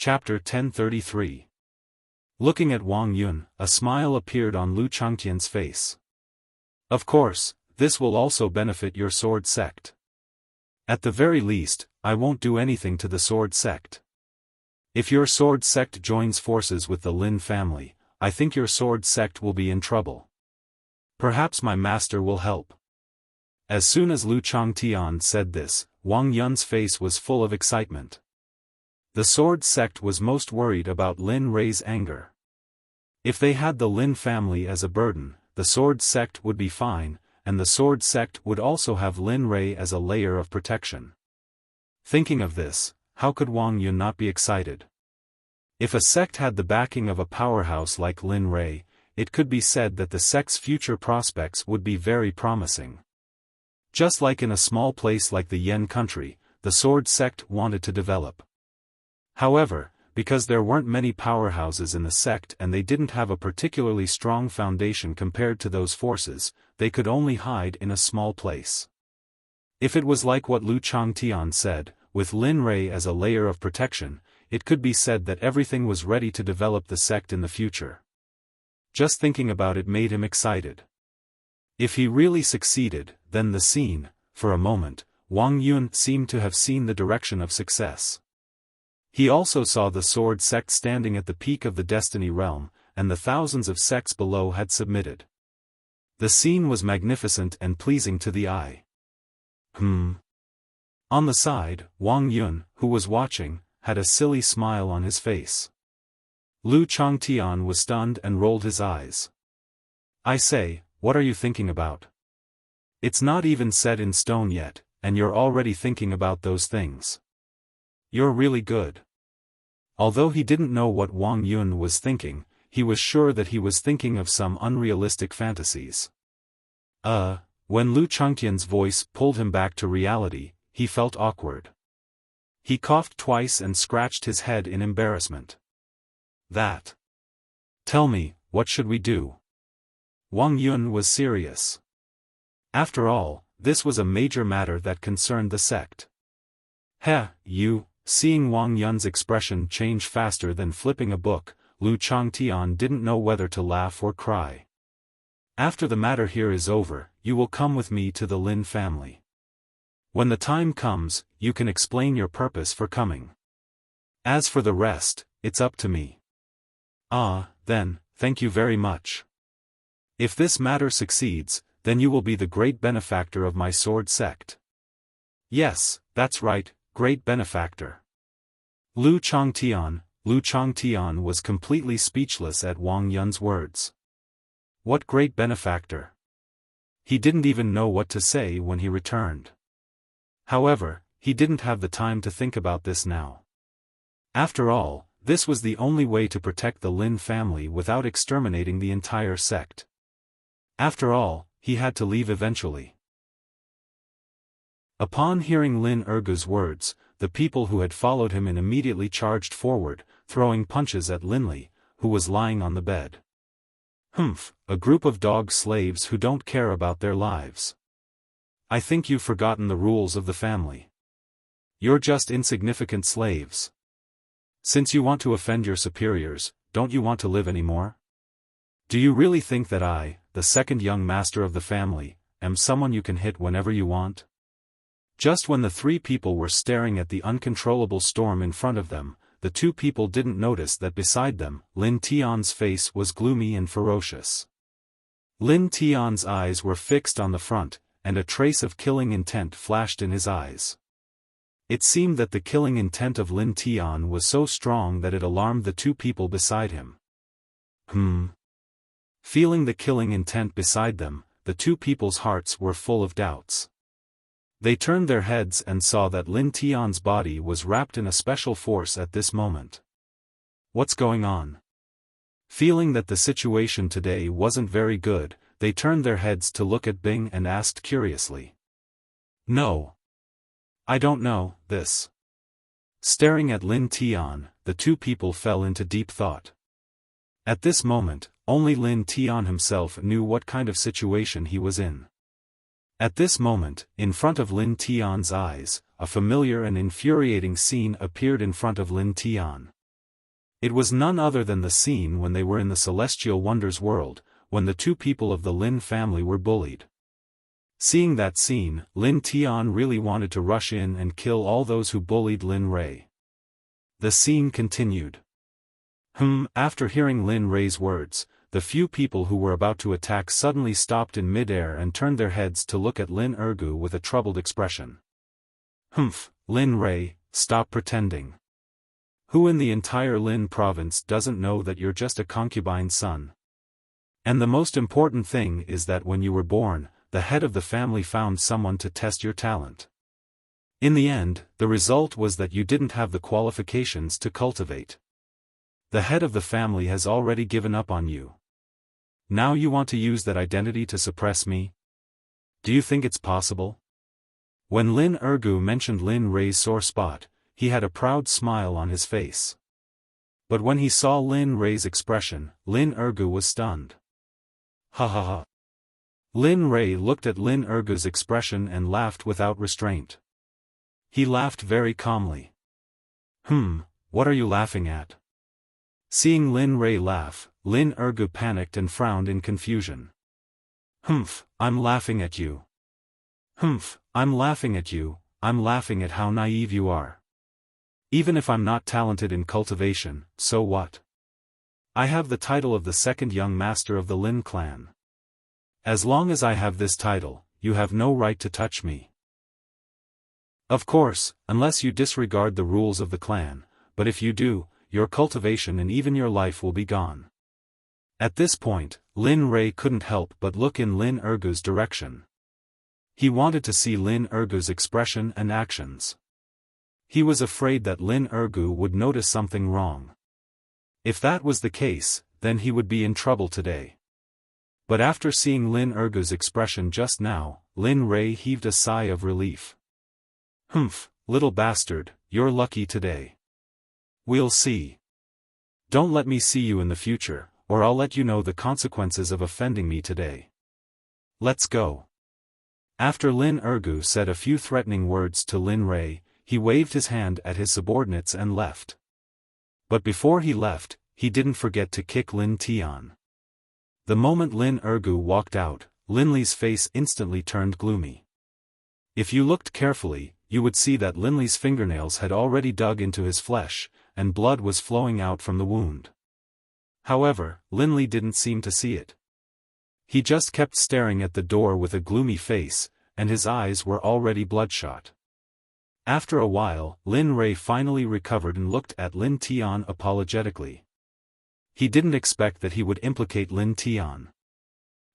Chapter 1033. Looking at Wang Yun, a smile appeared on Lu Changtian's face. Of course, this will also benefit your sword sect. At the very least, I won't do anything to the sword sect. If your sword sect joins forces with the Lin family, I think your sword sect will be in trouble. Perhaps my master will help. As soon as Lu Changtian said this, Wang Yun's face was full of excitement. The sword sect was most worried about Lin Rei's anger. If they had the Lin family as a burden, the sword sect would be fine, and the sword sect would also have Lin Rei as a layer of protection. Thinking of this, how could Wang Yun not be excited? If a sect had the backing of a powerhouse like Lin Rei, it could be said that the sect's future prospects would be very promising. Just like in a small place like the Yan country, the sword sect wanted to develop. However, because there weren't many powerhouses in the sect and they didn't have a particularly strong foundation compared to those forces, they could only hide in a small place. If it was like what Lu Changtian said, with Lin Rei as a layer of protection, it could be said that everything was ready to develop the sect in the future. Just thinking about it made him excited. If he really succeeded, then the scene, for a moment, Wang Yun seemed to have seen the direction of success. He also saw the sword sect standing at the peak of the destiny realm, and the thousands of sects below had submitted. The scene was magnificent and pleasing to the eye. On the side, Wang Yun, who was watching, had a silly smile on his face. Lu Changtian was stunned and rolled his eyes. I say, what are you thinking about? It's not even set in stone yet, and you're already thinking about those things. You're really good. Although he didn't know what Wang Yun was thinking, he was sure that he was thinking of some unrealistic fantasies. When Lu Changtian's voice pulled him back to reality, he felt awkward. He coughed twice and scratched his head in embarrassment. Tell me, what should we do? Wang Yun was serious. After all, this was a major matter that concerned the sect. Seeing Wang Yun's expression change faster than flipping a book, Lu Changtian didn't know whether to laugh or cry. After the matter here is over, you will come with me to the Lin family. When the time comes, you can explain your purpose for coming. As for the rest, it's up to me. Then, thank you very much. If this matter succeeds, then you will be the great benefactor of my sword sect. Yes, that's right, great benefactor. Lu Changtian was completely speechless at Wang Yun's words. What great benefactor? He didn't even know what to say when he returned. However, he didn't have the time to think about this now. After all, this was the only way to protect the Lin family without exterminating the entire sect. After all, he had to leave eventually. Upon hearing Lin Ergu's words, the people who had followed him immediately charged forward, throwing punches at Linley, who was lying on the bed. A group of dog slaves who don't care about their lives. I think you've forgotten the rules of the family. You're just insignificant slaves. Since you want to offend your superiors, don't you want to live anymore? Do you really think that I, the second young master of the family, am someone you can hit whenever you want? Just when the three people were staring at the uncontrollable storm in front of them, the two people didn't notice that beside them, Lin Tian's face was gloomy and ferocious. Lin Tian's eyes were fixed on the front, and a trace of killing intent flashed in his eyes. It seemed that the killing intent of Lin Tian was so strong that it alarmed the two people beside him. Feeling the killing intent beside them, the two people's hearts were full of doubts. They turned their heads and saw that Lin Tian's body was wrapped in a special force at this moment. What's going on? Feeling that the situation today wasn't very good, they turned their heads to look at Bing and asked curiously. No. I don't know, this. Staring at Lin Tian, the two people fell into deep thought. At this moment, only Lin Tian himself knew what kind of situation he was in. At this moment, in front of Lin Tian's eyes, a familiar and infuriating scene appeared in front of Lin Tian. It was none other than the scene when they were in the Celestial Wonders world, when the two people of the Lin family were bullied. Seeing that scene, Lin Tian really wanted to rush in and kill all those who bullied Lin Rei. The scene continued. After hearing Lin Rei's words, the few people who were about to attack suddenly stopped in mid-air and turned their heads to look at Lin Ergu with a troubled expression. Lin Rei, stop pretending. Who in the entire Lin province doesn't know that you're just a concubine's son? And the most important thing is that when you were born, the head of the family found someone to test your talent. In the end, the result was that you didn't have the qualifications to cultivate. The head of the family has already given up on you. Now you want to use that identity to suppress me? Do you think it's possible? When Lin Ergu mentioned Lin Rei's sore spot, he had a proud smile on his face. But when he saw Lin Rei's expression, Lin Ergu was stunned. Ha ha ha. Lin Rei looked at Lin Ergu's expression and laughed without restraint. He laughed very calmly. What are you laughing at? Seeing Lin Rei laugh, Lin Ergu panicked and frowned in confusion. I'm laughing at you. I'm laughing at you, I'm laughing at how naive you are. Even if I'm not talented in cultivation, so what? I have the title of the second young master of the Lin clan. As long as I have this title, you have no right to touch me. Of course, unless you disregard the rules of the clan, but if you do, your cultivation and even your life will be gone. At this point, Lin Rei couldn't help but look in Lin Ergu's direction. He wanted to see Lin Ergu's expression and actions. He was afraid that Lin Ergu would notice something wrong. If that was the case, then he would be in trouble today. But after seeing Lin Ergu's expression just now, Lin Rei heaved a sigh of relief. Little bastard, you're lucky today. We'll see. Don't let me see you in the future, or I'll let you know the consequences of offending me today. Let's go. After Lin Ergu said a few threatening words to Lin Rei, he waved his hand at his subordinates and left. But before he left, he didn't forget to kick Lin Tian. The moment Lin Ergu walked out, Lin Li's face instantly turned gloomy. If you looked carefully, you would see that Lin Li's fingernails had already dug into his flesh, and blood was flowing out from the wound. However, Lin Li didn't seem to see it. He just kept staring at the door with a gloomy face, and his eyes were already bloodshot. After a while, Lin Rei finally recovered and looked at Lin Tian apologetically. He didn't expect that he would implicate Lin Tian.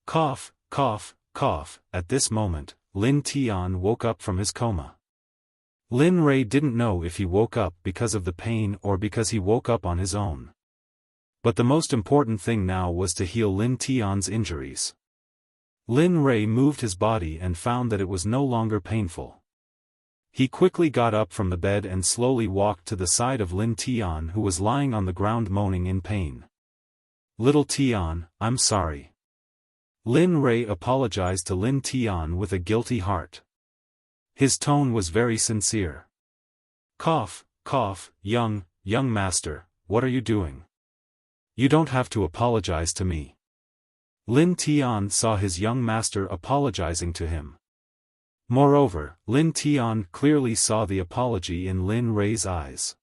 Cough, cough, cough. At this moment, Lin Tian woke up from his coma. Lin Rei didn't know if he woke up because of the pain or because he woke up on his own. But the most important thing now was to heal Lin Tian's injuries. Lin Rei moved his body and found that it was no longer painful. He quickly got up from the bed and slowly walked to the side of Lin Tian, who was lying on the ground moaning in pain. Little Tian, I'm sorry. Lin Rei apologized to Lin Tian with a guilty heart. His tone was very sincere. Cough, cough, young master, what are you doing? You don't have to apologize to me. Lin Tian saw his young master apologizing to him. Moreover, Lin Tian clearly saw the apology in Lin Rei's eyes.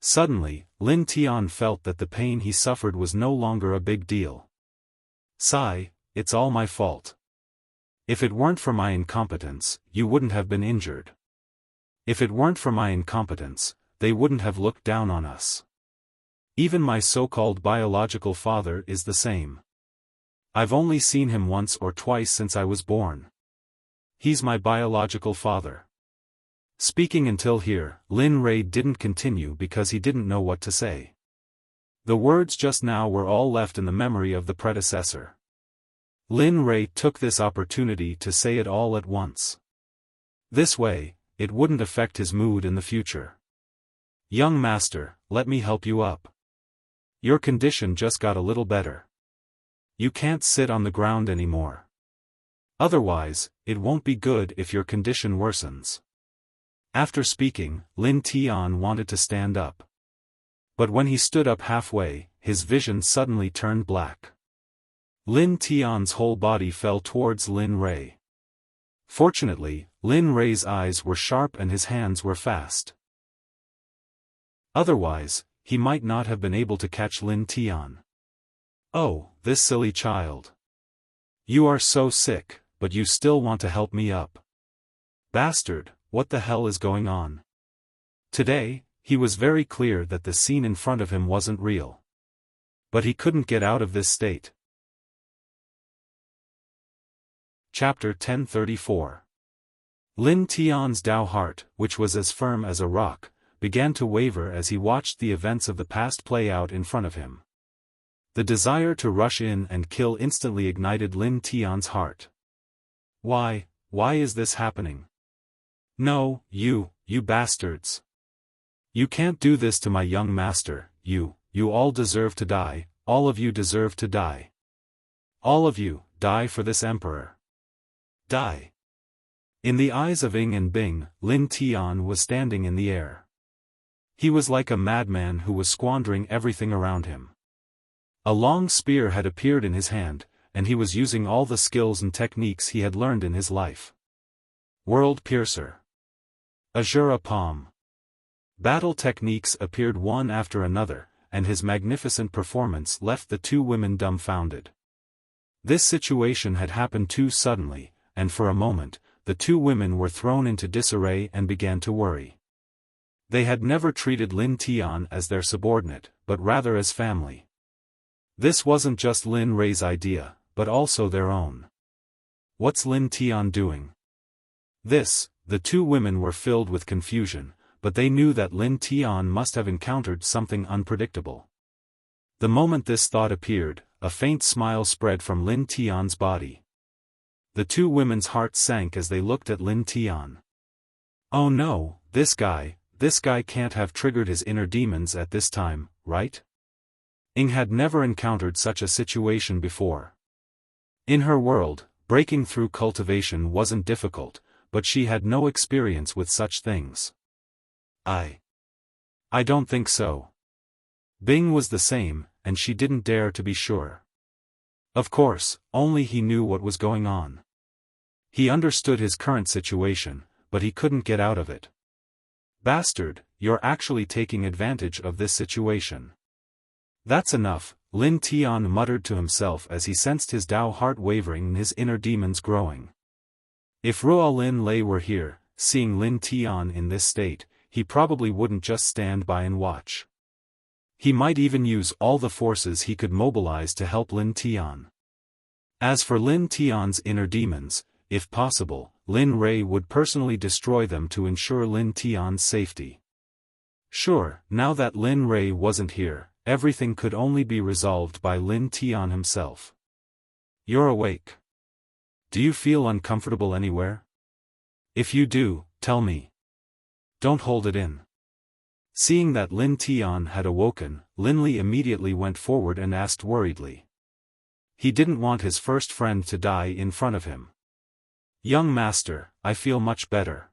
Suddenly, Lin Tian felt that the pain he suffered was no longer a big deal. Sigh, it's all my fault. If it weren't for my incompetence, you wouldn't have been injured. If it weren't for my incompetence, they wouldn't have looked down on us. Even my so-called biological father is the same. I've only seen him once or twice since I was born. He's my biological father. Speaking until here, Lin Rei didn't continue because he didn't know what to say. The words just now were all left in the memory of the predecessor. Lin Rei took this opportunity to say it all at once. This way, it wouldn't affect his mood in the future. Young master, let me help you up. Your condition just got a little better. You can't sit on the ground anymore. Otherwise, it won't be good if your condition worsens. After speaking, Lin Tian wanted to stand up. But when he stood up halfway, his vision suddenly turned black. Lin Tian's whole body fell towards Lin Rei. Fortunately, Lin Rei's eyes were sharp and his hands were fast. Otherwise, he might not have been able to catch Lin Tian. Oh, this silly child. You are so sick, but you still want to help me up. Bastard, what the hell is going on? Today, he was very clear that the scene in front of him wasn't real. But he couldn't get out of this state. Chapter 1034. Lin Tian's Dao heart, which was as firm as a rock, began to waver as he watched the events of the past play out in front of him. The desire to rush in and kill instantly ignited Lin Tian's heart. Why is this happening? No, you bastards. You can't do this to my young master, you all deserve to die, all of you deserve to die. All of you, die for this emperor. Die. In the eyes of Ying and Bing, Lin Tian was standing in the air. He was like a madman who was squandering everything around him. A long spear had appeared in his hand, and he was using all the skills and techniques he had learned in his life. World Piercer. Azura Palm. Battle techniques appeared one after another, and his magnificent performance left the two women dumbfounded. This situation had happened too suddenly, and for a moment, the two women were thrown into disarray and began to worry. They had never treated Lin Tian as their subordinate, but rather as family. This wasn't just Lin Rei's idea, but also their own. What's Lin Tian doing? The two women were filled with confusion, but they knew that Lin Tian must have encountered something unpredictable. The moment this thought appeared, a faint smile spread from Lin Tian's body. The two women's hearts sank as they looked at Lin Tian. Oh no, this guy can't have triggered his inner demons at this time, right? Ying had never encountered such a situation before. In her world, breaking through cultivation wasn't difficult, but she had no experience with such things. I don't think so. Bing was the same, and she didn't dare to be sure. Of course, only he knew what was going on. He understood his current situation, but he couldn't get out of it. Bastard, you're actually taking advantage of this situation. That's enough, Lin Tian muttered to himself as he sensed his Dao heart wavering and his inner demons growing. If Ruo Lin Lei were here, seeing Lin Tian in this state, he probably wouldn't just stand by and watch. He might even use all the forces he could mobilize to help Lin Tian. As for Lin Tian's inner demons, if possible, Lin Rei would personally destroy them to ensure Lin Tian's safety. Sure, now that Lin Rei wasn't here, everything could only be resolved by Lin Tian himself. You're awake. Do you feel uncomfortable anywhere? If you do, tell me. Don't hold it in. Seeing that Lin Tian had awoken, Lin Li immediately went forward and asked worriedly. He didn't want his first friend to die in front of him. Young master, I feel much better.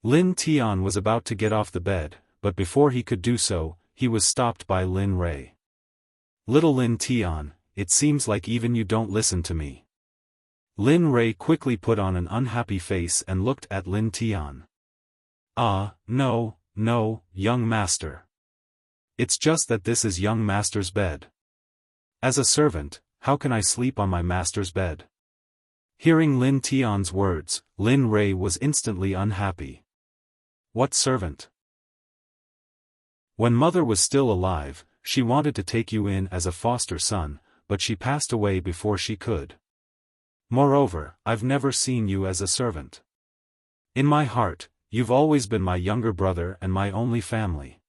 Lin Tian was about to get off the bed, but before he could do so, he was stopped by Lin Rei. Little Lin Tian, it seems like even you don't listen to me. Lin Rei quickly put on an unhappy face and looked at Lin Tian. No, young master. It's just that this is young master's bed. As a servant, how can I sleep on my master's bed? Hearing Lin Tian's words, Lin Rei was instantly unhappy. What servant? When mother was still alive, she wanted to take you in as a foster son, but she passed away before she could. Moreover, I've never seen you as a servant. In my heart, you've always been my younger brother and my only family.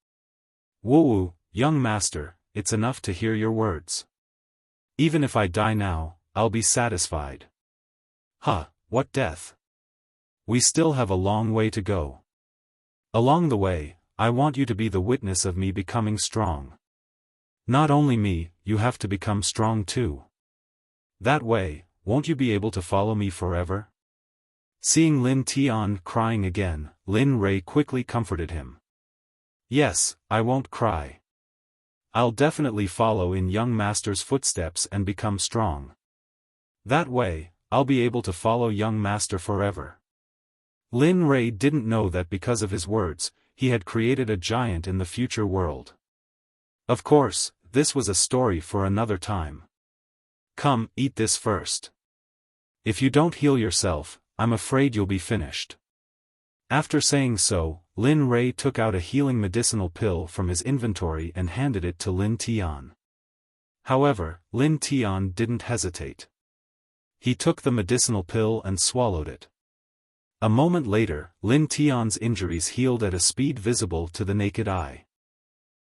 Woo, young master, it's enough to hear your words. Even if I die now, I'll be satisfied. What death? We still have a long way to go. Along the way, I want you to be the witness of me becoming strong. Not only me, you have to become strong too. That way, won't you be able to follow me forever? Seeing Lin Tian crying again, Lin Rei quickly comforted him. Yes, I won't cry. I'll definitely follow in young master's footsteps and become strong. That way, I'll be able to follow young master forever. Lin Rei didn't know that because of his words, he had created a giant in the future world. Of course, this was a story for another time. Come, eat this first. If you don't heal yourself, I'm afraid you'll be finished. After saying so, Lin Rei took out a healing medicinal pill from his inventory and handed it to Lin Tian. However, Lin Tian didn't hesitate. He took the medicinal pill and swallowed it. A moment later, Lin Tian's injuries healed at a speed visible to the naked eye.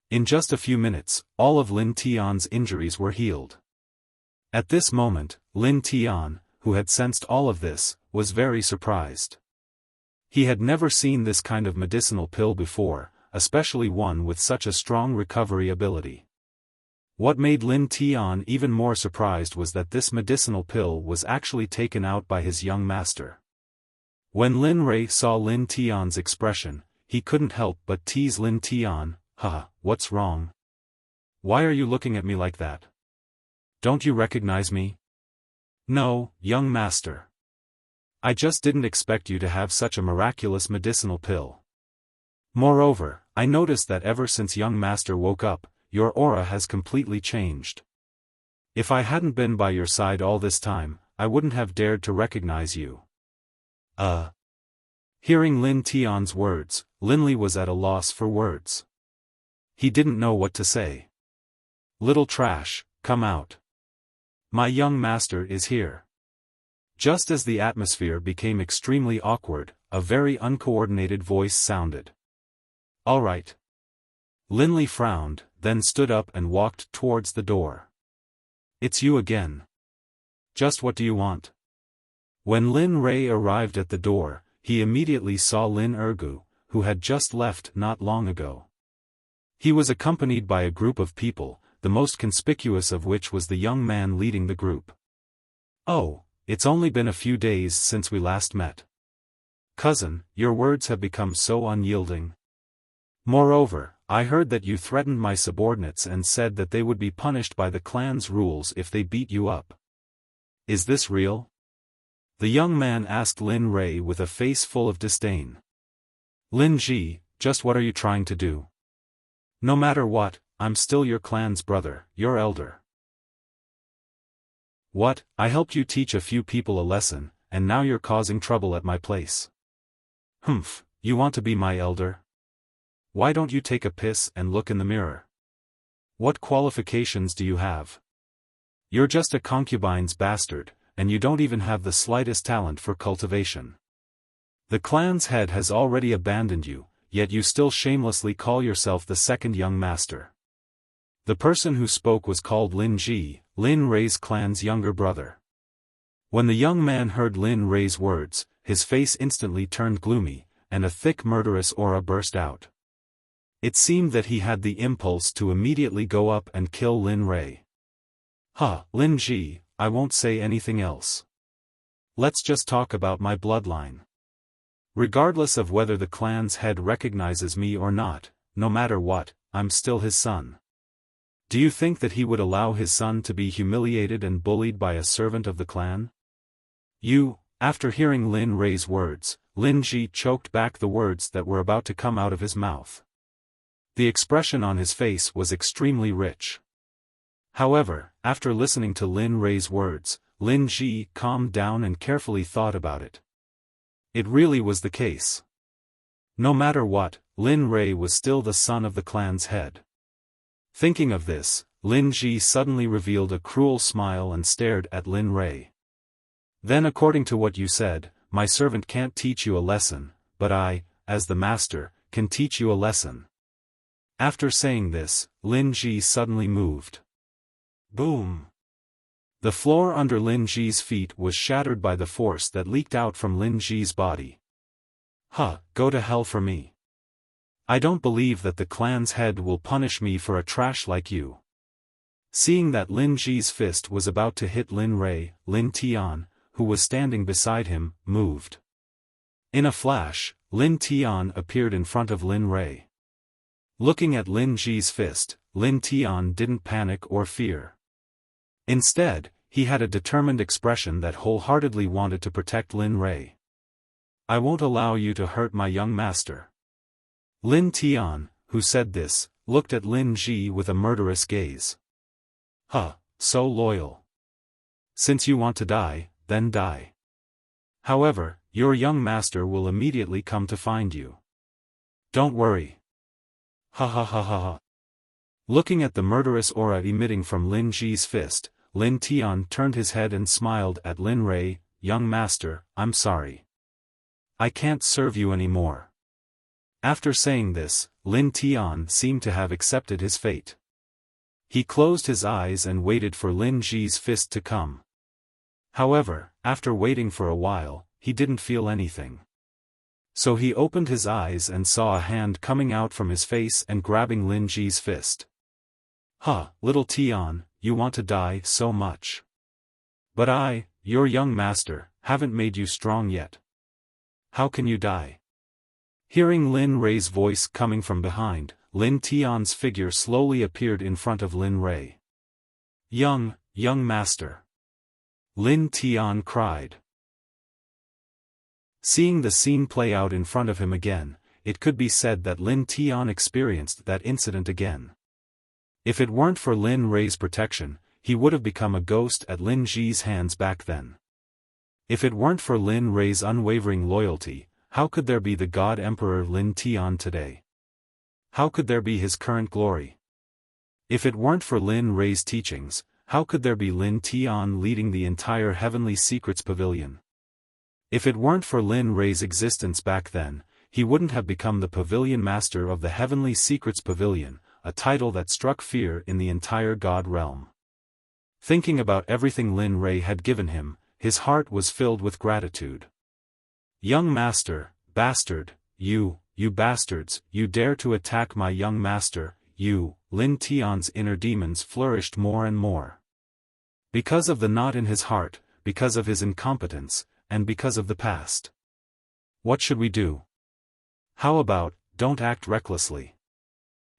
In just a few minutes, all of Lin Tian's injuries were healed. At this moment, Lin Tian, who had sensed all of this, was very surprised. He had never seen this kind of medicinal pill before, especially one with such a strong recovery ability. What made Lin Tian even more surprised was that this medicinal pill was actually taken out by his young master. When Lin Rei saw Lin Tian's expression, he couldn't help but tease Lin Tian. Haha, what's wrong? Why are you looking at me like that? Don't you recognize me? No, young master. I just didn't expect you to have such a miraculous medicinal pill. Moreover, I noticed that ever since young master woke up, your aura has completely changed. If I hadn't been by your side all this time, I wouldn't have dared to recognize you. Hearing Lin Tian's words, Linli was at a loss for words. He didn't know what to say. Little trash, come out. My young master is here. Just as the atmosphere became extremely awkward, a very uncoordinated voice sounded. All right. Linli frowned, then stood up and walked towards the door. It's you again. Just what do you want? When Lin Rei arrived at the door, he immediately saw Lin Ergu, who had just left not long ago. He was accompanied by a group of people, the most conspicuous of which was the young man leading the group. Oh, it's only been a few days since we last met. Cousin, your words have become so unyielding. Moreover, I heard that you threatened my subordinates and said that they would be punished by the clan's rules if they beat you up. Is this real? The young man asked Lin Rei with a face full of disdain. Lin Ji, just what are you trying to do? No matter what, I'm still your clan's brother, your elder. What, I helped you teach a few people a lesson, and now you're causing trouble at my place. Humph, you want to be my elder? Why don't you take a piss and look in the mirror? What qualifications do you have? You're just a concubine's bastard, and you don't even have the slightest talent for cultivation. The clan's head has already abandoned you, yet you still shamelessly call yourself the second young master. The person who spoke was called Lin Ji, Lin Rei's clan's younger brother. When the young man heard Lin Rei's words, his face instantly turned gloomy, and a thick murderous aura burst out. It seemed that he had the impulse to immediately go up and kill Lin Rei. Lin Ji, I won't say anything else. Let's just talk about my bloodline. Regardless of whether the clan's head recognizes me or not, no matter what, I'm still his son. Do you think that he would allow his son to be humiliated and bullied by a servant of the clan? After hearing Lin Rei's words, Lin Ji choked back the words that were about to come out of his mouth. The expression on his face was extremely rich. However, after listening to Lin Rei's words, Lin Ji calmed down and carefully thought about it. It really was the case. No matter what, Lin Rei was still the son of the clan's head. Thinking of this, Lin Ji suddenly revealed a cruel smile and stared at Lin Rei. Then according to what you said, my servant can't teach you a lesson, but I, as the master, can teach you a lesson. After saying this, Lin Ji suddenly moved. Boom! The floor under Lin Ji's feet was shattered by the force that leaked out from Lin Ji's body. Go to hell for me. I don't believe that the clan's head will punish me for a trash like you. Seeing that Lin Ji's fist was about to hit Lin Rei, Lin Tian, who was standing beside him, moved. In a flash, Lin Tian appeared in front of Lin Rei. Looking at Lin Ji's fist, Lin Tian didn't panic or fear. Instead, he had a determined expression that wholeheartedly wanted to protect Lin Rei. "I won't allow you to hurt my young master." Lin Tian, who said this, looked at Lin Ji with a murderous gaze. "Huh, so loyal. Since you want to die, then die. However, your young master will immediately come to find you. Don't worry." Ha ha ha ha ha. Looking at the murderous aura emitting from Lin Ji's fist, Lin Tian turned his head and smiled at Lin Rei. "Young master, I'm sorry. I can't serve you anymore." After saying this, Lin Tian seemed to have accepted his fate. He closed his eyes and waited for Lin Ji's fist to come. However, after waiting for a while, he didn't feel anything. So he opened his eyes and saw a hand coming out from his face and grabbing Lin Ji's fist. "Huh, little Tian, you want to die so much. But I, your young master, haven't made you strong yet. How can you die?" Hearing Lin Rei's voice coming from behind, Lin Tian's figure slowly appeared in front of Lin Rei. Young master!" Lin Tian cried. Seeing the scene play out in front of him again, it could be said that Lin Tian experienced that incident again. If it weren't for Lin Rei's protection, he would have become a ghost at Lin Ji's hands back then. If it weren't for Lin Rei's unwavering loyalty, how could there be the God Emperor Lin Tian today? How could there be his current glory? If it weren't for Lin Rei's teachings, how could there be Lin Tian leading the entire Heavenly Secrets Pavilion? If it weren't for Lin Rei's existence back then, he wouldn't have become the Pavilion Master of the Heavenly Secrets Pavilion, a title that struck fear in the entire God realm. Thinking about everything Lin Rei had given him, his heart was filled with gratitude. "Young master, bastard, you bastards, you dare to attack my young master, you." Lin Tian's inner demons flourished more and more. Because of the knot in his heart, because of his incompetence, and because of the past. What should we do? How about, don't act recklessly.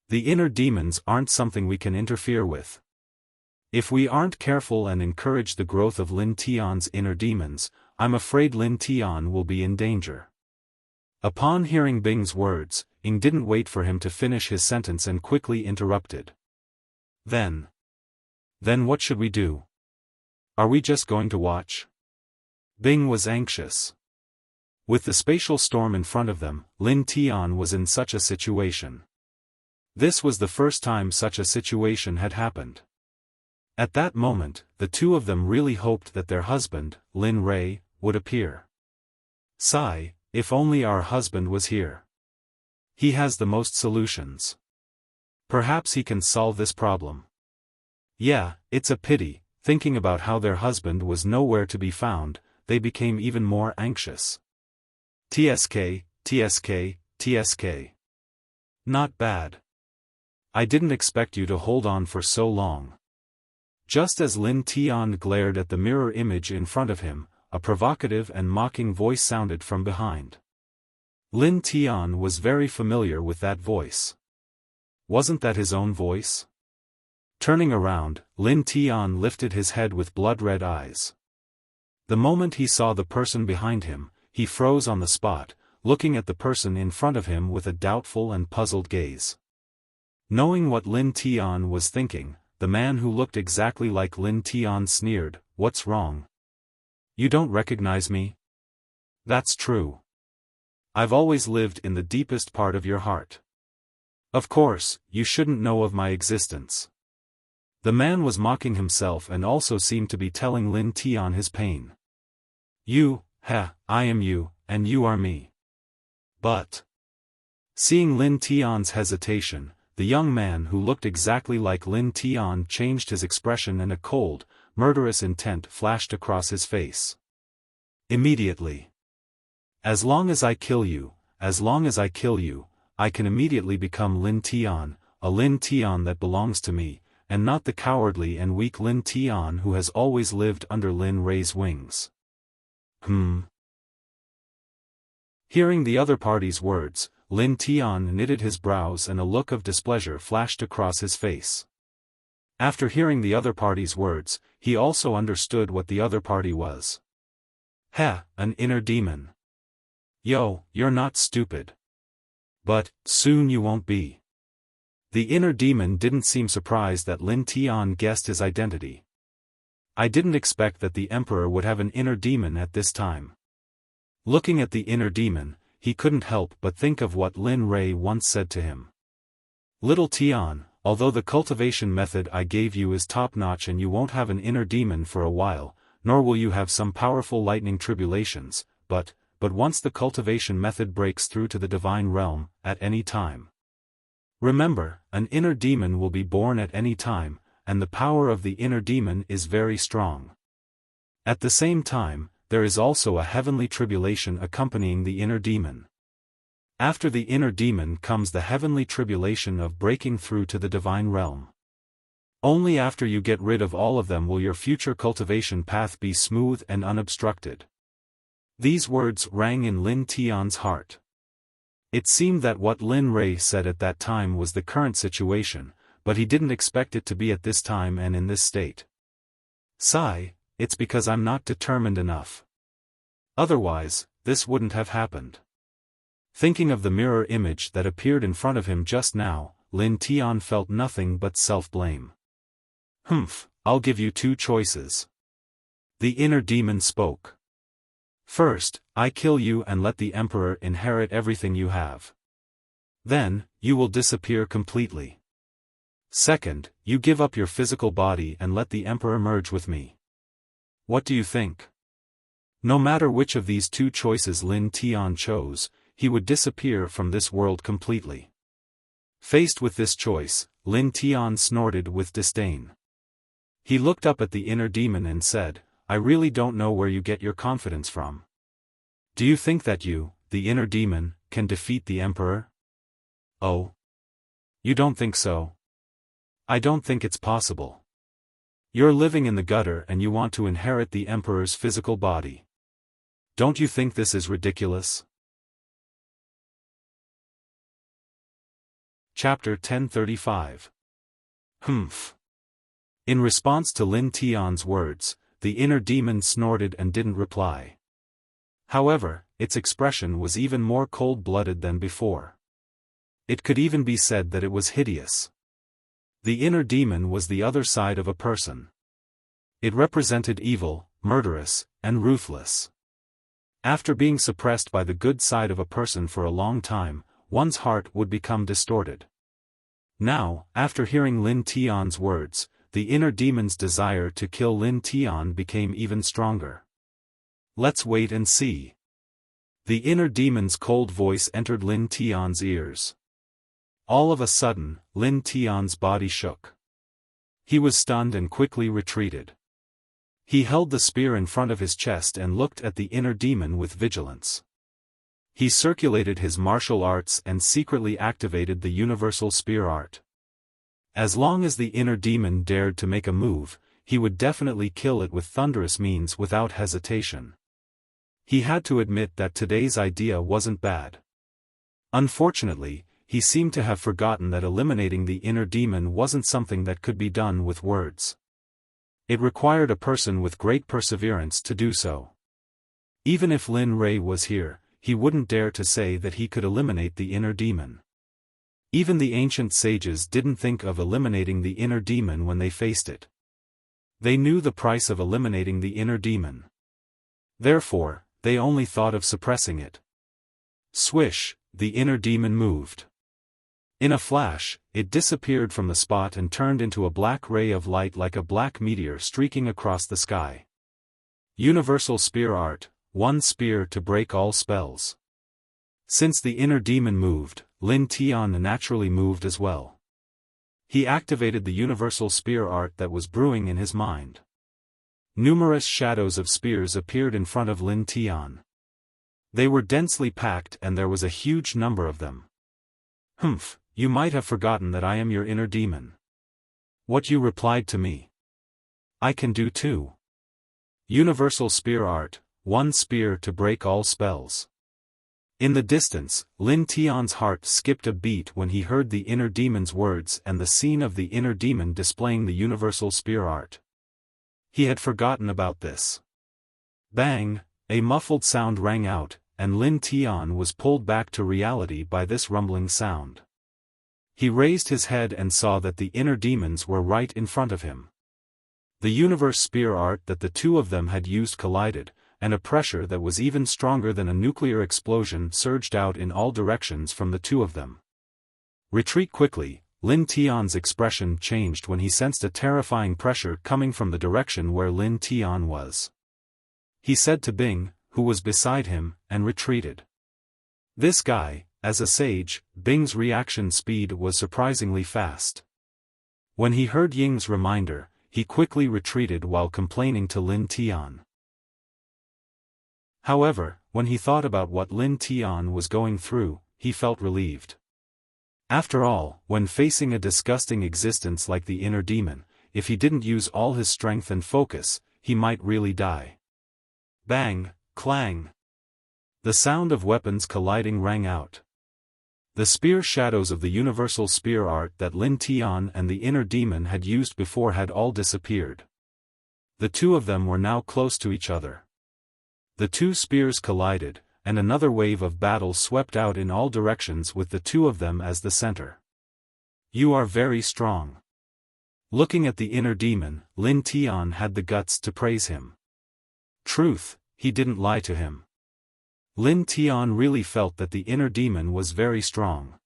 The inner demons aren't something we can interfere with. If we aren't careful and encourage the growth of Lin Tian's inner demons, I'm afraid Lin Tian will be in danger. Upon hearing Bing's words, Ying didn't wait for him to finish his sentence and quickly interrupted. Then what should we do? Are we just going to watch? Bing was anxious. With the spatial storm in front of them, Lin Tian was in such a situation. This was the first time such a situation had happened. At that moment, the two of them really hoped that their husband, Lin Rei, would appear. Sigh, if only our husband was here. He has the most solutions. Perhaps he can solve this problem. Yeah, it's a pity. Thinking about how their husband was nowhere to be found, they became even more anxious. TSK. Not bad. I didn't expect you to hold on for so long. Just as Lin Tian glared at the mirror image in front of him, a provocative and mocking voice sounded from behind. Lin Tian was very familiar with that voice. Wasn't that his own voice? Turning around, Lin Tian lifted his head with blood-red eyes. The moment he saw the person behind him, he froze on the spot, looking at the person in front of him with a doubtful and puzzled gaze. Knowing what Lin Tian was thinking, the man who looked exactly like Lin Tian sneered, "What's wrong? You don't recognize me?" "That's true. I've always lived in the deepest part of your heart. Of course, you shouldn't know of my existence." The man was mocking himself and also seemed to be telling Lin Tian his pain. I am you, and you are me. But seeing Lin Tian's hesitation, the young man who looked exactly like Lin Tian changed his expression and a cold, murderous intent flashed across his face. Immediately. As long as I kill you, I can immediately become Lin Tian, a Lin Tian that belongs to me, and not the cowardly and weak Lin Tian who has always lived under Lin Rei's wings. Hearing the other party's words, Lin Tian knitted his brows and a look of displeasure flashed across his face. After hearing the other party's words, he also understood what the other party was. Heh, an inner demon. Yo, you're not stupid. But, soon you won't be. The inner demon didn't seem surprised that Lin Tian guessed his identity. I didn't expect that the emperor would have an inner demon at this time. Looking at the inner demon, he couldn't help but think of what Lin Rui once said to him. Little Tian, although the cultivation method I gave you is top-notch and you won't have an inner demon for a while, nor will you have some powerful lightning tribulations, but once the cultivation method breaks through to the divine realm, at any time. Remember, an inner demon will be born at any time, and the power of the inner demon is very strong. At the same time, there is also a heavenly tribulation accompanying the inner demon. After the inner demon comes the heavenly tribulation of breaking through to the divine realm. Only after you get rid of all of them will your future cultivation path be smooth and unobstructed. These words rang in Lin Tian's heart. It seemed that what Lin Rui said at that time was the current situation, but he didn't expect it to be at this time and in this state. Sigh, it's because I'm not determined enough. Otherwise, this wouldn't have happened. Thinking of the mirror image that appeared in front of him just now, Lin Tian felt nothing but self-blame. I'll give you two choices. The inner demon spoke. First, I kill you and let the emperor inherit everything you have. Then, you will disappear completely. Second, you give up your physical body and let the emperor merge with me. What do you think? No matter which of these two choices Lin Tian chose, he would disappear from this world completely. Faced with this choice, Lin Tian snorted with disdain. He looked up at the inner demon and said, I really don't know where you get your confidence from. Do you think that you, the inner demon, can defeat the emperor? Oh. You don't think so? I don't think it's possible. You're living in the gutter and you want to inherit the emperor's physical body. Don't you think this is ridiculous? Chapter 1035. In response to Lin Tian's words, the inner demon snorted and didn't reply. However, its expression was even more cold-blooded than before. It could even be said that it was hideous. The inner demon was the other side of a person. It represented evil, murderous, and ruthless. After being suppressed by the good side of a person for a long time, one's heart would become distorted. Now, after hearing Lin Tian's words, the inner demon's desire to kill Lin Tian became even stronger. Let's wait and see. The inner demon's cold voice entered Lin Tian's ears. All of a sudden, Lin Tian's body shook. He was stunned and quickly retreated. He held the spear in front of his chest and looked at the inner demon with vigilance. He circulated his martial arts and secretly activated the universal spear art. As long as the inner demon dared to make a move, he would definitely kill it with thunderous means without hesitation. He had to admit that today's idea wasn't bad. Unfortunately, he seemed to have forgotten that eliminating the inner demon wasn't something that could be done with words. It required a person with great perseverance to do so. Even if Lin Rui was here, he wouldn't dare to say that he could eliminate the inner demon. Even the ancient sages didn't think of eliminating the inner demon when they faced it. They knew the price of eliminating the inner demon. Therefore, they only thought of suppressing it. Swish, the inner demon moved. In a flash, it disappeared from the spot and turned into a black ray of light like a black meteor streaking across the sky. Universal Spear Art, one spear to break all spells. Since the inner demon moved, Lin Tian naturally moved as well. He activated the universal spear art that was brewing in his mind. Numerous shadows of spears appeared in front of Lin Tian. They were densely packed and there was a huge number of them. You might have forgotten that I am your inner demon. What you replied to me. I can do too. Universal spear art, one spear to break all spells. In the distance, Lin Tian's heart skipped a beat when he heard the inner demon's words and the scene of the inner demon displaying the universal spear art. He had forgotten about this. Bang! A muffled sound rang out, and Lin Tian was pulled back to reality by this rumbling sound. He raised his head and saw that the inner demons were right in front of him. The universe spear art that the two of them had used collided, and a pressure that was even stronger than a nuclear explosion surged out in all directions from the two of them. Retreat quickly. Lin Tian's expression changed when he sensed a terrifying pressure coming from the direction where Lin Tian was. He said to Bing, who was beside him, and retreated. This guy, as a sage, Bing's reaction speed was surprisingly fast. When he heard Ying's reminder, he quickly retreated while complaining to Lin Tian. However, when he thought about what Lin Tian was going through, he felt relieved. After all, when facing a disgusting existence like the inner demon, if he didn't use all his strength and focus, he might really die. Bang, clang. The sound of weapons colliding rang out. The spear shadows of the universal spear art that Lin Tian and the inner demon had used before had all disappeared. The two of them were now close to each other. The two spears collided, and another wave of battle swept out in all directions with the two of them as the center. You are very strong. Looking at the inner demon, Lin Tian had the guts to praise him. Truth, he didn't lie to him. Lin Tian really felt that the inner demon was very strong.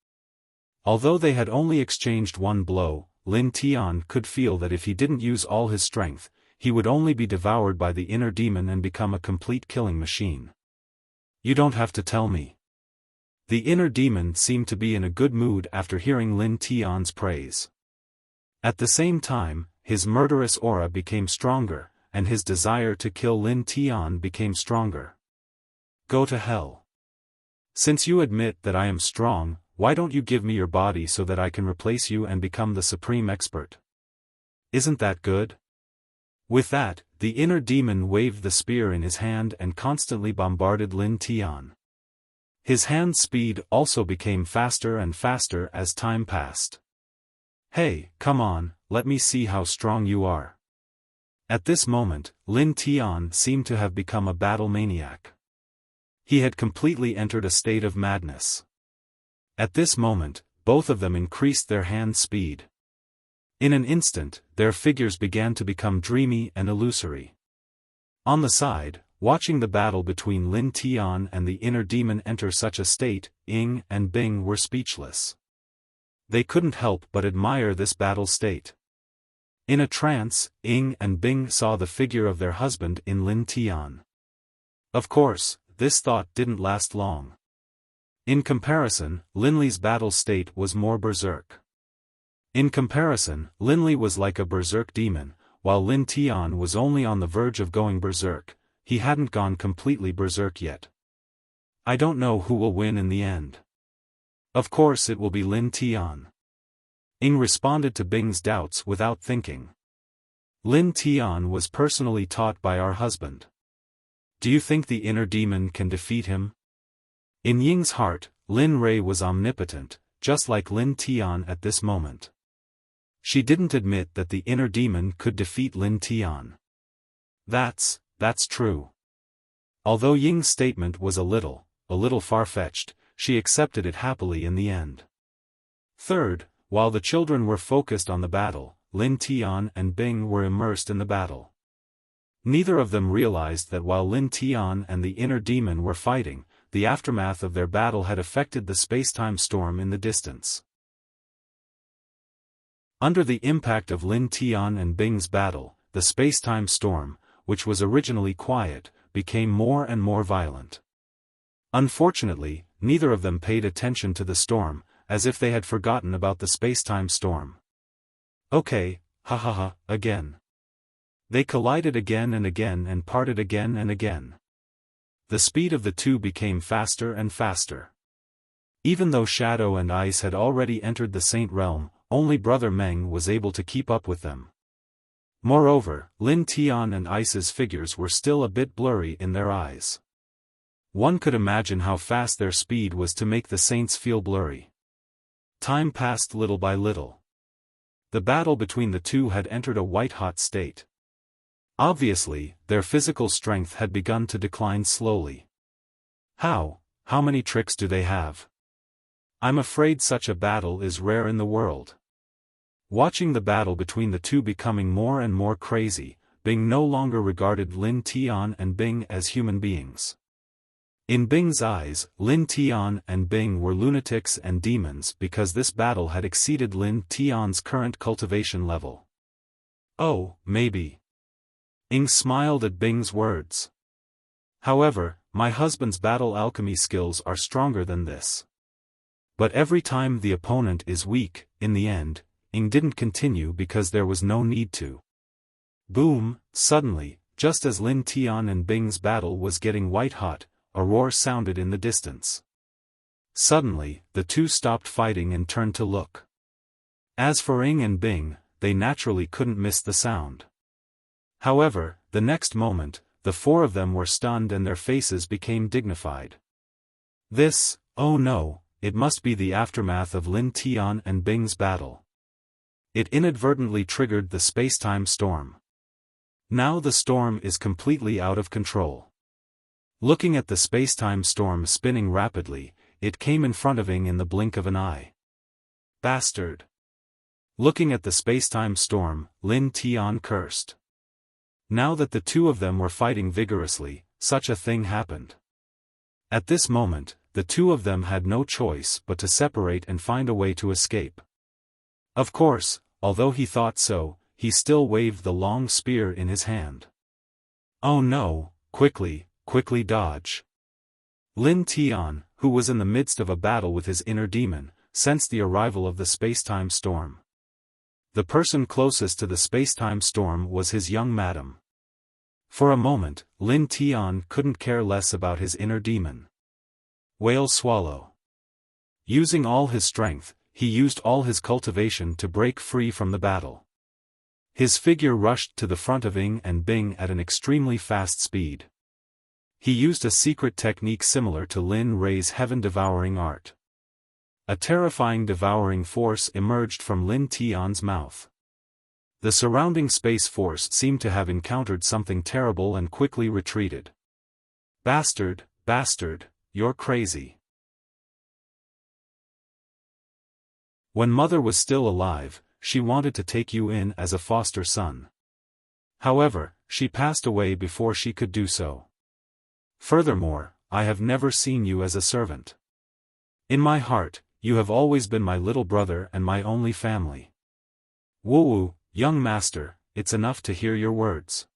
Although they had only exchanged one blow, Lin Tian could feel that if he didn't use all his strength, he would only be devoured by the inner demon and become a complete killing machine. You don't have to tell me. The inner demon seemed to be in a good mood after hearing Lin Tian's praise. At the same time, his murderous aura became stronger, and his desire to kill Lin Tian became stronger. Go to hell. Since you admit that I am strong, why don't you give me your body so that I can replace you and become the supreme expert? Isn't that good? With that, the inner demon waved the spear in his hand and constantly bombarded Lin Tian. His hand's speed also became faster and faster as time passed. Hey, come on, let me see how strong you are. At this moment, Lin Tian seemed to have become a battle maniac. He had completely entered a state of madness. At this moment, both of them increased their hand speed. In an instant, their figures began to become dreamy and illusory. On the side, watching the battle between Lin Tian and the inner demon enter such a state, Ying and Bing were speechless. They couldn't help but admire this battle state. In a trance, Ying and Bing saw the figure of their husband in Lin Tian. Of course, this thought didn't last long. In comparison, Linley's battle state was more berserk. In comparison, Linley was like a berserk demon, while Lin Tian was only on the verge of going berserk. He hadn't gone completely berserk yet. I don't know who will win in the end. Of course it will be Lin Tian. Ying responded to Bing's doubts without thinking. Lin Tian was personally taught by our husband. Do you think the inner demon can defeat him? In Ying's heart, Lin Rui was omnipotent, just like Lin Tian at this moment. She didn't admit that the inner demon could defeat Lin Tian. That's true. Although Ying's statement was a little far-fetched, she accepted it happily in the end. Third, while the children were focused on the battle, Lin Tian and Bing were immersed in the battle. Neither of them realized that while Lin Tian and the inner demon were fighting, the aftermath of their battle had affected the space-time storm in the distance. Under the impact of Lin Tian and Bing's battle, the space-time storm, which was originally quiet, became more and more violent. Unfortunately, neither of them paid attention to the storm, as if they had forgotten about the space-time storm. Okay, again. They collided again and parted again and again. The speed of the two became faster and faster. Even though Shadow and Ice had already entered the Saint Realm, only Brother Meng was able to keep up with them. Moreover, Lin Tian and Ice's figures were still a bit blurry in their eyes. One could imagine how fast their speed was to make the saints feel blurry. Time passed little by little. The battle between the two had entered a white-hot state. Obviously, their physical strength had begun to decline slowly. How many tricks do they have? I'm afraid such a battle is rare in the world. Watching the battle between the two becoming more and more crazy, Bing no longer regarded Lin Tian and Bing as human beings. In Bing's eyes, Lin Tian and Bing were lunatics and demons because this battle had exceeded Lin Tian's current cultivation level. Oh, maybe. Ing smiled at Bing's words. However, my husband's battle alchemy skills are stronger than this. But every time the opponent is weak, in the end, Ing didn't continue because there was no need to. Boom, suddenly, just as Lin Tian and Bing's battle was getting white-hot, a roar sounded in the distance. Suddenly, the two stopped fighting and turned to look. As for Ing and Bing, they naturally couldn't miss the sound. However, the next moment, the four of them were stunned and their faces became dignified. This, oh no, it must be the aftermath of Lin Tian and Bing's battle. It inadvertently triggered the space-time storm. Now the storm is completely out of control. Looking at the space-time storm spinning rapidly, it came in front of Ing in the blink of an eye. Bastard! Looking at the space-time storm, Lin Tian cursed. Now that the two of them were fighting vigorously, such a thing happened. At this moment, the two of them had no choice but to separate and find a way to escape. Of course, although he thought so, he still waved the long spear in his hand. Oh no, quickly dodge. Lin Tian, who was in the midst of a battle with his inner demon, sensed the arrival of the space-time storm. The person closest to the space-time storm was his young madam. For a moment, Lin Tian couldn't care less about his inner demon. Whale swallow. Using all his strength, he used all his cultivation to break free from the battle. His figure rushed to the front of Ing and Bing at an extremely fast speed. He used a secret technique similar to Lin Rei's heaven-devouring art. A terrifying devouring force emerged from Lin Tian's mouth. The surrounding space force seemed to have encountered something terrible and quickly retreated. Bastard, you're crazy. When Mother was still alive, she wanted to take you in as a foster son. However, she passed away before she could do so. Furthermore, I have never seen you as a servant. In my heart, you have always been my little brother and my only family. Woo, young master, it's enough to hear your words.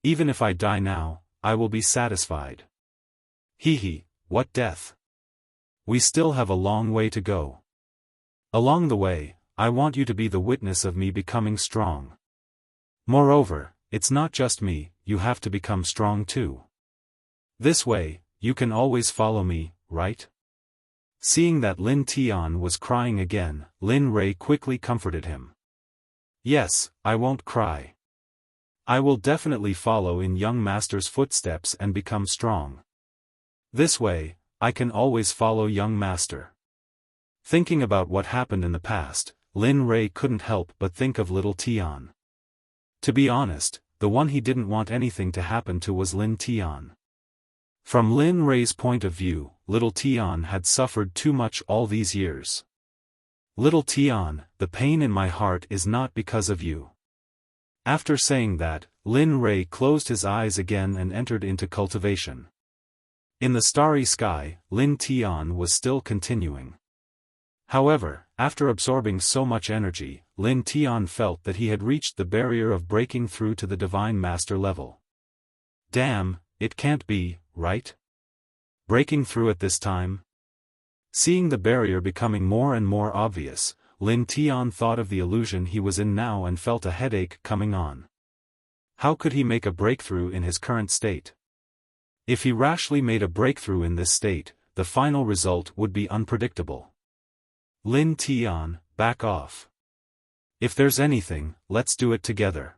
Even if I die now, I will be satisfied. Hee, what death? We still have a long way to go. Along the way, I want you to be the witness of me becoming strong. Moreover, it's not just me, you have to become strong too. This way, you can always follow me, right? Seeing that Lin Tian was crying again, Lin Rei quickly comforted him. Yes, I won't cry. I will definitely follow in young master's footsteps and become strong. This way, I can always follow young master. Thinking about what happened in the past, Lin Rei couldn't help but think of little Tian. To be honest, the one he didn't want anything to happen to was Lin Tian. From Lin Rei's point of view, little Tian had suffered too much all these years. Little Tian, the pain in my heart is not because of you. After saying that, Lin Rei closed his eyes again and entered into cultivation. In the starry sky, Lin Tian was still continuing. However, after absorbing so much energy, Lin Tian felt that he had reached the barrier of breaking through to the Divine Master level. Damn, it can't be, right? Breaking through at this time? Seeing the barrier becoming more and more obvious, Lin Tian thought of the illusion he was in now and felt a headache coming on. How could he make a breakthrough in his current state? If he rashly made a breakthrough in this state, the final result would be unpredictable. Lin Tian, back off. If there's anything, let's do it together.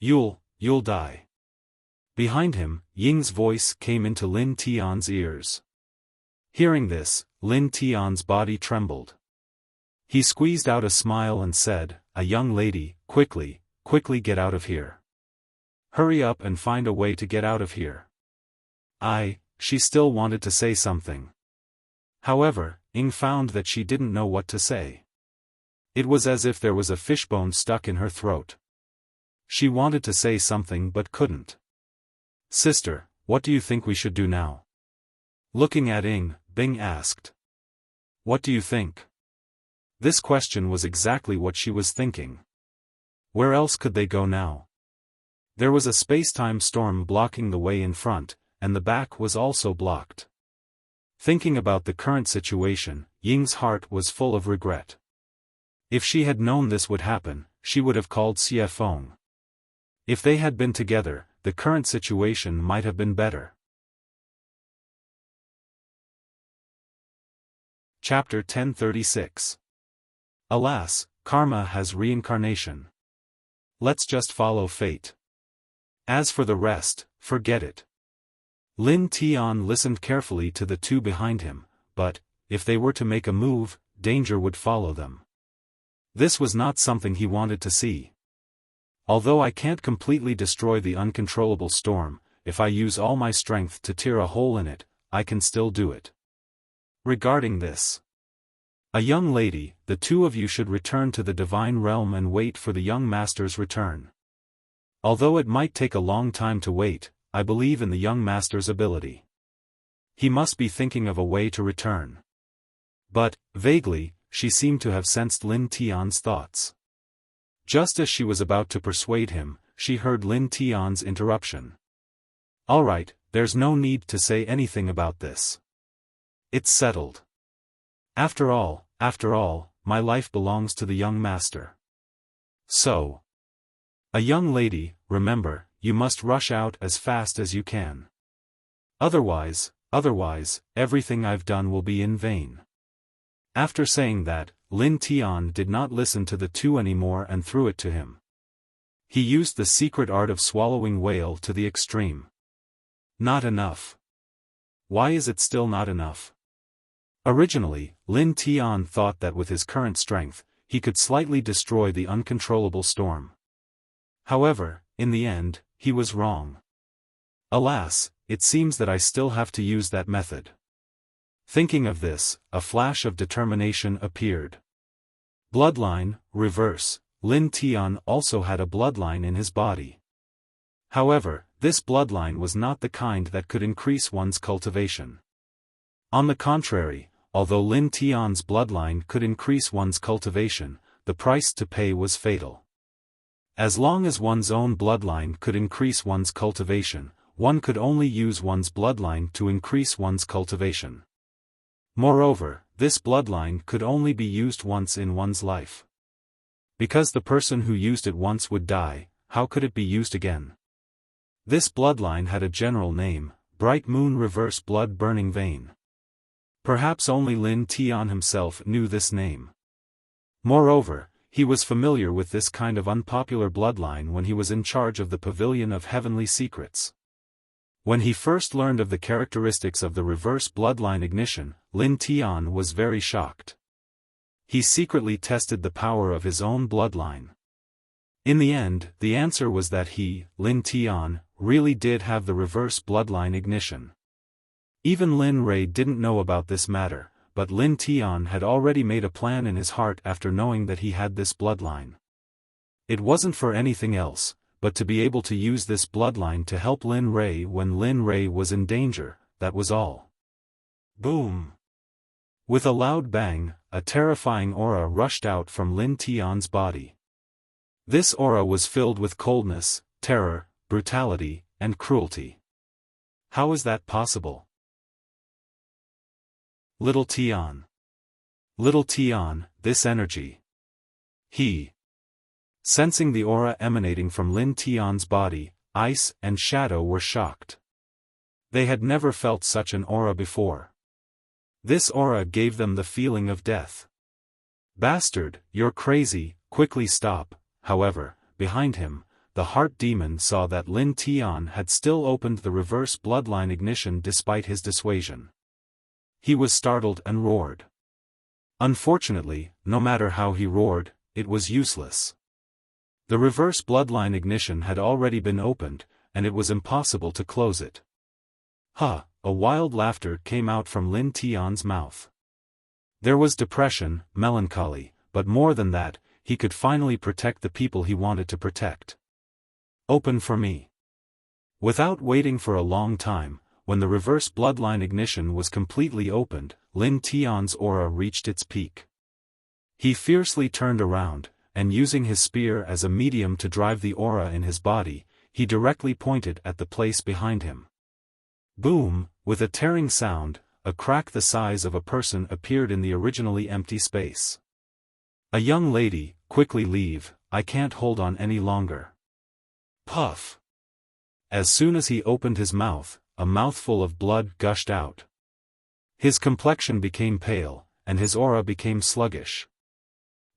You'll die. Behind him, Ying's voice came into Lin Tian's ears. Hearing this, Lin Tian's body trembled. He squeezed out a smile and said, "A young lady, quickly, quickly get out of here. Hurry up and find a way to get out of here." She still wanted to say something. However, Ying found that she didn't know what to say. It was as if there was a fishbone stuck in her throat. She wanted to say something but couldn't. "Sister, what do you think we should do now?" Looking at Ying, Bing asked. "What do you think?" This question was exactly what she was thinking. Where else could they go now? There was a space-time storm blocking the way in front, and the back was also blocked. Thinking about the current situation, Ying's heart was full of regret. If she had known this would happen, she would have called Xiaofan. If they had been together, the current situation might have been better. Chapter 1036. Alas, karma has reincarnation. Let's just follow fate. As for the rest, forget it. Lin Tian listened carefully to the two behind him, but, if they were to make a move, danger would follow them. This was not something he wanted to see. Although I can't completely destroy the uncontrollable storm, if I use all my strength to tear a hole in it, I can still do it. Regarding this, a young lady, the two of you should return to the divine realm and wait for the young master's return. Although it might take a long time to wait, I believe in the young master's ability. He must be thinking of a way to return. But, vaguely, she seemed to have sensed Lin Tian's thoughts. Just as she was about to persuade him, she heard Lin Tian's interruption. "All right, there's no need to say anything about this. It's settled. After all, my life belongs to the young master. So, a young lady, remember, you must rush out as fast as you can. Otherwise, everything I've done will be in vain." After saying that, Lin Tian did not listen to the two anymore and threw it to him. He used the secret art of swallowing whale to the extreme. Not enough. Why is it still not enough? Originally, Lin Tian thought that with his current strength, he could slightly destroy the uncontrollable storm. However, in the end, he was wrong. Alas, it seems that I still have to use that method. Thinking of this, a flash of determination appeared. Bloodline, reverse. Lin Tian also had a bloodline in his body. However, this bloodline was not the kind that could increase one's cultivation. On the contrary, although Lin Tian's bloodline could increase one's cultivation, the price to pay was fatal. As long as one's own bloodline could increase one's cultivation, one could only use one's bloodline to increase one's cultivation. Moreover, this bloodline could only be used once in one's life. Because the person who used it once would die, how could it be used again? This bloodline had a general name, Bright Moon Reverse Blood Burning Vein. Perhaps only Lin Tian himself knew this name. Moreover, he was familiar with this kind of unpopular bloodline when he was in charge of the Pavilion of Heavenly Secrets. When he first learned of the characteristics of the reverse bloodline ignition, Lin Tian was very shocked. He secretly tested the power of his own bloodline. In the end, the answer was that he, Lin Tian, really did have the reverse bloodline ignition. Even Lin Rei didn't know about this matter, but Lin Tian had already made a plan in his heart after knowing that he had this bloodline. It wasn't for anything else, but to be able to use this bloodline to help Lin Rei when Lin Rei was in danger, that was all. Boom! With a loud bang, a terrifying aura rushed out from Lin Tian's body. This aura was filled with coldness, terror, brutality, and cruelty. How is that possible? Little Tian, this energy. Sensing the aura emanating from Lin Tian's body, Ice and Shadow were shocked. They had never felt such an aura before. This aura gave them the feeling of death. "Bastard, you're crazy, quickly stop." However, behind him, the heart demon saw that Lin Tian had still opened the reverse bloodline ignition despite his dissuasion. He was startled and roared. Unfortunately, no matter how he roared, it was useless. The reverse bloodline ignition had already been opened, and it was impossible to close it. Ha! A wild laughter came out from Lin Tian's mouth. There was depression, melancholy, but more than that, he could finally protect the people he wanted to protect. Open for me. Without waiting for a long time, when the reverse bloodline ignition was completely opened, Lin Tian's aura reached its peak. He fiercely turned around, and using his spear as a medium to drive the aura in his body, he directly pointed at the place behind him. Boom! With a tearing sound, a crack the size of a person appeared in the originally empty space. A young lady, quickly leave, I can't hold on any longer. Puff! As soon as he opened his mouth, a mouthful of blood gushed out. His complexion became pale, and his aura became sluggish.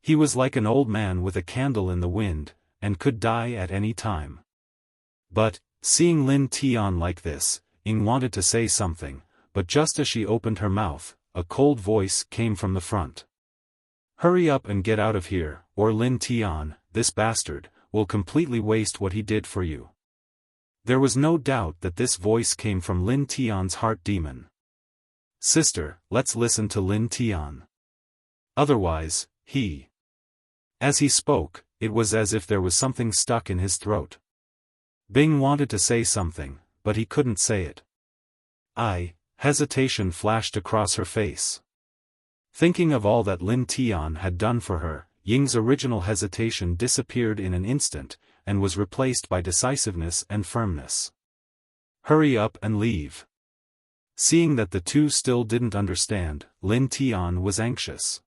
He was like an old man with a candle in the wind, and could die at any time. But, seeing Lin Tian like this, Ying wanted to say something, but just as she opened her mouth, a cold voice came from the front. Hurry up and get out of here, or Lin Tian, this bastard, will completely waste what he did for you. There was no doubt that this voice came from Lin Tian's heart demon. Sister, let's listen to Lin Tian. Otherwise, he. As he spoke, it was as if there was something stuck in his throat. Bing wanted to say something, but he couldn't say it. Hesitation flashed across her face. Thinking of all that Lin Tian had done for her, Ying's original hesitation disappeared in an instant, and was replaced by decisiveness and firmness. Hurry up and leave. Seeing that the two still didn't understand, Lin Tian was anxious.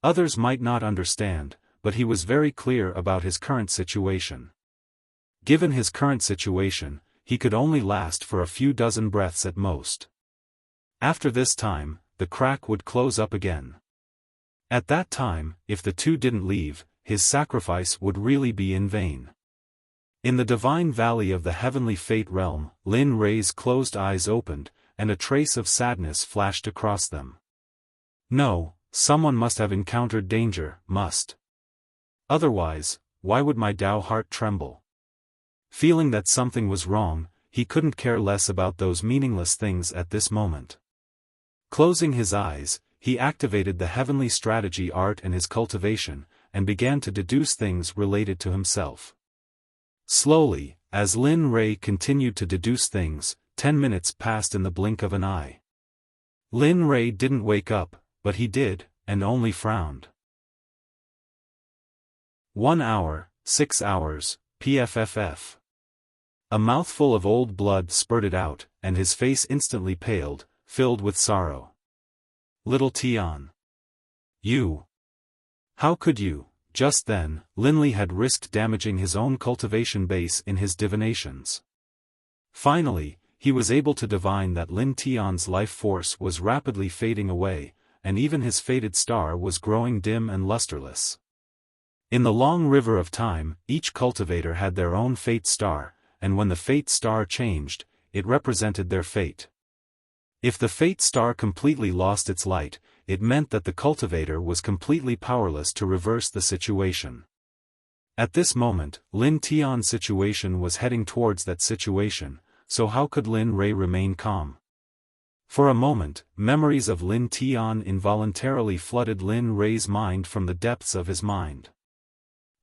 Others might not understand, but he was very clear about his current situation. Given his current situation, he could only last for a few dozen breaths at most. After this time, the crack would close up again. At that time, if the two didn't leave, his sacrifice would really be in vain. In the divine valley of the heavenly fate realm, Lin Rei's closed eyes opened, and a trace of sadness flashed across them. No, someone must have encountered danger, must. Otherwise, why would my Tao heart tremble? Feeling that something was wrong, he couldn't care less about those meaningless things at this moment. Closing his eyes, he activated the heavenly strategy art and his cultivation, and began to deduce things related to himself. Slowly, as Lin Rei continued to deduce things, 10 minutes passed in the blink of an eye. Lin Rei didn't wake up, but he did, and only frowned. 1 hour, 6 hours, PFFF. A mouthful of old blood spurted out, and his face instantly paled, filled with sorrow. Little Tian. You. How could you? Just then, Linley had risked damaging his own cultivation base in his divinations. Finally, he was able to divine that Lin Tian's life force was rapidly fading away, and even his faded star was growing dim and lusterless. In the long river of time, each cultivator had their own fate star, and when the fate star changed, it represented their fate. If the fate star completely lost its light, it meant that the cultivator was completely powerless to reverse the situation. At this moment, Lin Tian's situation was heading towards that situation, so how could Lin Rei remain calm? For a moment, memories of Lin Tian involuntarily flooded Lin Rei's mind from the depths of his mind.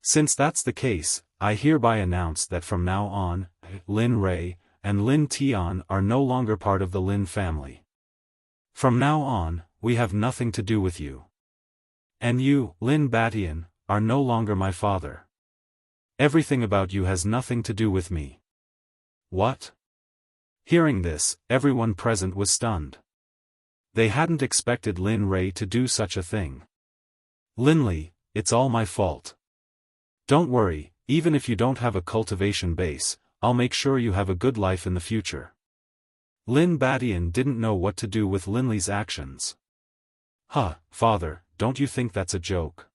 Since that's the case, I hereby announce that from now on, Lin Rei and Lin Tian are no longer part of the Lin family. From now on, we have nothing to do with you. And you, Lin Batian, are no longer my father. Everything about you has nothing to do with me. What? Hearing this, everyone present was stunned. They hadn't expected Lin Rei to do such a thing. Linley, it's all my fault. Don't worry, even if you don't have a cultivation base, I'll make sure you have a good life in the future. Lin Batian didn't know what to do with Linley's actions. Father, don't you think that's a joke?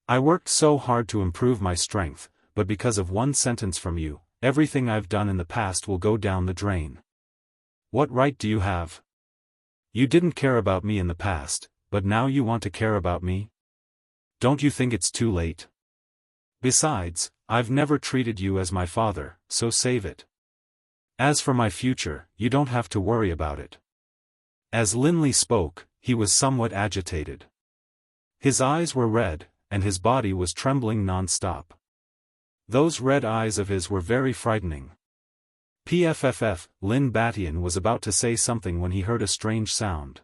I worked so hard to improve my strength, but because of one sentence from you, everything I've done in the past will go down the drain. What right do you have? You didn't care about me in the past, but now you want to care about me? Don't you think it's too late? Besides, I've never treated you as my father, so save it. As for my future, you don't have to worry about it. As Linley spoke, he was somewhat agitated. His eyes were red, and his body was trembling non-stop. Those red eyes of his were very frightening. PFFF, Lin Batian was about to say something when he heard a strange sound.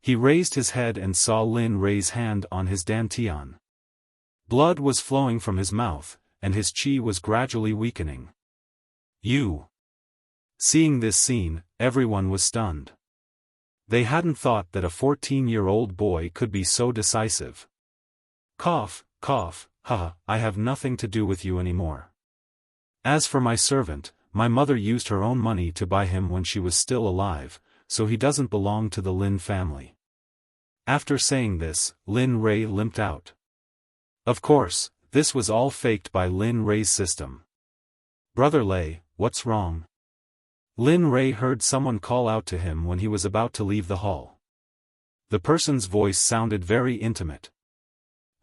He raised his head and saw Lin Rei's hand on his dantian. Blood was flowing from his mouth, and his qi was gradually weakening. You. Seeing this scene, everyone was stunned. They hadn't thought that a 14-year-old boy could be so decisive. Cough, cough, haha, I have nothing to do with you anymore. As for my servant, my mother used her own money to buy him when she was still alive, so he doesn't belong to the Lin family. After saying this, Lin Rei limped out. Of course, this was all faked by Lin Rei's system. Brother Lei, what's wrong? Lin Rei heard someone call out to him when he was about to leave the hall. The person's voice sounded very intimate.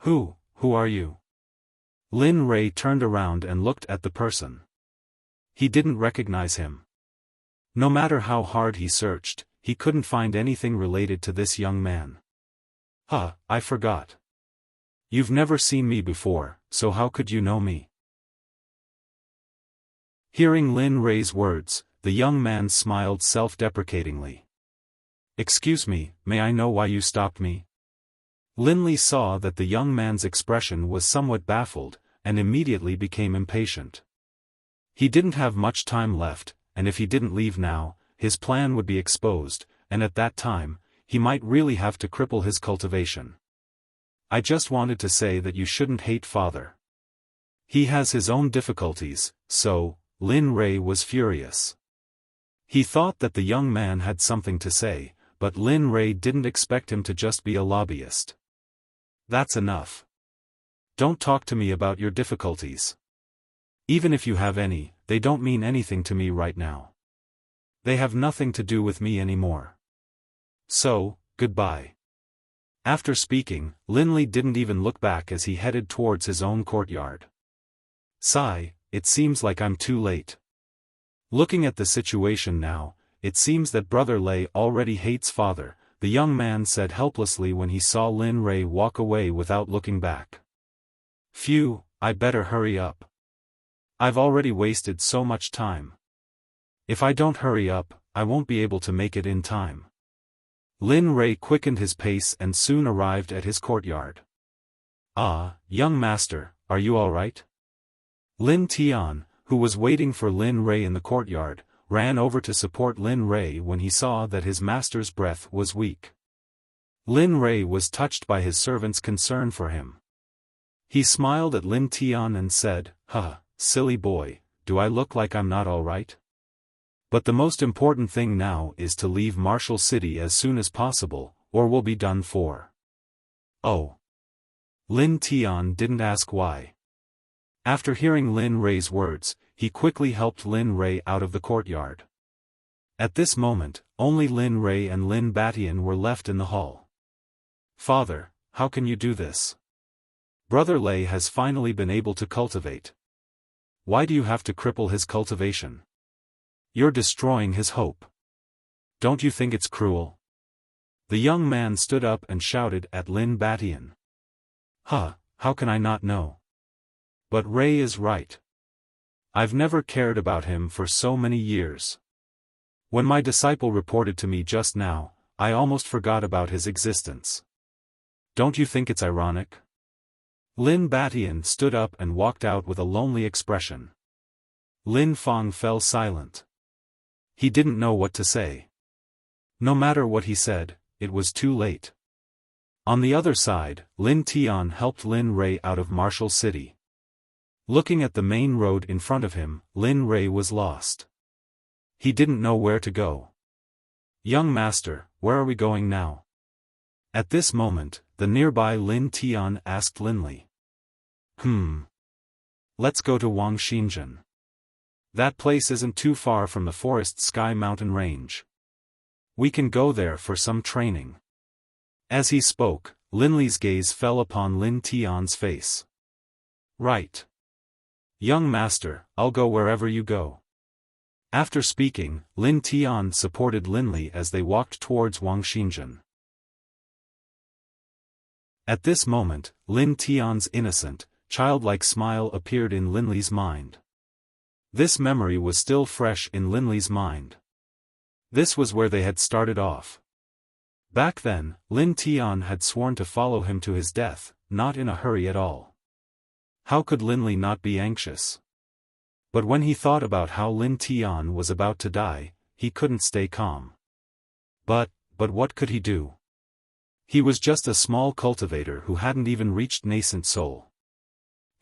Who are you? Lin Rei turned around and looked at the person. He didn't recognize him. No matter how hard he searched, he couldn't find anything related to this young man. I forgot. You've never seen me before, so how could you know me? Hearing Lin Rei's words, the young man smiled self-deprecatingly. Excuse me, may I know why you stopped me? Linley saw that the young man's expression was somewhat baffled, and immediately became impatient. He didn't have much time left, and if he didn't leave now, his plan would be exposed, and at that time, he might really have to cripple his cultivation. I just wanted to say that you shouldn't hate father. He has his own difficulties, so, Lin Rei was furious. He thought that the young man had something to say, but Lin Rei didn't expect him to just be a lobbyist. That's enough. Don't talk to me about your difficulties. Even if you have any, they don't mean anything to me right now. They have nothing to do with me anymore. So, goodbye. After speaking, Linley didn't even look back as he headed towards his own courtyard. Sigh, it seems like I'm too late. Looking at the situation now, it seems that Brother Lei already hates father, the young man said helplessly when he saw Lin Rei walk away without looking back. Phew, I better hurry up. I've already wasted so much time. If I don't hurry up, I won't be able to make it in time. Lin Rei quickened his pace and soon arrived at his courtyard. Ah, young master, are you all right? Lin Tian, who was waiting for Lin Rei in the courtyard, ran over to support Lin Rei when he saw that his master's breath was weak. Lin Rei was touched by his servant's concern for him. He smiled at Lin Tian and said, silly boy, do I look like I'm not all right? But the most important thing now is to leave Martial City as soon as possible, or we'll be done for. Oh. Lin Tian didn't ask why. After hearing Lin Rei's words, he quickly helped Lin Rei out of the courtyard. At this moment, only Lin Rei and Lin Batian were left in the hall. Father, how can you do this? Brother Lei has finally been able to cultivate. Why do you have to cripple his cultivation? You're destroying his hope. Don't you think it's cruel? The young man stood up and shouted at Lin Batian. How can I not know? But Rei is right. I've never cared about him for so many years. When my disciple reported to me just now, I almost forgot about his existence. Don't you think it's ironic? Lin Batian stood up and walked out with a lonely expression. Lin Feng fell silent. He didn't know what to say. No matter what he said, it was too late. On the other side, Lin Tian helped Lin Rei out of Martial City. Looking at the main road in front of him, Lin Rei was lost. He didn't know where to go. Young master, where are we going now? At this moment, the nearby Lin Tian asked Linley. let's go to Wangxinjian. That place isn't too far from the Forest Sky mountain range. We can go there for some training. As he spoke, Lin Li's gaze fell upon Lin Tian's face. Right. Young master, I'll go wherever you go. After speaking, Lin Tian supported Lin Li as they walked towards Wangxinjian. At this moment, Lin Tian's innocent, childlike smile appeared in Lin Li's mind. This memory was still fresh in Lin Li's mind. This was where they had started off. Back then, Lin Tian had sworn to follow him to his death, not in a hurry at all. How could Lin Li not be anxious? But when he thought about how Lin Tian was about to die, he couldn't stay calm. But what could he do? He was just a small cultivator who hadn't even reached nascent soul.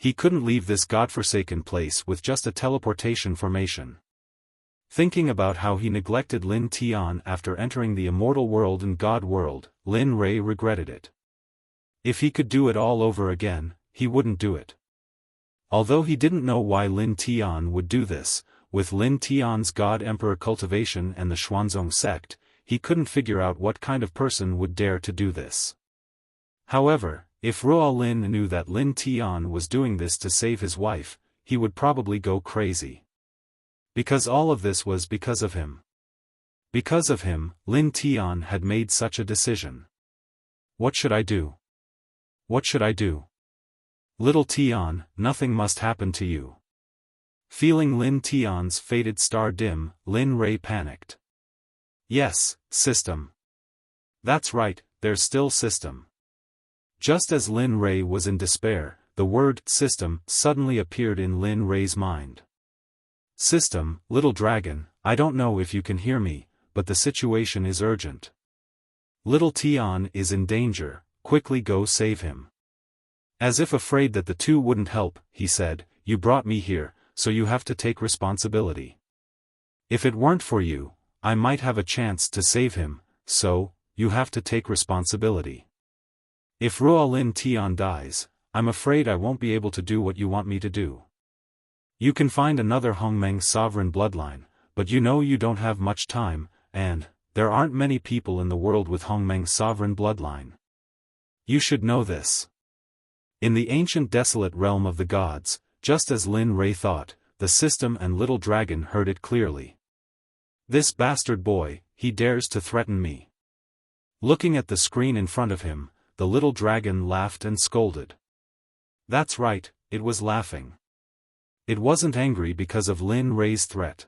He couldn't leave this godforsaken place with just a teleportation formation. Thinking about how he neglected Lin Tian after entering the immortal world and God world, Lin Rui regretted it. If he could do it all over again, he wouldn't do it. Although he didn't know why Lin Tian would do this, with Lin Tian's God Emperor cultivation and the Xuanzong Sect, he couldn't figure out what kind of person would dare to do this. However, if Ruo Lin knew that Lin Tian was doing this to save his wife, he would probably go crazy. Because all of this was because of him. Because of him, Lin Tian had made such a decision. What should I do? What should I do? Little Tian, nothing must happen to you. Feeling Lin Tian's faded star dim, Lin Rui panicked. Yes, system. That's right, there's still system. Just as Lin Rui was in despair, the word system suddenly appeared in Lin Rui's mind. System, little dragon, I don't know if you can hear me, but the situation is urgent. Little Tian is in danger, quickly go save him. As if afraid that the two wouldn't help, he said, you brought me here, so you have to take responsibility. If it weren't for you, I might have a chance to save him, so, you have to take responsibility. If Ruo Lin Tian dies, I'm afraid I won't be able to do what you want me to do. You can find another Hongmeng sovereign bloodline, but you know you don't have much time, and there aren't many people in the world with Hongmeng sovereign bloodline. You should know this. In the ancient desolate realm of the gods, just as Lin Rui thought, the system and little dragon heard it clearly. This bastard boy, he dares to threaten me. Looking at the screen in front of him, the little dragon laughed and scolded. That's right, it was laughing. It wasn't angry because of Lin Rui's threat.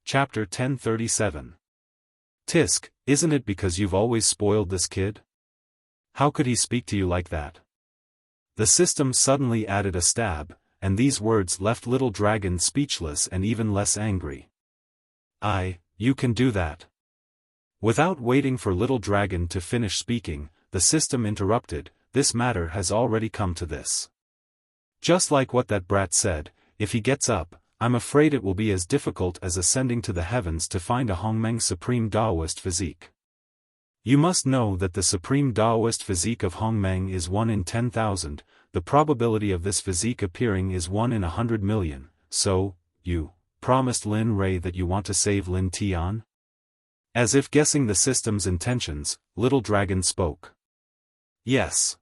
Chapter 1037. Tisk, isn't it because you've always spoiled this kid? How could he speak to you like that? The system suddenly added a stab, and these words left little dragon speechless and even less angry. You can do that. Without waiting for little dragon to finish speaking, the system interrupted, this matter has already come to this. Just like what that brat said, if he gets up, I'm afraid it will be as difficult as ascending to the heavens to find a Hongmeng Supreme Daoist physique. You must know that the Supreme Daoist physique of Hongmeng is 1 in 10,000, the probability of this physique appearing is 1 in 100 million, so, you promised Lin Rui that you want to save Lin Tian? As if guessing the system's intentions, Little Dragon spoke. Yes.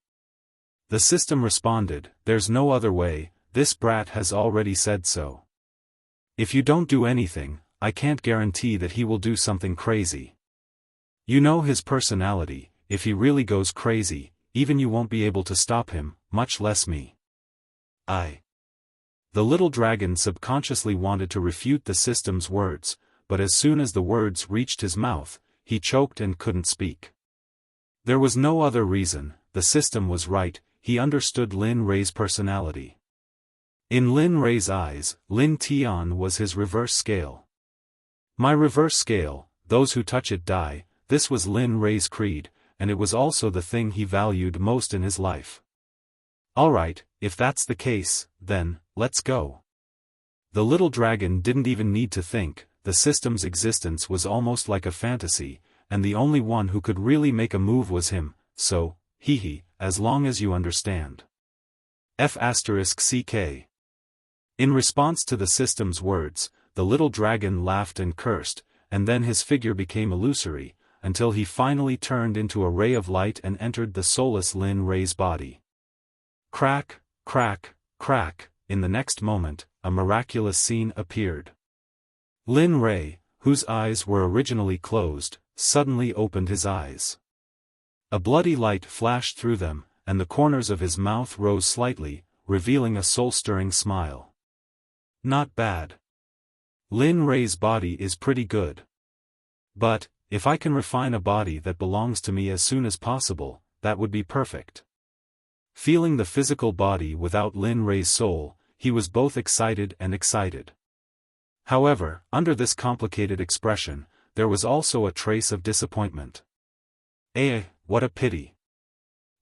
The system responded, there's no other way, this brat has already said so. If you don't do anything, I can't guarantee that he will do something crazy. You know his personality, if he really goes crazy, even you won't be able to stop him, much less me. The little dragon subconsciously wanted to refute the system's words, but as soon as the words reached his mouth, he choked and couldn't speak. There was no other reason, the system was right, he understood Lin Rui's personality. In Lin Rui's eyes, Lin Tian was his reverse scale. My reverse scale, those who touch it die, this was Lin Rui's creed, and it was also the thing he valued most in his life. Alright, if that's the case, then, let's go. The little dragon didn't even need to think, the system's existence was almost like a fantasy, and the only one who could really make a move was him, so, Hehe, as long as you understand. F***ck. In response to the system's words, the little dragon laughed and cursed, and then his figure became illusory, until he finally turned into a ray of light and entered the soulless Lin Rei's body. Crack, crack, crack, in the next moment, a miraculous scene appeared. Lin Rei, whose eyes were originally closed, suddenly opened his eyes. A bloody light flashed through them, and the corners of his mouth rose slightly, revealing a soul-stirring smile. Not bad. Lin Rei's body is pretty good. But, if I can refine a body that belongs to me as soon as possible, that would be perfect. Feeling the physical body without Lin Rei's soul, he was both excited and excited. However, under this complicated expression, there was also a trace of disappointment. What a pity.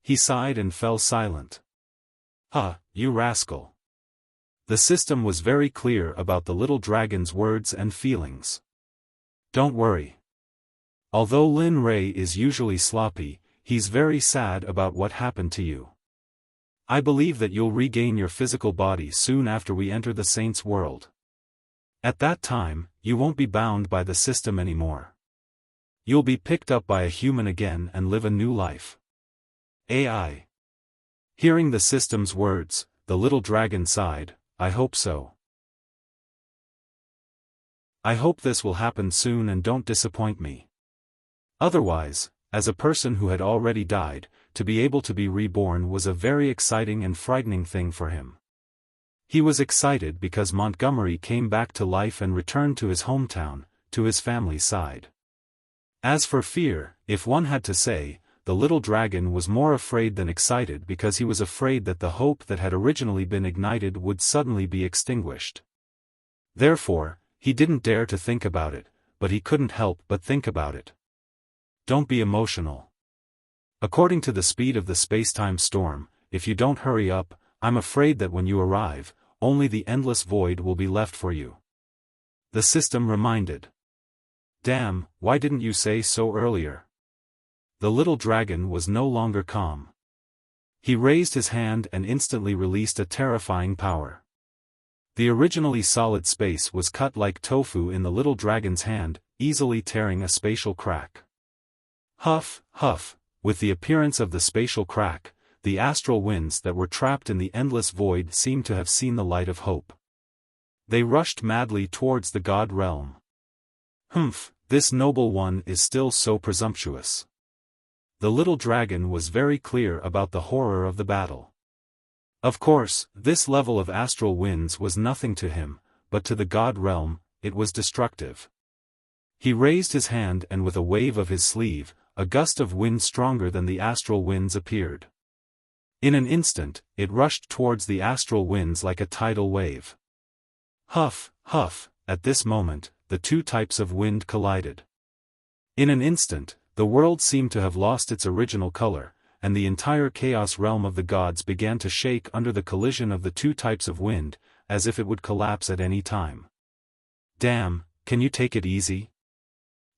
He sighed and fell silent. You rascal. The system was very clear about the little dragon's words and feelings. Don't worry. Although Lin Rei is usually sloppy, he's very sad about what happened to you. I believe that you'll regain your physical body soon after we enter the Saint's world. At that time, you won't be bound by the system anymore. You'll be picked up by a human again and live a new life. AI. Hearing the system's words, the little dragon sighed, I hope so. I hope this will happen soon and don't disappoint me. Otherwise, as a person who had already died, to be able to be reborn was a very exciting and frightening thing for him. He was excited because Montgomery came back to life and returned to his hometown, to his family's side. As for fear, if one had to say, the little dragon was more afraid than excited because he was afraid that the hope that had originally been ignited would suddenly be extinguished. Therefore, he didn't dare to think about it, but he couldn't help but think about it. Don't be emotional. According to the speed of the space-time storm, if you don't hurry up, I'm afraid that when you arrive, only the endless void will be left for you. The system reminded. Damn, why didn't you say so earlier? The little dragon was no longer calm. He raised his hand and instantly released a terrifying power. The originally solid space was cut like tofu in the little dragon's hand, easily tearing a spatial crack. Huff, huff, with the appearance of the spatial crack, the astral winds that were trapped in the endless void seemed to have seen the light of hope. They rushed madly towards the god realm. Humph, this noble one is still so presumptuous. The little dragon was very clear about the horror of the battle. Of course, this level of astral winds was nothing to him, but to the god realm, it was destructive. He raised his hand and with a wave of his sleeve, a gust of wind stronger than the astral winds appeared. In an instant, it rushed towards the astral winds like a tidal wave. Huff, huff, at this moment, the two types of wind collided. In an instant, the world seemed to have lost its original color, and the entire chaos realm of the gods began to shake under the collision of the two types of wind, as if it would collapse at any time. Damn, can you take it easy?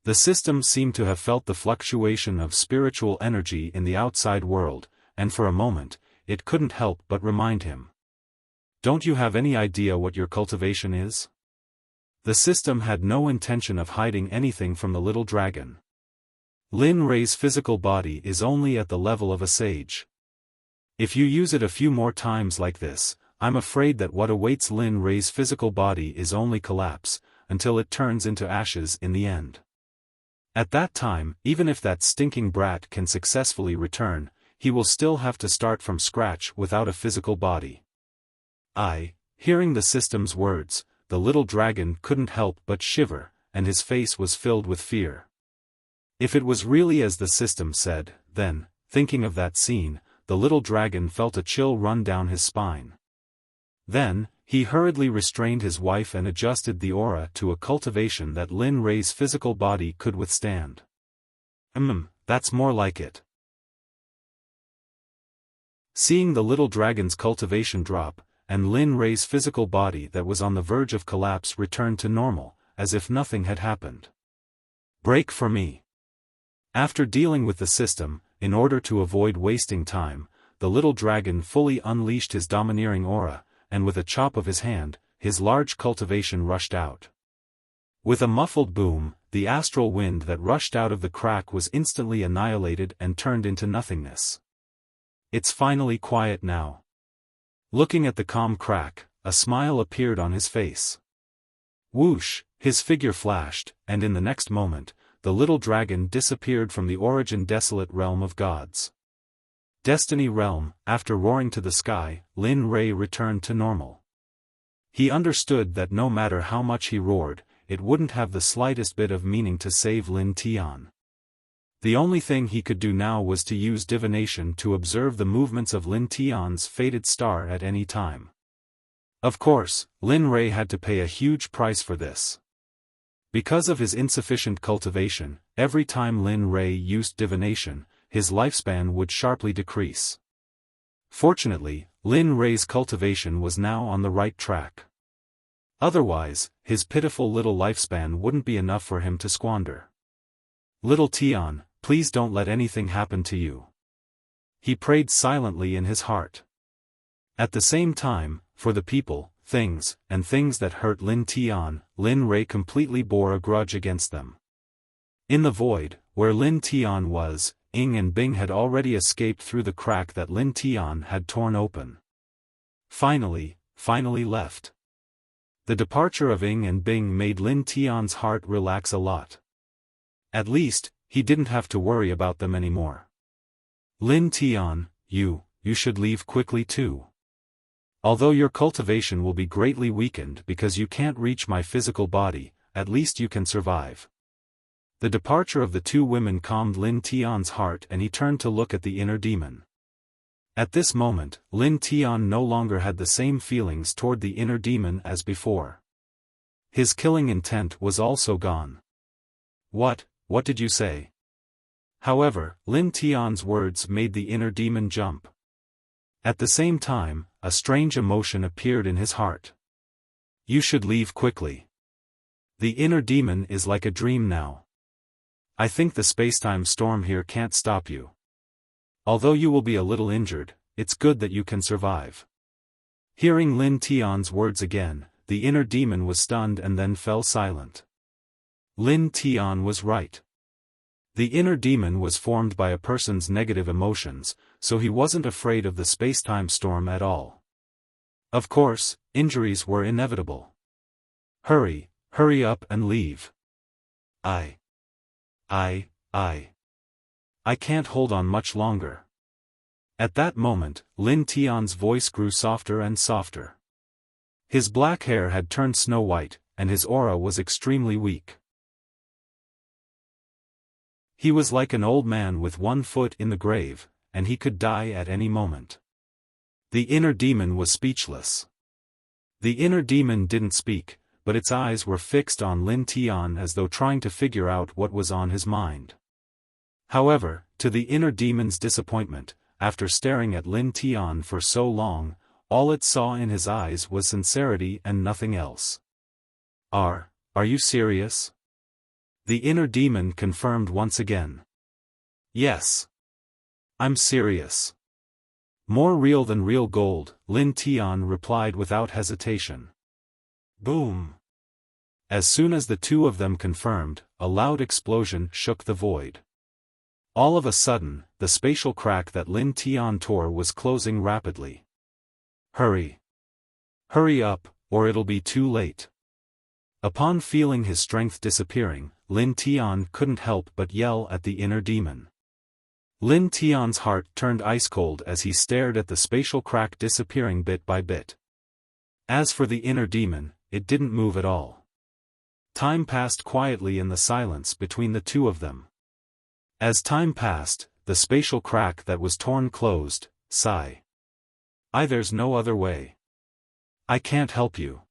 The system seemed to have felt the fluctuation of spiritual energy in the outside world, and for a moment, it couldn't help but remind him. Don't you have any idea what your cultivation is? The system had no intention of hiding anything from the little dragon. Lin Rei's physical body is only at the level of a sage. If you use it a few more times like this, I'm afraid that what awaits Lin Rei's physical body is only collapse, until it turns into ashes in the end. At that time, even if that stinking brat can successfully return, he will still have to start from scratch without a physical body. Hearing the system's words, the little dragon couldn't help but shiver, and his face was filled with fear. If it was really as the system said, then, thinking of that scene, the little dragon felt a chill run down his spine. Then, he hurriedly restrained his wife and adjusted the aura to a cultivation that Lin Rei's physical body could withstand. That's more like it. Seeing the little dragon's cultivation drop, and Lin Rei's physical body that was on the verge of collapse return to normal, as if nothing had happened. Break for me. After dealing with the system, in order to avoid wasting time, the little dragon fully unleashed his domineering aura, and with a chop of his hand, his large cultivation rushed out. With a muffled boom, the astral wind that rushed out of the crack was instantly annihilated and turned into nothingness. It's finally quiet now. Looking at the calm crack, a smile appeared on his face. Whoosh, his figure flashed, and in the next moment, the little dragon disappeared from the origin desolate realm of gods. Destiny realm. After roaring to the sky, Lin Rei returned to normal. He understood that no matter how much he roared, it wouldn't have the slightest bit of meaning to save Lin Tian. The only thing he could do now was to use divination to observe the movements of Lin Tian's fated star at any time. Of course, Lin Rei had to pay a huge price for this. Because of his insufficient cultivation, every time Lin Rei used divination, his lifespan would sharply decrease. Fortunately, Lin Rei's cultivation was now on the right track. Otherwise, his pitiful little lifespan wouldn't be enough for him to squander. Little Tian, please don't let anything happen to you. He prayed silently in his heart. At the same time, for the people, things that hurt Lin Tian, Lin Rei completely bore a grudge against them. In the void, where Lin Tian was, Ying and Bing had already escaped through the crack that Lin Tian had torn open. Finally left. The departure of Ying and Bing made Lin Tian's heart relax a lot. At least, he didn't have to worry about them anymore. Lin Tian, you should leave quickly too. Although your cultivation will be greatly weakened because you can't reach my physical body, at least you can survive. The departure of the two women calmed Lin Tian's heart and he turned to look at the inner demon. At this moment, Lin Tian no longer had the same feelings toward the inner demon as before. His killing intent was also gone. What did you say? However, Lin Tian's words made the inner demon jump. At the same time, a strange emotion appeared in his heart. You should leave quickly. The inner demon is like a dream now. I think the spacetime storm here can't stop you. Although you will be a little injured, it's good that you can survive. Hearing Lin Tian's words again, the inner demon was stunned and then fell silent. Lin Tian was right. The inner demon was formed by a person's negative emotions, so he wasn't afraid of the spacetime storm at all. Of course, injuries were inevitable. Hurry up and leave. I can't hold on much longer. At that moment, Lin Tian's voice grew softer and softer. His black hair had turned snow white, and his aura was extremely weak. He was like an old man with one foot in the grave, and he could die at any moment. The inner demon was speechless. The inner demon didn't speak, but its eyes were fixed on Lin Tian as though trying to figure out what was on his mind. However, to the inner demon's disappointment, after staring at Lin Tian for so long, all it saw in his eyes was sincerity and nothing else. Are you serious? The inner demon confirmed once again. Yes. I'm serious. More real than real gold, Lin Tian replied without hesitation. Boom. As soon as the two of them confirmed, a loud explosion shook the void. All of a sudden, the spatial crack that Lin Tian tore was closing rapidly. Hurry up, or it'll be too late. Upon feeling his strength disappearing, Lin Tian couldn't help but yell at the inner demon. Lin Tian's heart turned ice-cold as he stared at the spatial crack disappearing bit by bit. As for the inner demon, it didn't move at all. Time passed quietly in the silence between the two of them. As time passed, the spatial crack that was torn closed. Sigh. There's no other way. I can't help you.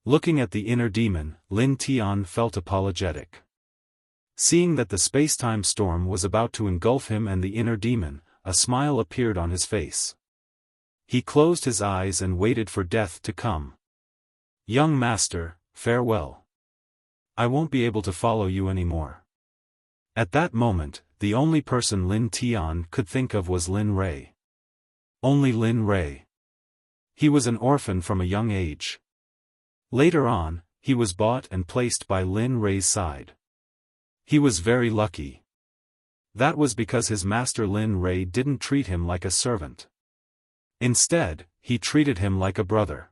Looking at the inner demon, Lin Tian felt apologetic. Seeing that the spacetime storm was about to engulf him and the inner demon, a smile appeared on his face. He closed his eyes and waited for death to come. Young master, farewell. I won't be able to follow you anymore. At that moment, the only person Lin Tian could think of was Lin Rei. Only Lin Rei. He was an orphan from a young age. Later on, he was bought and placed by Lin Rei's side. He was very lucky. That was because his master Lin Rei didn't treat him like a servant. Instead, he treated him like a brother.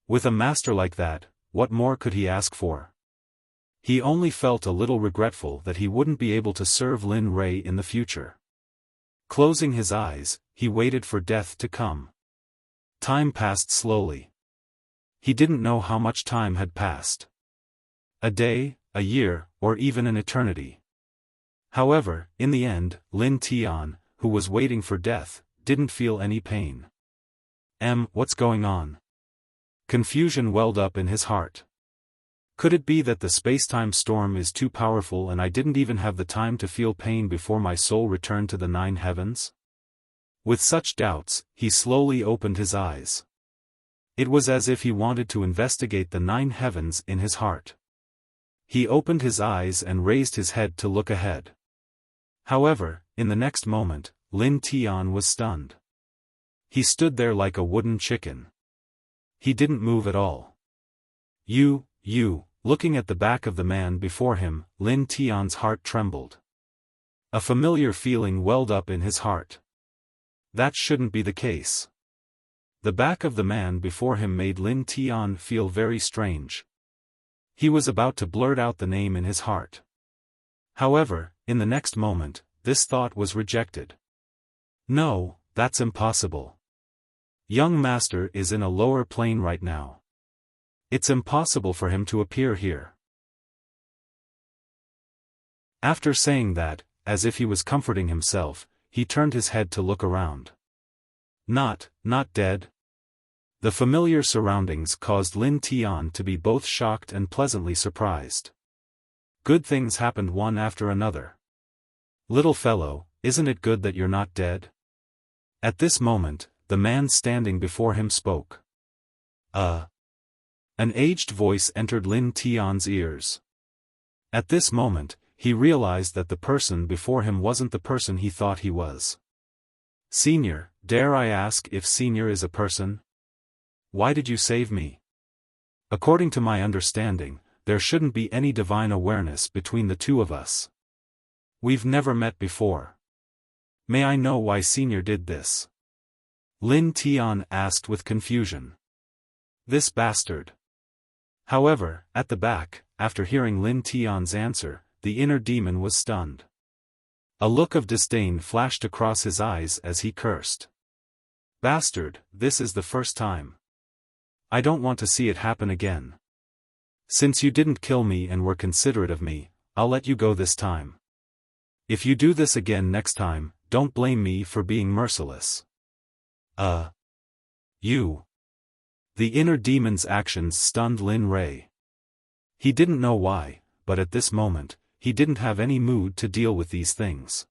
With a master like that, what more could he ask for? He only felt a little regretful that he wouldn't be able to serve Lin Rei in the future. Closing his eyes, he waited for death to come. Time passed slowly. He didn't know how much time had passed. A day, a year, or even an eternity. However, in the end, Lin Tian, who was waiting for death, didn't feel any pain. What's going on? Confusion welled up in his heart. Could it be that the space-time storm is too powerful and I didn't even have the time to feel pain before my soul returned to the 9 heavens? With such doubts, he slowly opened his eyes. It was as if he wanted to investigate the 9 heavens in his heart. He opened his eyes and raised his head to look ahead. However, in the next moment, Lin Tian was stunned. He stood there like a wooden chicken. He didn't move at all. You, looking at the back of the man before him, Lin Tian's heart trembled. A familiar feeling welled up in his heart. That shouldn't be the case. The back of the man before him made Lin Tian feel very strange. He was about to blurt out the name in his heart. However, in the next moment, this thought was rejected. No, that's impossible. Young master is in a lower plane right now. It's impossible for him to appear here. After saying that, as if he was comforting himself, he turned his head to look around. Not dead. The familiar surroundings caused Lin Tian to be both shocked and pleasantly surprised. Good things happened one after another. Little fellow, isn't it good that you're not dead? At this moment, the man standing before him spoke. An aged voice entered Lin Tian's ears. At this moment, he realized that the person before him wasn't the person he thought he was. Senior, dare I ask if Senior is a person? Why did you save me? According to my understanding, there shouldn't be any divine awareness between the two of us. We've never met before. May I know why Senior did this? Lin Tian asked with confusion. This bastard. However, at the back, after hearing Lin Tian's answer, the inner demon was stunned. A look of disdain flashed across his eyes as he cursed. Bastard, this is the first time. I don't want to see it happen again. Since you didn't kill me and were considerate of me, I'll let you go this time. If you do this again next time, don't blame me for being merciless. You. The inner demon's actions stunned Lin Rei. He didn't know why, but at this moment, he didn't have any mood to deal with these things.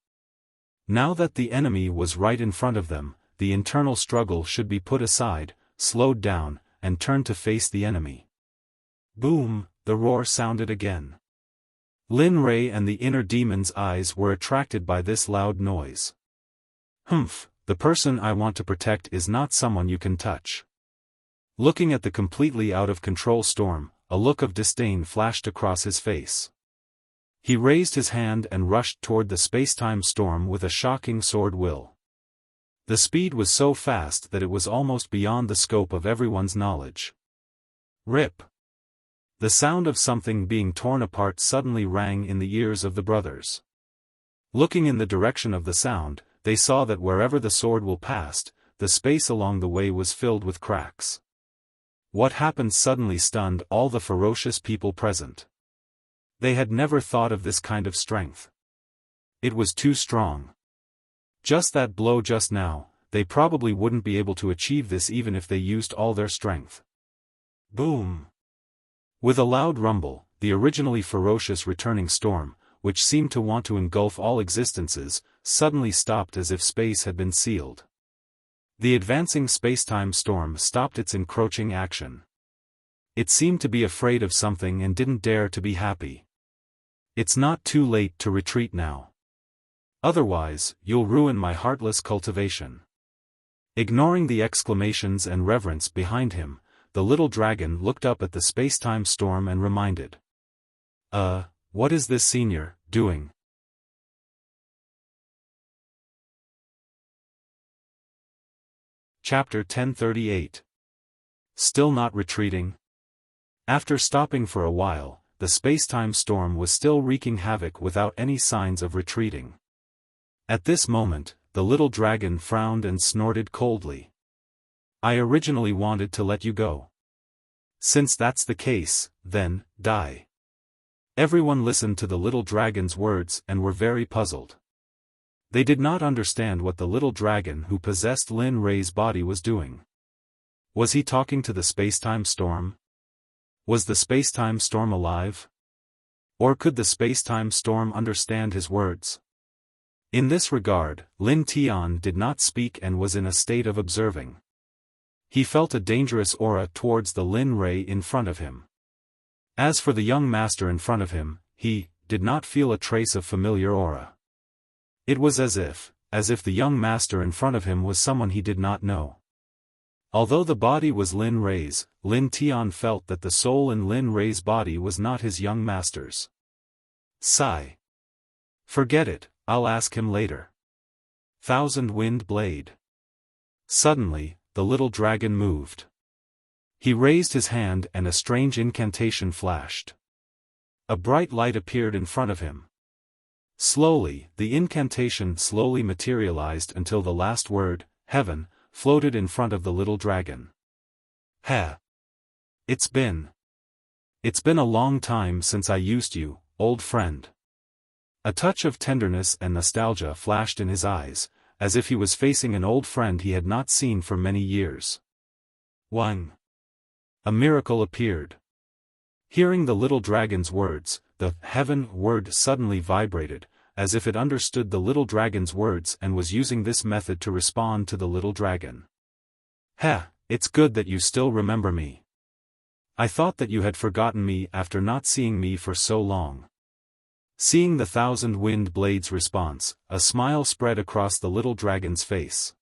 Now that the enemy was right in front of them, the internal struggle should be put aside, slowed down, and turned to face the enemy. Boom, the roar sounded again. Lin Rei and the inner demon's eyes were attracted by this loud noise. The person I want to protect is not someone you can touch. Looking at the completely out-of-control storm, a look of disdain flashed across his face. He raised his hand and rushed toward the space-time storm with a shocking sword will. The speed was so fast that it was almost beyond the scope of everyone's knowledge. Rip! The sound of something being torn apart suddenly rang in the ears of the brothers. Looking in the direction of the sound, they saw that wherever the sword will passed, the space along the way was filled with cracks. What happened suddenly stunned all the ferocious people present. They had never thought of this kind of strength. It was too strong. Just that blow just now, they probably wouldn't be able to achieve this even if they used all their strength. Boom! With a loud rumble, the originally ferocious returning storm, which seemed to want to engulf all existences, suddenly stopped as if space had been sealed. The advancing space-time storm stopped its encroaching action. It seemed to be afraid of something and didn't dare to be happy. It's not too late to retreat now. Otherwise, you'll ruin my heartless cultivation. Ignoring the exclamations and reverence behind him, the little dragon looked up at the space-time storm and reminded. What is this senior doing? Chapter 1038. Still not retreating? After stopping for a while, the space-time storm was still wreaking havoc without any signs of retreating. At this moment, the little dragon frowned and snorted coldly. I originally wanted to let you go. Since that's the case, then, die. Everyone listened to the little dragon's words and were very puzzled. They did not understand what the little dragon who possessed Lin Rei's body was doing. Was he talking to the space-time storm? Was the space-time storm alive? Or could the space-time storm understand his words? In this regard, Lin Tian did not speak and was in a state of observing. He felt a dangerous aura towards the Lin Rei in front of him. As for the young master in front of him, he did not feel a trace of familiar aura. It was as if the young master in front of him was someone he did not know. Although the body was Lin Rei's, Lin Tian felt that the soul in Lin Rei's body was not his young master's. Sigh. Forget it, I'll ask him later. Thousand Wind Blade. Suddenly, the little dragon moved. He raised his hand and a strange incantation flashed. A bright light appeared in front of him. Slowly, the incantation slowly materialized until the last word, heaven, floated in front of the little dragon. Ha! It's been a long time since I used you, old friend. A touch of tenderness and nostalgia flashed in his eyes, as if he was facing an old friend he had not seen for many years. Wang! A miracle appeared. Hearing the little dragon's words, the heaven word suddenly vibrated, as if it understood the little dragon's words and was using this method to respond to the little dragon. Ha! It's good that you still remember me. I thought that you had forgotten me after not seeing me for so long. Seeing the Thousand Wind Blades' response, a smile spread across the little dragon's face.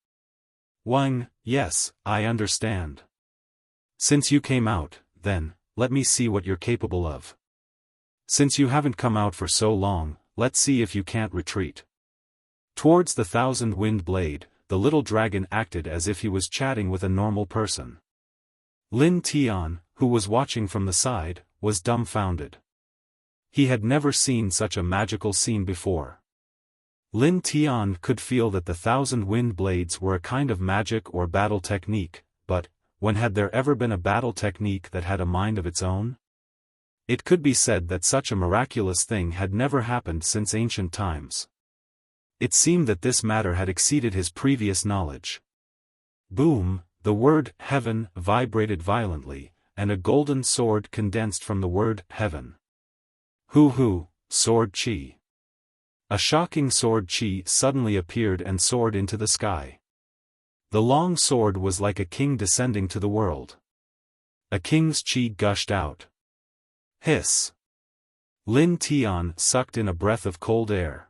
Wang, yes, I understand. Since you came out, then, let me see what you're capable of. Since you haven't come out for so long, let's see if you can't retreat. Towards the Thousand Wind Blade, the little dragon acted as if he was chatting with a normal person. Lin Tian, who was watching from the side, was dumbfounded. He had never seen such a magical scene before. Lin Tian could feel that the Thousand Wind Blades were a kind of magic or battle technique, but, when had there ever been a battle technique that had a mind of its own? It could be said that such a miraculous thing had never happened since ancient times. It seemed that this matter had exceeded his previous knowledge. Boom, the word heaven vibrated violently, and a golden sword condensed from the word heaven. Hoo, sword chi. A shocking sword chi suddenly appeared and soared into the sky. The long sword was like a king descending to the world. A king's chi gushed out. Hiss. Lin Tian sucked in a breath of cold air.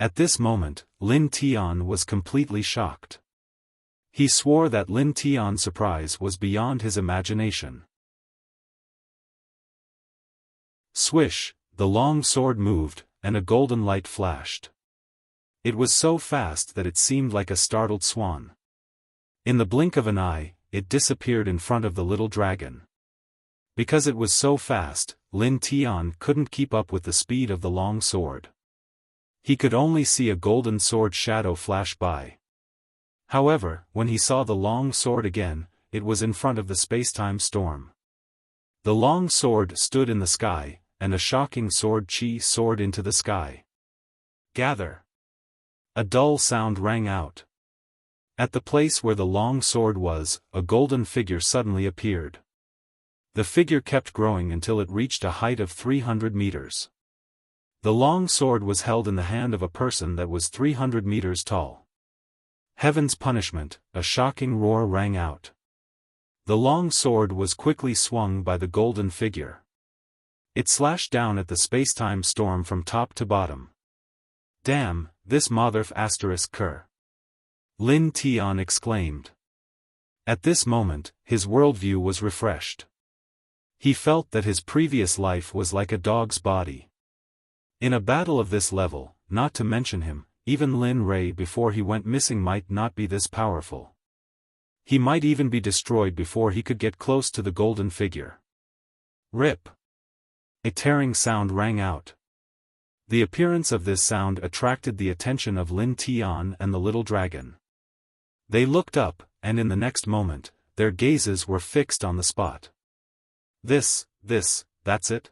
At this moment, Lin Tian was completely shocked. He swore that Lin Tian's surprise was beyond his imagination. Swish, the long sword moved, and a golden light flashed. It was so fast that it seemed like a startled swan. In the blink of an eye, it disappeared in front of the little dragon. Because it was so fast, Lin Tian couldn't keep up with the speed of the long sword. He could only see a golden sword shadow flash by. However, when he saw the long sword again, it was in front of the space-time storm. The long sword stood in the sky, and a shocking sword chi soared into the sky. Gather! A dull sound rang out. At the place where the long sword was, a golden figure suddenly appeared. The figure kept growing until it reached a height of 300 meters. The long sword was held in the hand of a person that was 300 meters tall. Heaven's punishment, a shocking roar rang out. The long sword was quickly swung by the golden figure. It slashed down at the space-time storm from top to bottom. Damn, this motherf asterisk cur. Lin Tian exclaimed. At this moment, his worldview was refreshed. He felt that his previous life was like a dog's body. In a battle of this level, not to mention him, even Lin Ray before he went missing might not be this powerful. He might even be destroyed before he could get close to the golden figure. Rip! A tearing sound rang out. The appearance of this sound attracted the attention of Lin Tian and the little dragon. They looked up, and in the next moment, their gazes were fixed on the spot. That's it?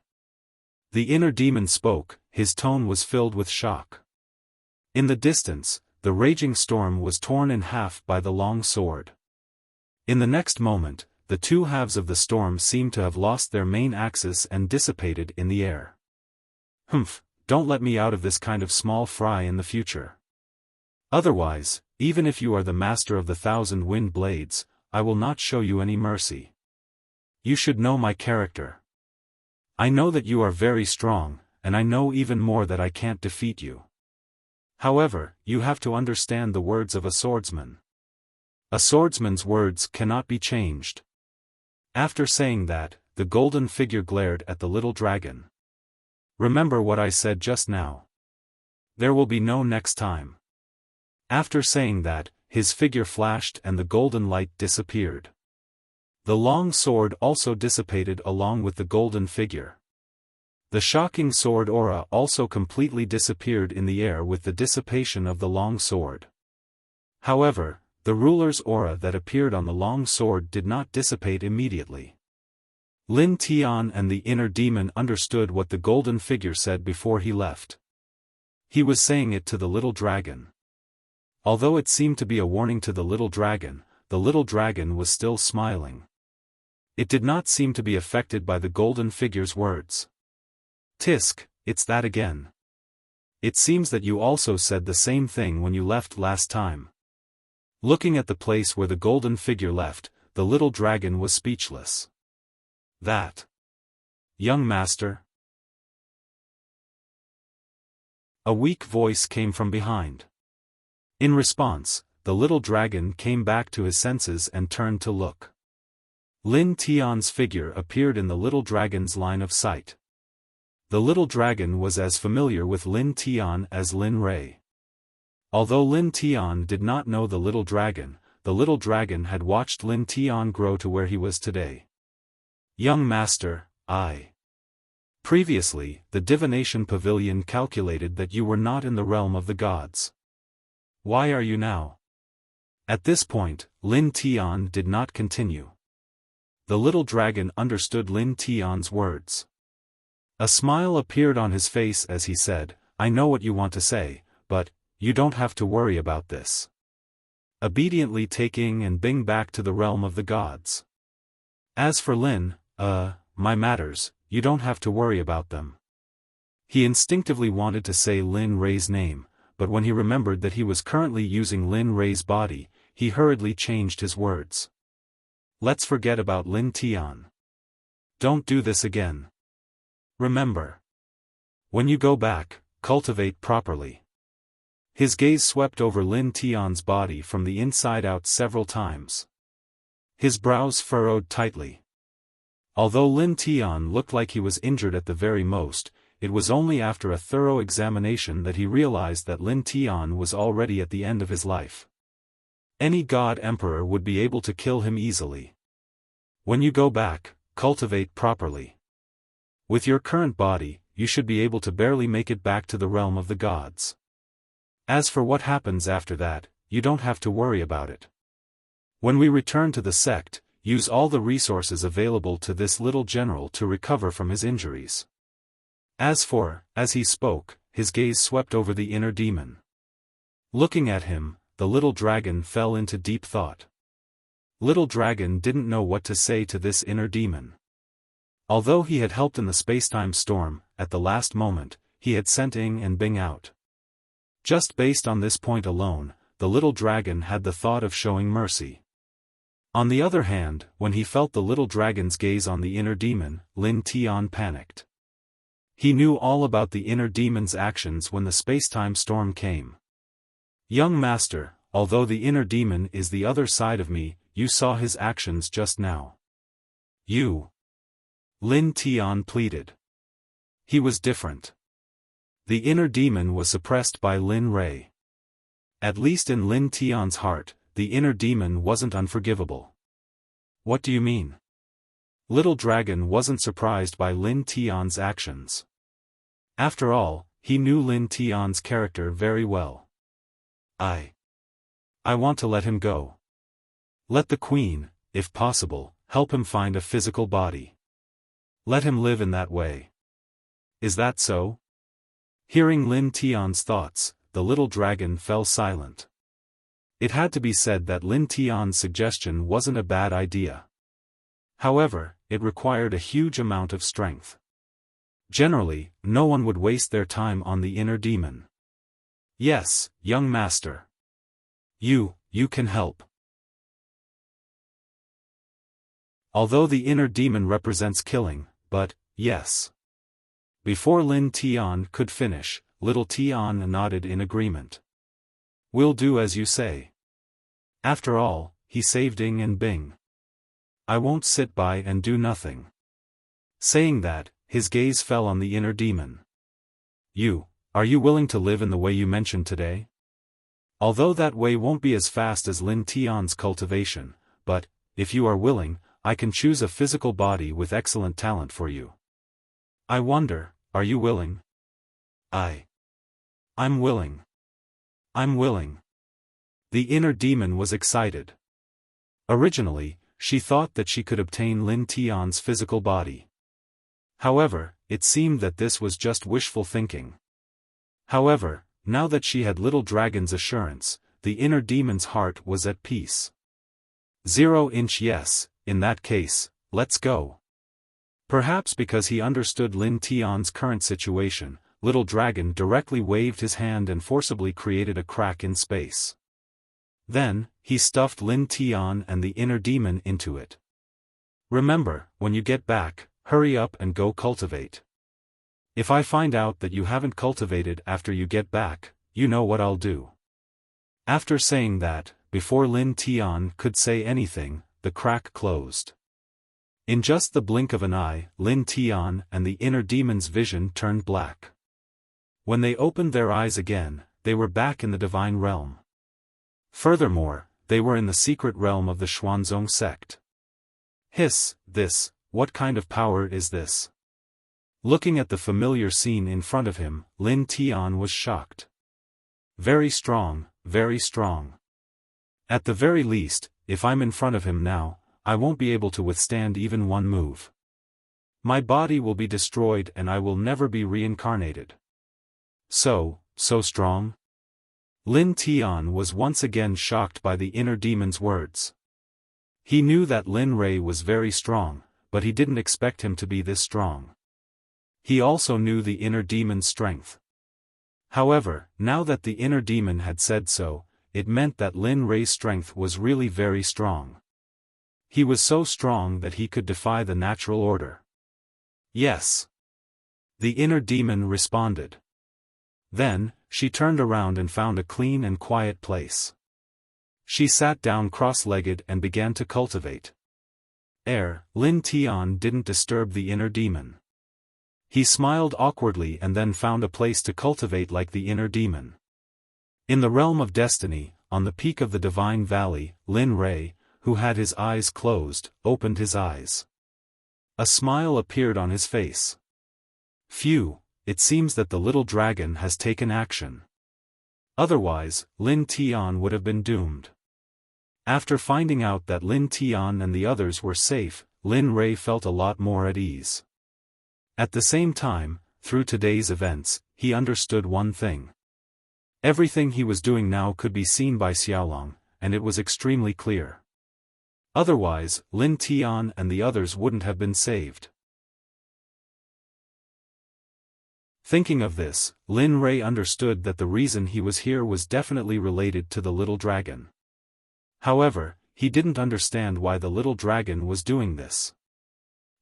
The inner demon spoke, his tone was filled with shock. In the distance, the raging storm was torn in half by the long sword. In the next moment, the two halves of the storm seemed to have lost their main axis and dissipated in the air. Humph, don't let me out of this kind of small fry in the future. Otherwise, even if you are the master of the 1,000 wind blades, I will not show you any mercy. You should know my character. I know that you are very strong, and I know even more that I can't defeat you. However, you have to understand the words of a swordsman. A swordsman's words cannot be changed. After saying that, the golden figure glared at the little dragon. Remember what I said just now. There will be no next time. After saying that, his figure flashed and the golden light disappeared. The long sword also dissipated along with the golden figure. The shocking sword aura also completely disappeared in the air with the dissipation of the long sword. However, the ruler's aura that appeared on the long sword did not dissipate immediately. Lin Tian and the inner demon understood what the golden figure said before he left. He was saying it to the little dragon. Although it seemed to be a warning to the little dragon was still smiling. It did not seem to be affected by the golden figure's words. Tisk, it's that again. It seems that you also said the same thing when you left last time. Looking at the place where the golden figure left, the little dragon was speechless. That. Young master. A weak voice came from behind. In response, the little dragon came back to his senses and turned to look. Lin Tian's figure appeared in the little dragon's line of sight. The little dragon was as familiar with Lin Tian as Lin Ray. Although Lin Tian did not know the little dragon had watched Lin Tian grow to where he was today. Young master, Previously, the divination pavilion calculated that you were not in the realm of the gods. Why are you now? At this point, Lin Tian did not continue. The little dragon understood Lin Tian's words. A smile appeared on his face as he said, I know what you want to say, but, you don't have to worry about this. Obediently taking and bring back to the realm of the gods. As for Lin, my matters, you don't have to worry about them. He instinctively wanted to say Lin Ray's name, but when he remembered that he was currently using Lin Ray's body, he hurriedly changed his words. Let's forget about Lin Tian. Don't do this again. Remember. When you go back, cultivate properly. His gaze swept over Lin Tian's body from the inside out several times. His brows furrowed tightly. Although Lin Tian looked like he was injured at the very most, it was only after a thorough examination that he realized that Lin Tian was already at the end of his life. Any god emperor would be able to kill him easily. When you go back, cultivate properly. With your current body, you should be able to barely make it back to the realm of the gods. As for what happens after that, you don't have to worry about it. When we return to the sect, use all the resources available to this little general to recover from his injuries. As he spoke, his gaze swept over the inner demon. Looking at him, the little dragon fell into deep thought. Little dragon didn't know what to say to this inner demon. Although he had helped in the spacetime storm, at the last moment, he had sent Ing and Bing out. Just based on this point alone, the little dragon had the thought of showing mercy. On the other hand, when he felt the little dragon's gaze on the inner demon, Lin Tian panicked. He knew all about the inner demon's actions when the spacetime storm came. Young master, although the inner demon is the other side of me, you saw his actions just now. You. Lin Tian pleaded. He was different. The inner demon was suppressed by Lin Rei. At least in Lin Tian's heart, the inner demon wasn't unforgivable. What do you mean? Little Dragon wasn't surprised by Lin Tian's actions. After all, he knew Lin Tian's character very well. I want to let him go. Let the queen, if possible, help him find a physical body. Let him live in that way. Is that so? Hearing Lin Tian's thoughts, the little dragon fell silent. It had to be said that Lin Tian's suggestion wasn't a bad idea. However, it required a huge amount of strength. Generally, no one would waste their time on the inner demon. Yes, young master. You can help. Although the inner demon represents killing, but, yes. Before Lin Tian could finish, little Tian nodded in agreement. We'll do as you say. After all, he saved Ying and Bing. I won't sit by and do nothing. Saying that, his gaze fell on the inner demon. Are you willing to live in the way you mentioned today? Although that way won't be as fast as Lin Tian's cultivation, but, if you are willing, I can choose a physical body with excellent talent for you. I wonder, are you willing? I'm willing. I'm willing. The inner demon was excited. Originally, she thought that she could obtain Lin Tian's physical body. However, it seemed that this was just wishful thinking. However, now that she had Little Dragon's assurance, the inner demon's heart was at peace. 0-inch yes, in that case, let's go. Perhaps because he understood Lin Tian's current situation, Little Dragon directly waved his hand and forcibly created a crack in space. Then, he stuffed Lin Tian and the inner demon into it. Remember, when you get back, hurry up and go cultivate. If I find out that you haven't cultivated after you get back, you know what I'll do. After saying that, before Lin Tian could say anything, the crack closed. In just the blink of an eye, Lin Tian and the inner demon's vision turned black. When they opened their eyes again, they were back in the divine realm. Furthermore, they were in the secret realm of the Xuanzong sect. What kind of power is this? Looking at the familiar scene in front of him, Lin Tian was shocked. Very strong, very strong. At the very least, if I'm in front of him now, I won't be able to withstand even one move. My body will be destroyed and I will never be reincarnated. So strong? Lin Tian was once again shocked by the inner demon's words. He knew that Lin Rei was very strong, but he didn't expect him to be this strong. He also knew the inner demon's strength. However, now that the inner demon had said so, it meant that Lin Rei's strength was really very strong. He was so strong that he could defy the natural order. Yes. The inner demon responded. Then, she turned around and found a clean and quiet place. She sat down cross-legged and began to cultivate. Lin Tian didn't disturb the inner demon. He smiled awkwardly and then found a place to cultivate like the inner demon. In the realm of destiny, on the peak of the divine valley, Lin Rei, who had his eyes closed, opened his eyes. A smile appeared on his face. Phew, it seems that the little dragon has taken action. Otherwise, Lin Tian would have been doomed. After finding out that Lin Tian and the others were safe, Lin Rei felt a lot more at ease. At the same time, through today's events, he understood one thing. Everything he was doing now could be seen by Xiaolong, and it was extremely clear. Otherwise, Lin Tian and the others wouldn't have been saved. Thinking of this, Lin Rei understood that the reason he was here was definitely related to the little dragon. However, he didn't understand why the little dragon was doing this.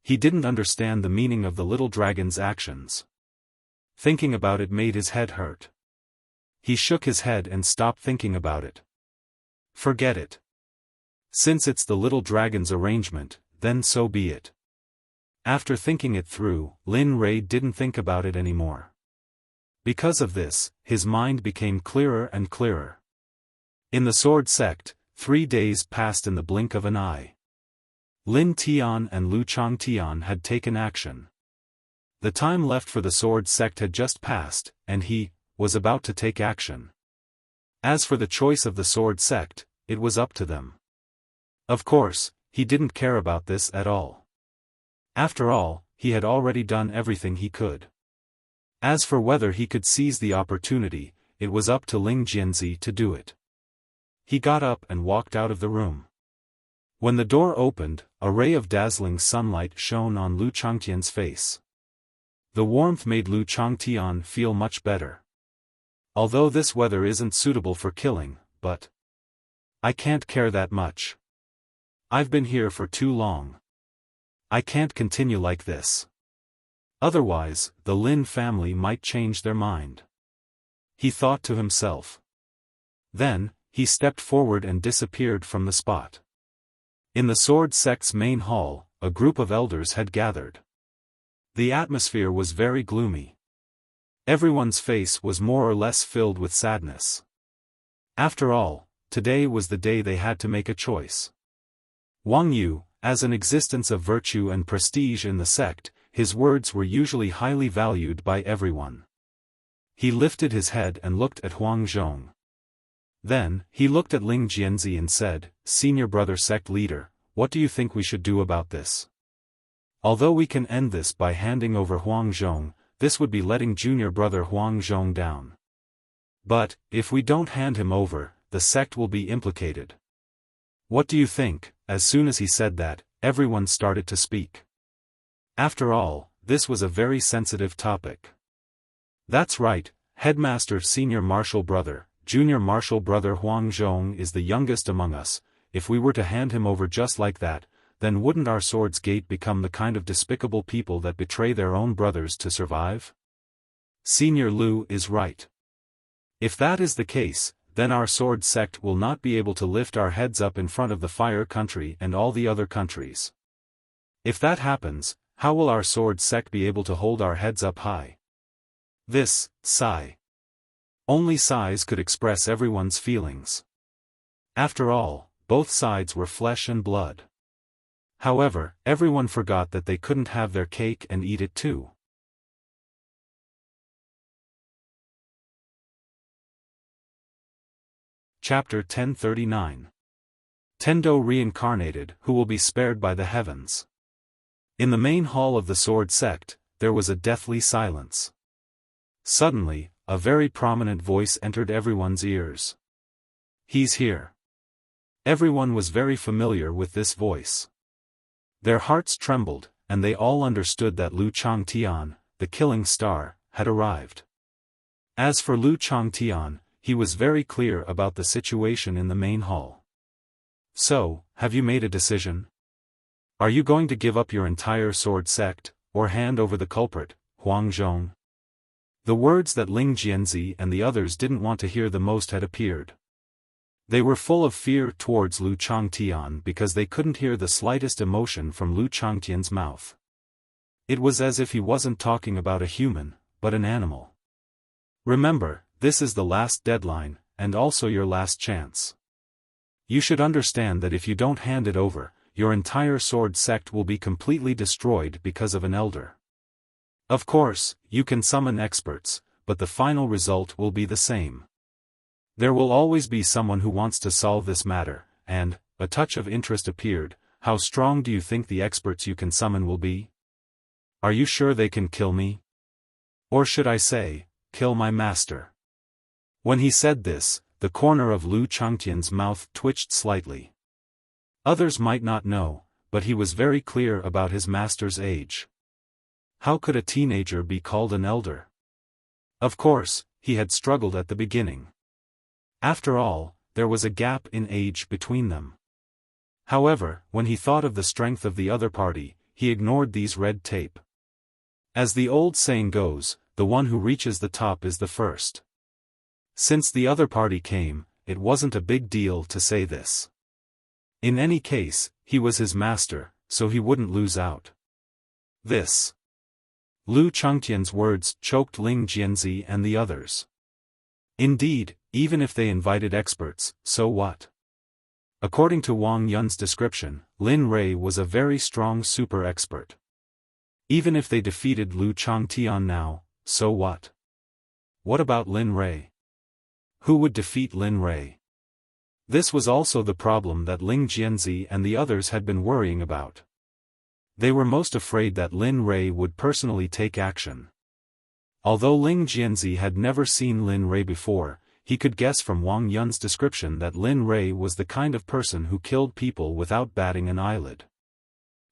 He didn't understand the meaning of the little dragon's actions. Thinking about it made his head hurt. He shook his head and stopped thinking about it. Forget it. Since it's the little dragon's arrangement, then so be it. After thinking it through, Lin Rei didn't think about it anymore. Because of this, his mind became clearer and clearer. In the Sword Sect, 3 days passed in the blink of an eye. Lin Tian and Lu Changtian had taken action. The time left for the Sword Sect had just passed, and he was about to take action. As for the choice of the Sword Sect, it was up to them. Of course, he didn't care about this at all. After all, he had already done everything he could. As for whether he could seize the opportunity, it was up to Ling Jianzi to do it. He got up and walked out of the room. When the door opened, a ray of dazzling sunlight shone on Lu Changtian's face. The warmth made Lu Changtian feel much better. Although this weather isn't suitable for killing, but I can't care that much. I've been here for too long. I can't continue like this. Otherwise, the Lin family might change their mind. He thought to himself. Then, he stepped forward and disappeared from the spot. In the Sword Sect's main hall, a group of elders had gathered. The atmosphere was very gloomy. Everyone's face was more or less filled with sadness. After all, today was the day they had to make a choice. Wang Yu, as an existence of virtue and prestige in the sect, his words were usually highly valued by everyone. He lifted his head and looked at Huang Zhong. Then, he looked at Ling Jianzi and said, "Senior brother sect leader, what do you think we should do about this? Although we can end this by handing over Huang Zhong, this would be letting junior brother Huang Zhong down. But, if we don't hand him over, the sect will be implicated. What do you think?" As soon as he said that, everyone started to speak. After all, this was a very sensitive topic. That's right, headmaster senior martial brother, junior martial brother Huang Zhong is the youngest among us. If we were to hand him over just like that, then wouldn't our Swords Gate become the kind of despicable people that betray their own brothers to survive? Senior Lu is right. If that is the case, then our Sword Sect will not be able to lift our heads up in front of the Fire Country and all the other countries. If that happens, how will our Sword Sect be able to hold our heads up high? This, sigh. Only sighs could express everyone's feelings. After all, both sides were flesh and blood. However, everyone forgot that they couldn't have their cake and eat it too. Chapter 1039. Tendo reincarnated, who will be spared by the heavens. In the main hall of the Sword Sect, there was a deathly silence. Suddenly, a very prominent voice entered everyone's ears. "He's here." Everyone was very familiar with this voice. Their hearts trembled, and they all understood that Lu Changtian, the killing star, had arrived. As for Lu Changtian, he was very clear about the situation in the main hall. "So, have you made a decision? Are you going to give up your entire Sword Sect, or hand over the culprit, Huang Zhong?" The words that Ling Jianzi and the others didn't want to hear the most had appeared. They were full of fear towards Lu Changtian because they couldn't hear the slightest emotion from Lu Changtian's mouth. It was as if he wasn't talking about a human, but an animal. Remember, this is the last deadline, and also your last chance. You should understand that if you don't hand it over, your entire Sword Sect will be completely destroyed because of an elder. Of course, you can summon experts, but the final result will be the same. There will always be someone who wants to solve this matter, and, a touch of interest appeared, how strong do you think the experts you can summon will be? Are you sure they can kill me? Or should I say, kill my master? When he said this, the corner of Lu Changtian's mouth twitched slightly. Others might not know, but he was very clear about his master's age. How could a teenager be called an elder? Of course, he had struggled at the beginning. After all, there was a gap in age between them. However, when he thought of the strength of the other party, he ignored these red tape. As the old saying goes, the one who reaches the top is the first. Since the other party came, it wasn't a big deal to say this. In any case, he was his master, so he wouldn't lose out. This. Lu Changtian's words choked Ling Jianzi and the others. Indeed, even if they invited experts, so what? According to Wang Yun's description, Lin Rui was a very strong super expert. Even if they defeated Lu Changtian now, so what? What about Lin Rui? Who would defeat Lin Rui? This was also the problem that Ling Jianzi and the others had been worrying about. They were most afraid that Lin Rui would personally take action. Although Ling Jianzi had never seen Lin Rui before, he could guess from Wang Yun's description that Lin Rui was the kind of person who killed people without batting an eyelid.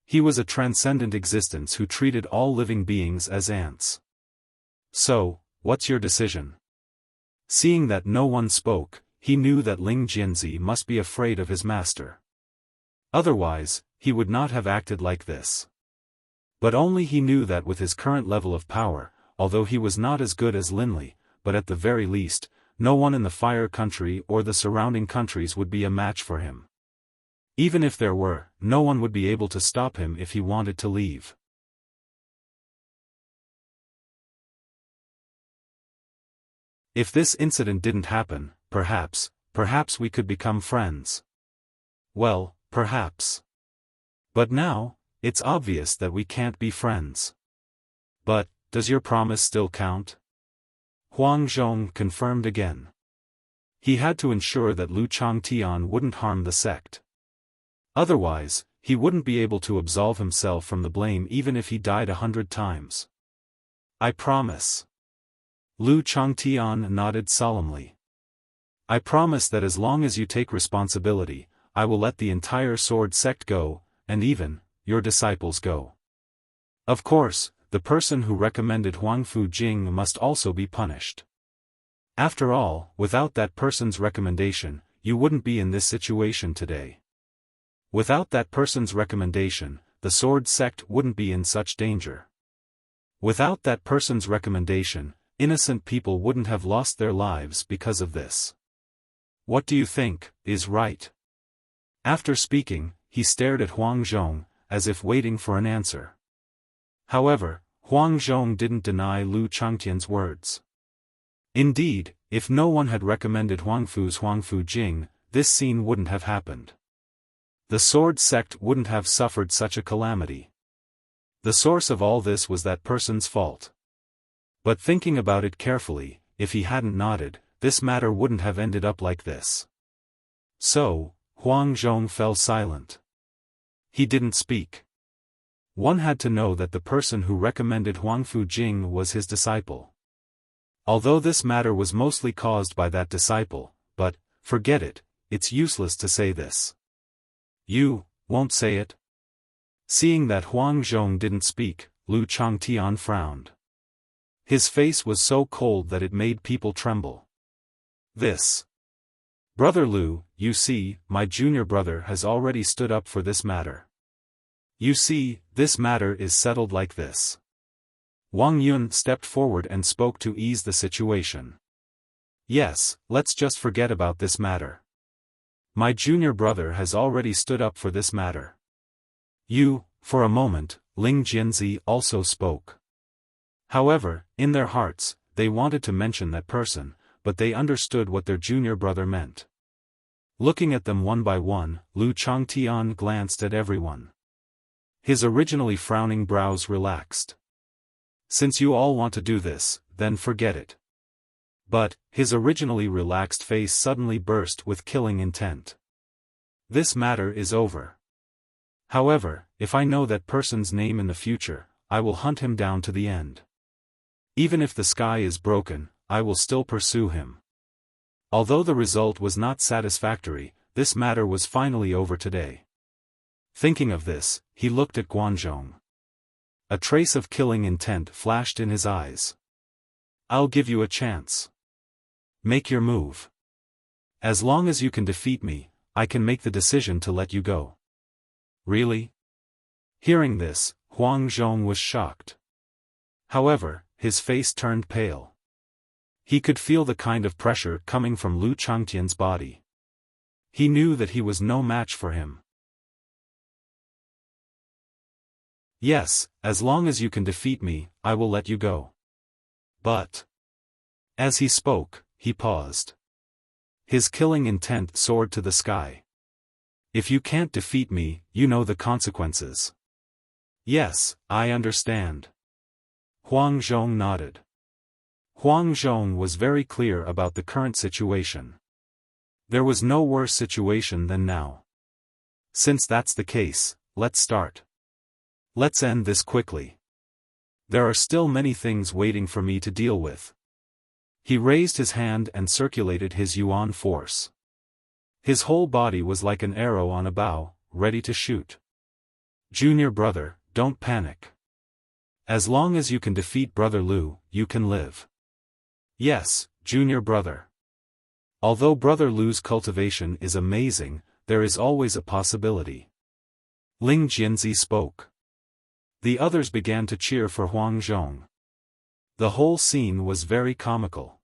He was a transcendent existence who treated all living beings as ants. So, what's your decision? Seeing that no one spoke, he knew that Ling Jianzi must be afraid of his master. Otherwise, he would not have acted like this. But only he knew that with his current level of power, although he was not as good as Lin Li, but at the very least, no one in the Fire Country or the surrounding countries would be a match for him. Even if there were, no one would be able to stop him if he wanted to leave. If this incident didn't happen, perhaps we could become friends. Well, perhaps. But now, it's obvious that we can't be friends. But, does your promise still count? Huang Zhong confirmed again. He had to ensure that Lu Changtian wouldn't harm the sect. Otherwise, he wouldn't be able to absolve himself from the blame even if he died 100 times. I promise. Lu Changtian nodded solemnly. I promise that as long as you take responsibility, I will let the entire sword sect go, and even your disciples go. Of course, the person who recommended Huang Fujing must also be punished. After all, without that person's recommendation, you wouldn't be in this situation today. Without that person's recommendation, the sword sect wouldn't be in such danger. Without that person's recommendation, innocent people wouldn't have lost their lives because of this. What do you think is right? After speaking, he stared at Huang Zhong, as if waiting for an answer. However, Huang Zhong didn't deny Lu Changtian's words. Indeed, if no one had recommended Huang Fujing, this scene wouldn't have happened. The sword sect wouldn't have suffered such a calamity. The source of all this was that person's fault. But thinking about it carefully, if he hadn't nodded, this matter wouldn't have ended up like this. So, Huang Zhong fell silent. He didn't speak. One had to know that the person who recommended Huang Fujing was his disciple. Although this matter was mostly caused by that disciple, but, forget it, it's useless to say this. You won't say it? Seeing that Huang Zhong didn't speak, Lu Changtian frowned. His face was so cold that it made people tremble. This. Brother Lu, you see, my junior brother has already stood up for this matter. You see, this matter is settled like this. Wang Yun stepped forward and spoke to ease the situation. Yes, let's just forget about this matter. My junior brother has already stood up for this matter. You, for a moment, Ling Jianzi also spoke. However, in their hearts, they wanted to mention that person, but they understood what their junior brother meant. Looking at them one by one, Lu Changtian glanced at everyone. His originally frowning brows relaxed. Since you all want to do this, then forget it. But, his originally relaxed face suddenly burst with killing intent. This matter is over. However, if I know that person's name in the future, I will hunt him down to the end. Even if the sky is broken, I will still pursue him. Although the result was not satisfactory, this matter was finally over today. Thinking of this, he looked at Guanzhong. A trace of killing intent flashed in his eyes. I'll give you a chance. Make your move. As long as you can defeat me, I can make the decision to let you go. Really? Hearing this, Huang Zhong was shocked. However, his face turned pale. He could feel the kind of pressure coming from Lu Changtian's body. He knew that he was no match for him. Yes, as long as you can defeat me, I will let you go. But... As he spoke, he paused. His killing intent soared to the sky. If you can't defeat me, you know the consequences. Yes, I understand. Huang Zhong nodded. Huang Zhong was very clear about the current situation. There was no worse situation than now. Since that's the case, let's start. Let's end this quickly. There are still many things waiting for me to deal with. He raised his hand and circulated his yuan force. His whole body was like an arrow on a bow, ready to shoot. Junior brother, don't panic. As long as you can defeat Brother Lu, you can live. Yes, junior brother. Although Brother Lu's cultivation is amazing, there is always a possibility. Ling Jianzi spoke. The others began to cheer for Huang Zhong. The whole scene was very comical.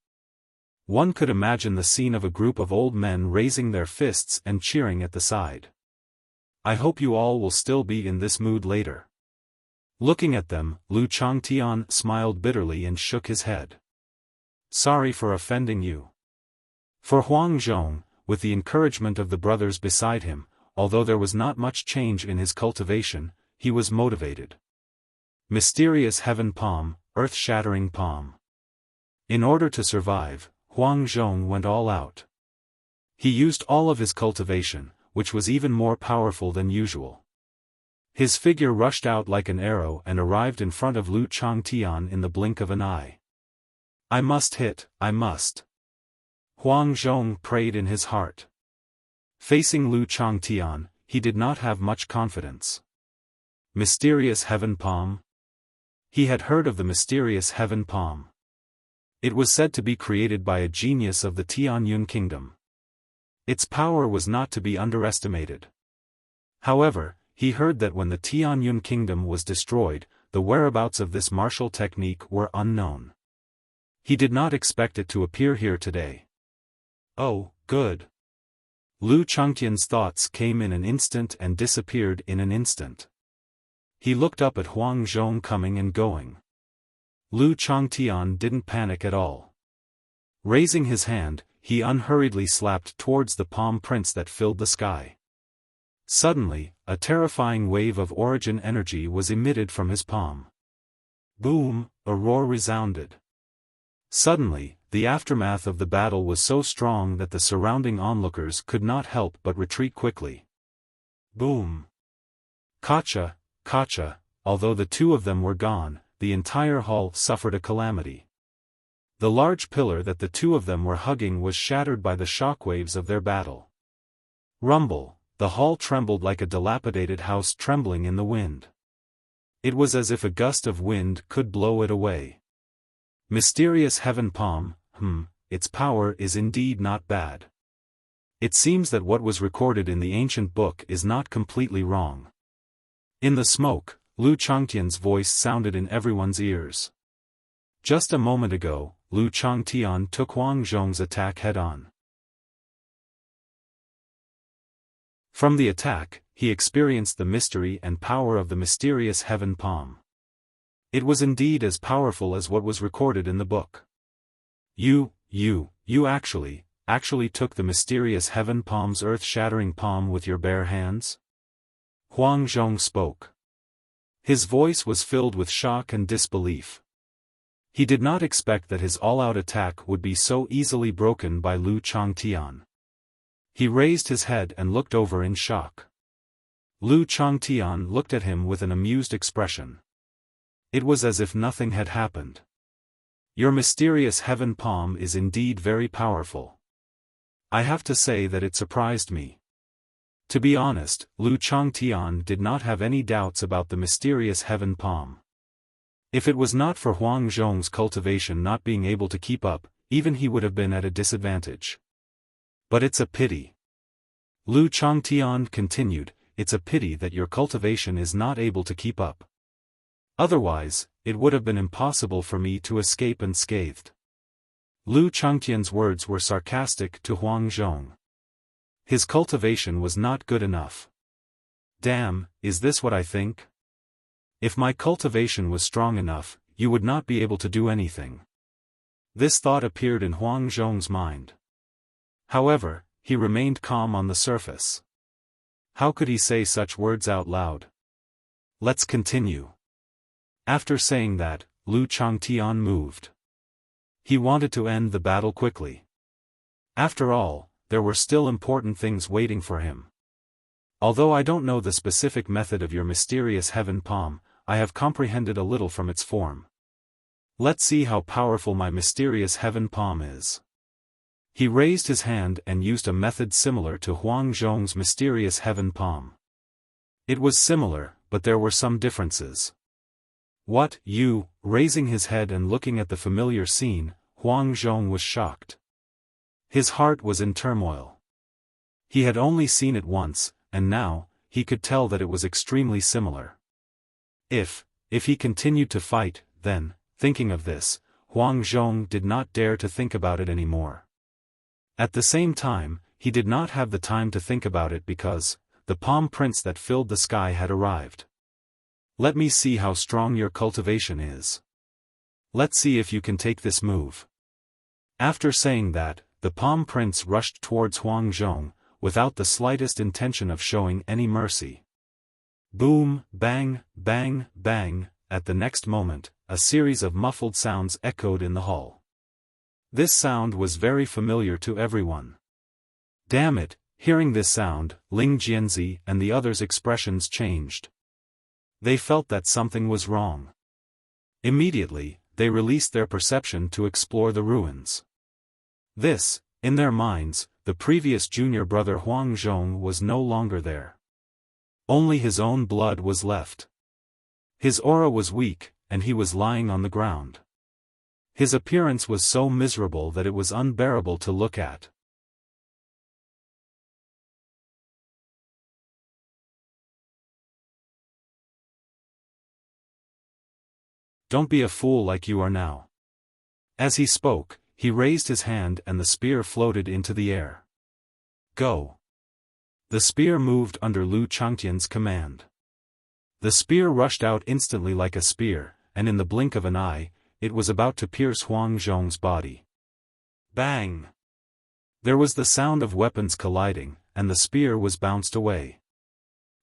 One could imagine the scene of a group of old men raising their fists and cheering at the side. I hope you all will still be in this mood later. Looking at them, Lu Changtian smiled bitterly and shook his head. Sorry for offending you. For Huang Zhong, with the encouragement of the brothers beside him, although there was not much change in his cultivation, he was motivated. Mysterious heaven palm, earth-shattering palm. In order to survive, Huang Zhong went all out. He used all of his cultivation, which was even more powerful than usual. His figure rushed out like an arrow and arrived in front of Lu Changtian in the blink of an eye. I must hit, I must. Huang Zhong prayed in his heart. Facing Lu Changtian, he did not have much confidence. Mysterious heaven palm? He had heard of the mysterious heaven palm. It was said to be created by a genius of the Tianyun kingdom. Its power was not to be underestimated. However, he heard that when the Tianyun kingdom was destroyed, the whereabouts of this martial technique were unknown. He did not expect it to appear here today. Oh, good. Lu Changtian's thoughts came in an instant and disappeared in an instant. He looked up at Huang Zhong coming and going. Lu Changtian didn't panic at all. Raising his hand, he unhurriedly slapped towards the palm prints that filled the sky. Suddenly, a terrifying wave of origin energy was emitted from his palm. Boom, a roar resounded. Suddenly, the aftermath of the battle was so strong that the surrounding onlookers could not help but retreat quickly. Boom. Kacha, Kacha, although the two of them were gone, the entire hall suffered a calamity. The large pillar that the two of them were hugging was shattered by the shockwaves of their battle. Rumble, the hall trembled like a dilapidated house trembling in the wind. It was as if a gust of wind could blow it away. Mysterious heaven palm, its power is indeed not bad. It seems that what was recorded in the ancient book is not completely wrong. In the smoke, Lu Changtian's voice sounded in everyone's ears. Just a moment ago, Lu Changtian took Huang Zhong's attack head-on. From the attack, he experienced the mystery and power of the mysterious heaven palm. It was indeed as powerful as what was recorded in the book. You actually took the mysterious heaven palm's earth-shattering palm with your bare hands? Huang Zhong spoke. His voice was filled with shock and disbelief. He did not expect that his all-out attack would be so easily broken by Lu Changtian. He raised his head and looked over in shock. Lu Changtian looked at him with an amused expression. It was as if nothing had happened. Your mysterious heaven palm is indeed very powerful. I have to say that it surprised me. To be honest, Lu Changtian did not have any doubts about the mysterious heaven palm. If it was not for Huang Zhong's cultivation not being able to keep up, even he would have been at a disadvantage. But it's a pity. Lu Changtian continued, it's a pity that your cultivation is not able to keep up. Otherwise, it would have been impossible for me to escape unscathed. Lu Changtian's words were sarcastic to Huang Zhong. His cultivation was not good enough. Damn, is this what I think? If my cultivation was strong enough, you would not be able to do anything. This thought appeared in Huang Zhong's mind. However, he remained calm on the surface. How could he say such words out loud? Let's continue. After saying that, Lu Changtian moved. He wanted to end the battle quickly. After all, there were still important things waiting for him. Although I don't know the specific method of your mysterious heaven palm, I have comprehended a little from its form. Let's see how powerful my mysterious heaven palm is. He raised his hand and used a method similar to Huang Zhong's mysterious heaven palm. It was similar, but there were some differences. What, you? Raising his head and looking at the familiar scene, Huang Zhong was shocked. His heart was in turmoil. He had only seen it once, and now, he could tell that it was extremely similar. If he continued to fight, then, thinking of this, Huang Zhong did not dare to think about it anymore. At the same time, he did not have the time to think about it because, the palm prince that filled the sky had arrived. Let me see how strong your cultivation is. Let's see if you can take this move. After saying that, the palm prince rushed towards Huang Zhong, without the slightest intention of showing any mercy. Boom, bang, bang, bang, at the next moment, a series of muffled sounds echoed in the hall. This sound was very familiar to everyone. Damn it, hearing this sound, Ling Jianzi and the others' expressions changed. They felt that something was wrong. Immediately, they released their perception to explore the ruins. This, in their minds, the previous junior brother Huang Zhong was no longer there. Only his own blood was left. His aura was weak, and he was lying on the ground. His appearance was so miserable that it was unbearable to look at. Don't be a fool like you are now. As he spoke, he raised his hand and the spear floated into the air. Go. The spear moved under Lu Changtian's command. The spear rushed out instantly like a spear, and in the blink of an eye, it was about to pierce Huang Zhong's body. Bang! There was the sound of weapons colliding, and the spear was bounced away.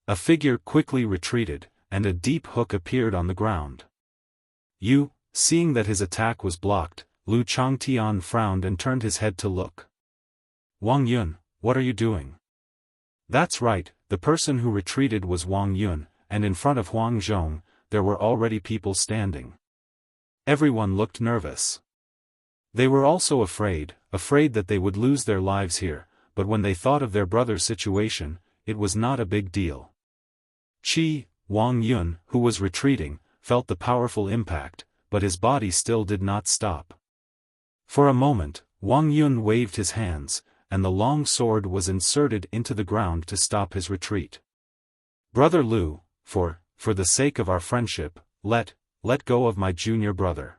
A figure quickly retreated, and a deep hook appeared on the ground. Seeing that his attack was blocked, Lu Changtian frowned and turned his head to look. Wang Yun, what are you doing? That's right, the person who retreated was Wang Yun, and in front of Huang Zhong, there were already people standing. Everyone looked nervous. They were also afraid that they would lose their lives here, but when they thought of their brother's situation, it was not a big deal. Wang Yun, who was retreating, felt the powerful impact, but his body still did not stop. For a moment, Wang Yun waved his hands, and the long sword was inserted into the ground to stop his retreat. Brother Lu, for the sake of our friendship, let go of my junior brother.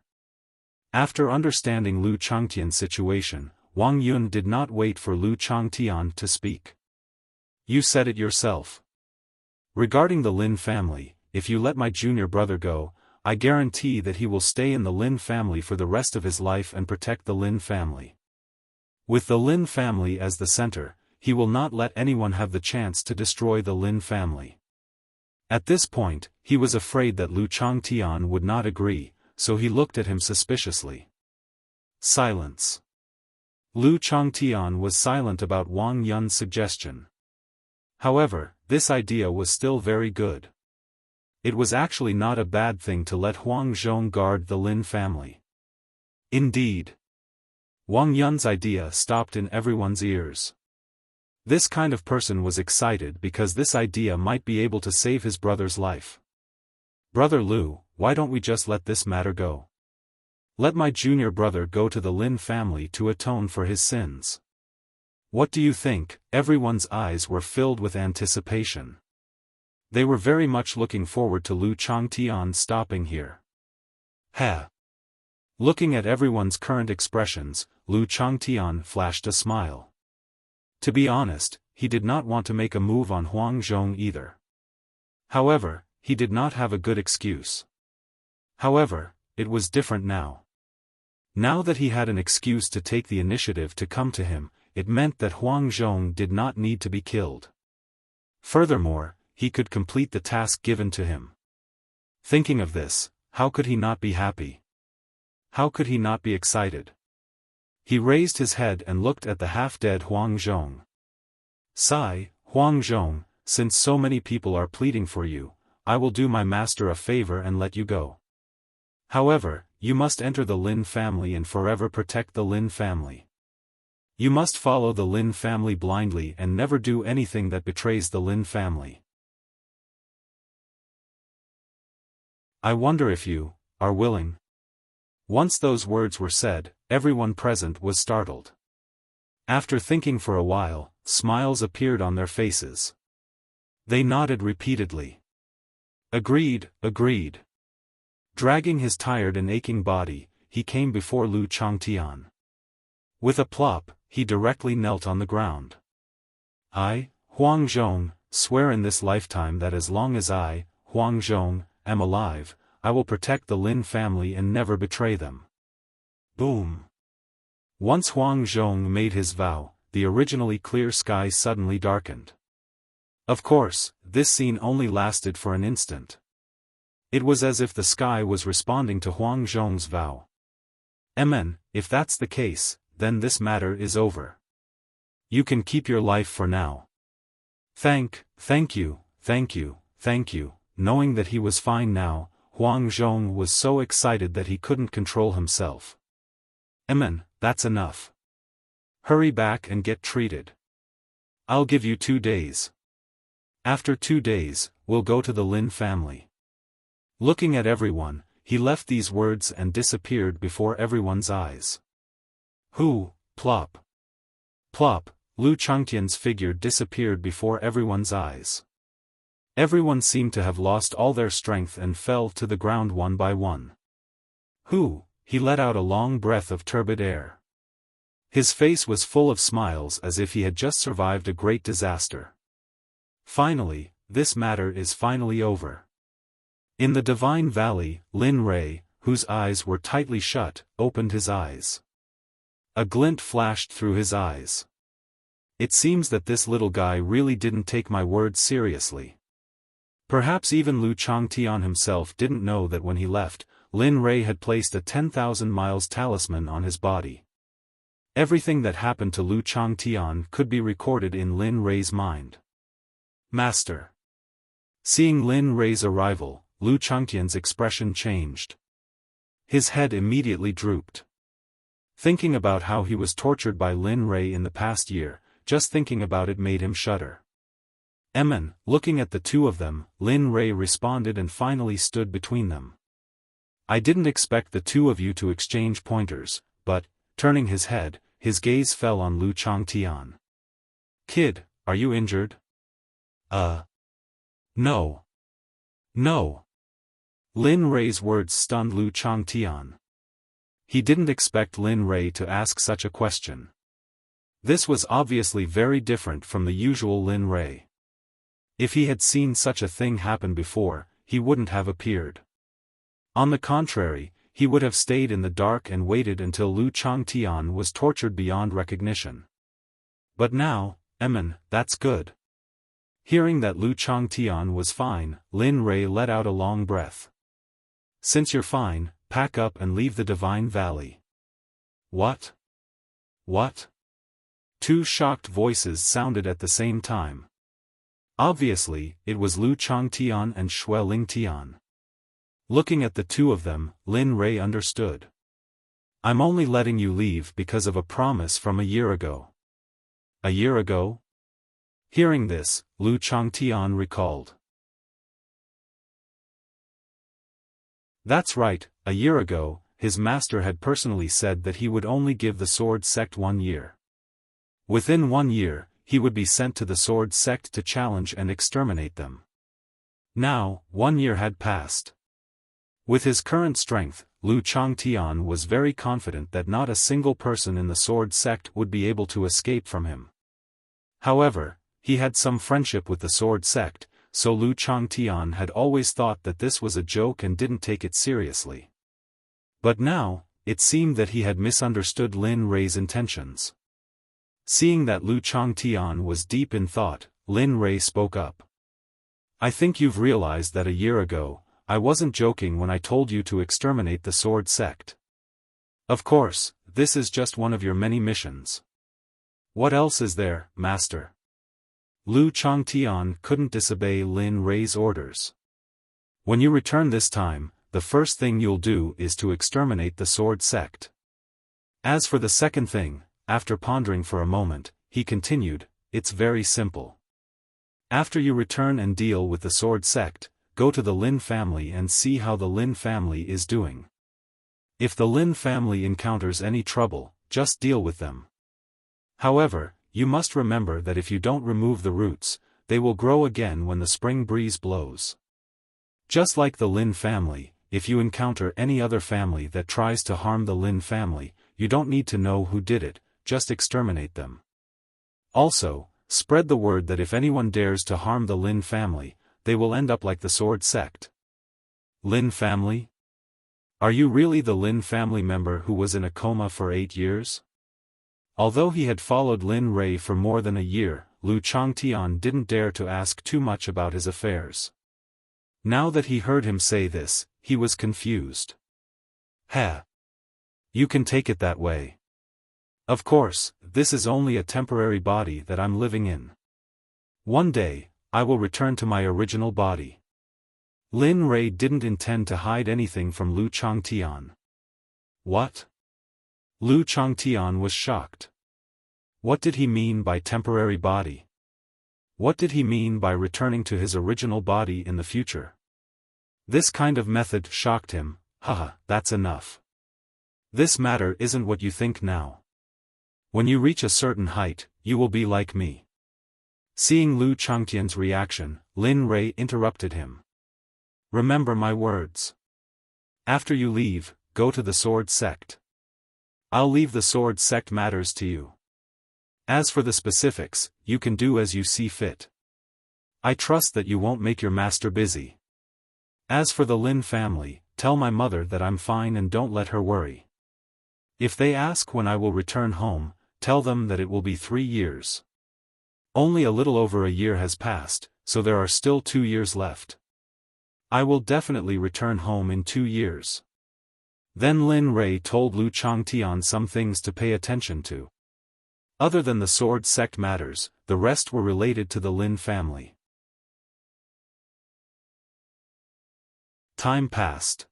After understanding Lu Changtian's situation, Wang Yun did not wait for Lu Changtian to speak. You said it yourself. Regarding the Lin family, if you let my junior brother go, I guarantee that he will stay in the Lin family for the rest of his life and protect the Lin family. With the Lin family as the center, he will not let anyone have the chance to destroy the Lin family. At this point, he was afraid that Lu Changtian would not agree, so he looked at him suspiciously. Silence. Lu Changtian was silent about Wang Yun's suggestion. However, this idea was still very good. It was actually not a bad thing to let Huang Zhong guard the Lin family. Indeed. Wang Yun's idea stopped in everyone's ears. This kind of person was excited because this idea might be able to save his brother's life. Brother Lu, why don't we just let this matter go? Let my junior brother go to the Lin family to atone for his sins. What do you think? Everyone's eyes were filled with anticipation. They were very much looking forward to Lu Changtian stopping here. Ha! Looking at everyone's current expressions, Lu Changtian flashed a smile. To be honest, he did not want to make a move on Huang Zhong either. However, he did not have a good excuse. However, it was different now. Now that he had an excuse to take the initiative to come to him, it meant that Huang Zhong did not need to be killed. Furthermore, he could complete the task given to him. Thinking of this, how could he not be happy? How could he not be excited? He raised his head and looked at the half-dead Huang Zhong. Sigh, Huang Zhong, since so many people are pleading for you, I will do my master a favor and let you go. However, you must enter the Lin family and forever protect the Lin family. You must follow the Lin family blindly and never do anything that betrays the Lin family. I wonder if you are willing. Once those words were said, everyone present was startled. After thinking for a while, smiles appeared on their faces. They nodded repeatedly. Agreed, agreed. Dragging his tired and aching body, he came before Lu Changtian. With a plop, he directly knelt on the ground. I, Huang Zhong, swear in this lifetime that as long as I, Huang Zhong, am alive, I will protect the Lin family and never betray them. Boom. Once Huang Zhong made his vow, the originally clear sky suddenly darkened. Of course, this scene only lasted for an instant. It was as if the sky was responding to Huang Zhong's vow. Amen, if that's the case, then this matter is over. You can keep your life for now. Thank you. Knowing that he was fine now, Huang Zhong was so excited that he couldn't control himself. Amen, that's enough. Hurry back and get treated. I'll give you 2 days. After 2 days, we'll go to the Lin family. Looking at everyone, he left these words and disappeared before everyone's eyes. Plop. Plop, Lu Changtian's figure disappeared before everyone's eyes. Everyone seemed to have lost all their strength and fell to the ground one by one. He let out a long breath of turbid air. His face was full of smiles as if he had just survived a great disaster. Finally, this matter is finally over. In the Divine Valley, Lin Rei, whose eyes were tightly shut, opened his eyes. A glint flashed through his eyes. It seems that this little guy really didn't take my words seriously. Perhaps even Lu Changtian himself didn't know that when he left, Lin Rei had placed a 10,000 miles talisman on his body. Everything that happened to Lu Changtian could be recorded in Lin Rei's mind. Master. Seeing Lin Rei's arrival, Lu Changtian's expression changed. His head immediately drooped. Thinking about how he was tortured by Lin Rei in the past year, just thinking about it made him shudder. Amen, looking at the two of them, Lin Rei responded and finally stood between them. I didn't expect the two of you to exchange pointers, but, turning his head, his gaze fell on Lu Changtian. Kid, are you injured? No. No. Lin Rei's words stunned Lu Changtian. He didn't expect Lin Rei to ask such a question. This was obviously very different from the usual Lin Rei. If he had seen such a thing happen before, he wouldn't have appeared. On the contrary, he would have stayed in the dark and waited until Lu Changtian was tortured beyond recognition. But now, Amen, that's good. Hearing that Lu Changtian was fine, Lin Rei let out a long breath. Since you're fine, pack up and leave the Divine Valley. What? What? Two shocked voices sounded at the same time. Obviously, it was Lu Changtian and Xue Lingtian. Looking at the two of them, Lin Rei understood. I'm only letting you leave because of a promise from a year ago. A year ago? Hearing this, Lu Changtian recalled. That's right, a year ago, his master had personally said that he would only give the Sword Sect 1 year. Within 1 year, he would be sent to the Sword Sect to challenge and exterminate them. Now, 1 year had passed. With his current strength, Lu Changtian was very confident that not a single person in the sword sect would be able to escape from him. However, he had some friendship with the sword sect, so Lu Changtian had always thought that this was a joke and didn't take it seriously. But now, it seemed that he had misunderstood Lin Rei's intentions. Seeing that Lu Changtian was deep in thought, Lin Rei spoke up. I think you've realized that a year ago, I wasn't joking when I told you to exterminate the sword sect. Of course, this is just one of your many missions. What else is there, Master? Lu Changtian couldn't disobey Lin Rei's orders. When you return this time, the first thing you'll do is to exterminate the sword sect. As for the second thing, after pondering for a moment, he continued, it's very simple. After you return and deal with the sword sect, go to the Lin family and see how the Lin family is doing. If the Lin family encounters any trouble, just deal with them. However, you must remember that if you don't remove the roots, they will grow again when the spring breeze blows. Just like the Lin family, if you encounter any other family that tries to harm the Lin family, you don't need to know who did it, just exterminate them. Also, spread the word that if anyone dares to harm the Lin family, they will end up like the sword sect. Lin family? Are you really the Lin family member who was in a coma for 8 years? Although he had followed Lin Rei for more than a year, Lu Changtian didn't dare to ask too much about his affairs. Now that he heard him say this, he was confused. Heh. You can take it that way. Of course, this is only a temporary body that I'm living in. One day, I will return to my original body. Lin Rei didn't intend to hide anything from Lu Changtian. What? Lu Changtian was shocked. What did he mean by temporary body? What did he mean by returning to his original body in the future? This kind of method shocked him. Haha, that's enough. This matter isn't what you think now. When you reach a certain height, you will be like me. Seeing Lu Changtian's reaction, Lin Rei interrupted him. Remember my words. After you leave, go to the sword sect. I'll leave the sword sect matters to you. As for the specifics, you can do as you see fit. I trust that you won't make your master busy. As for the Lin family, tell my mother that I'm fine and don't let her worry. If they ask when I will return home, tell them that it will be 3 years. Only a little over a year has passed, so there are still 2 years left. I will definitely return home in 2 years. Then Lin Rei told Lu Changtian some things to pay attention to. Other than the sword sect matters, the rest were related to the Lin family. Time passed.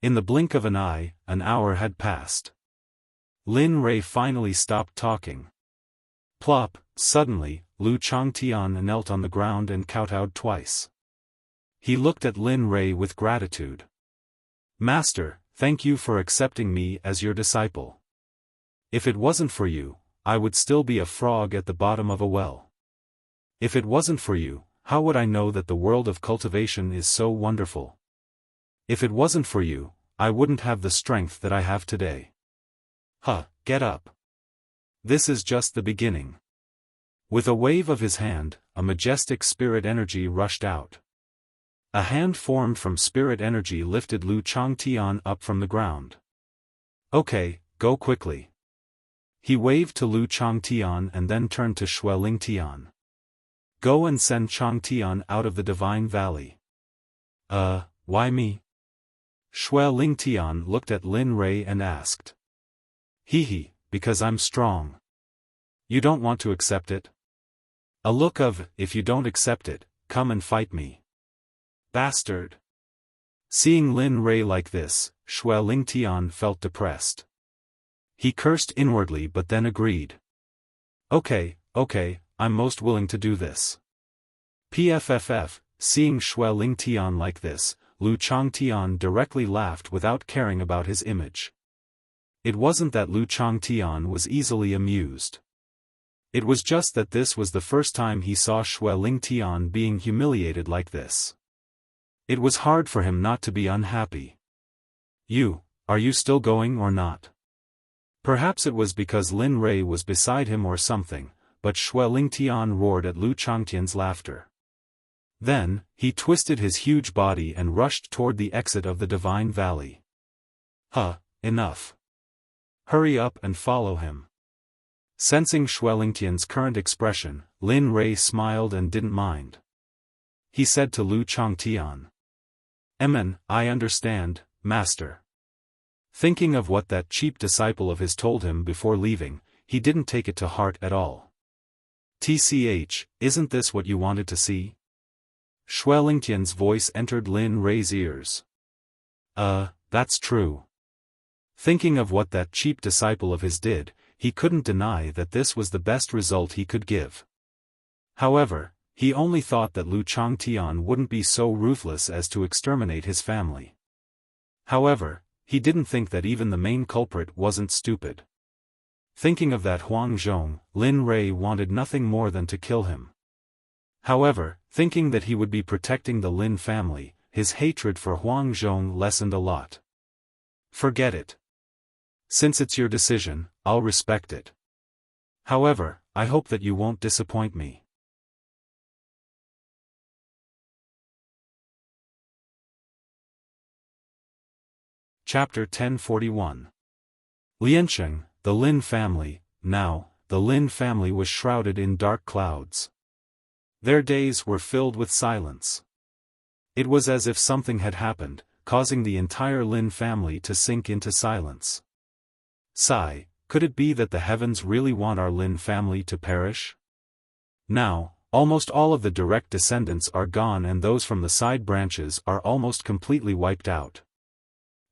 In the blink of an eye, an hour had passed. Lin Rei finally stopped talking. Plop, suddenly, Lu Changtian knelt on the ground and kowtowed twice. He looked at Lin Rei with gratitude. Master, thank you for accepting me as your disciple. If it wasn't for you, I would still be a frog at the bottom of a well. If it wasn't for you, how would I know that the world of cultivation is so wonderful? If it wasn't for you, I wouldn't have the strength that I have today. Get up. This is just the beginning. With a wave of his hand, a majestic spirit energy rushed out. A hand formed from spirit energy lifted Lu Changtian up from the ground. Okay, go quickly. He waved to Lu Changtian and then turned to Xuelingtian. Go and send Changtian out of the Divine Valley. Why me? Xuelingtian looked at Lin Rei and asked. Because I'm strong. You don't want to accept it? A look of, if you don't accept it, come and fight me. Bastard. Seeing Lin Rei like this, Xuelingtian felt depressed. He cursed inwardly but then agreed. Okay, I'm most willing to do this. PFFF, seeing Xuelingtian like this, Lu Changtian directly laughed without caring about his image. It wasn't that Lu Changtian was easily amused. It was just that this was the first time he saw Xuelingtian being humiliated like this. It was hard for him not to be unhappy. Are you still going or not? Perhaps it was because Lin Rei was beside him or something, but Xue Lingtian roared at Lu Changtian's laughter. Then, he twisted his huge body and rushed toward the exit of the Divine Valley. Enough. Hurry up and follow him. Sensing Xue Lingtian's current expression, Lin Rei smiled and didn't mind. He said to Lu Changtian. I understand, master. Thinking of what that cheap disciple of his told him before leaving, he didn't take it to heart at all. Isn't this what you wanted to see? Xue Lingtian's voice entered Lin Rei's ears. That's true. Thinking of what that cheap disciple of his did, he couldn't deny that this was the best result he could give. However, he only thought that Lu Changtian wouldn't be so ruthless as to exterminate his family. However, he didn't think that even the main culprit wasn't stupid. Thinking of that Huang Zhong, Lin Rei wanted nothing more than to kill him. However, thinking that he would be protecting the Lin family, his hatred for Huang Zhong lessened a lot. Forget it. Since it's your decision, I'll respect it. However, I hope that you won't disappoint me. Chapter 1041. Liansheng, the Lin family. Now, the Lin family was shrouded in dark clouds. Their days were filled with silence. It was as if something had happened, causing the entire Lin family to sink into silence. Sigh, could it be that the heavens really want our Lin family to perish? Now, almost all of the direct descendants are gone and those from the side branches are almost completely wiped out.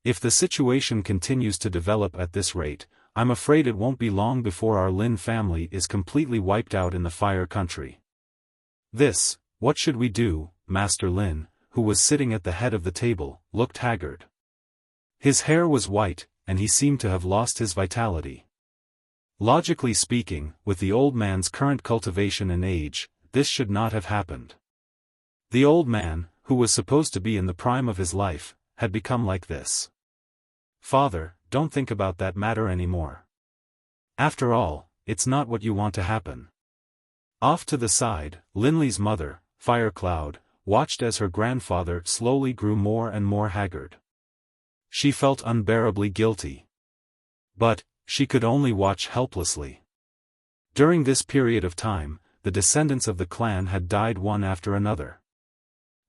If the situation continues to develop at this rate, I'm afraid it won't be long before our Lin family is completely wiped out in the Fire Country. What should we do? Master Lin, who was sitting at the head of the table, looked haggard. His hair was white, and he seemed to have lost his vitality. Logically speaking, with the old man's current cultivation and age, this should not have happened. The old man, who was supposed to be in the prime of his life, had become like this. Father, don't think about that matter anymore. After all, it's not what you want to happen. Off to the side, Linley's mother, Fire Cloud, watched as her grandfather slowly grew more and more haggard. She felt unbearably guilty. But, she could only watch helplessly. During this period of time, the descendants of the clan had died one after another.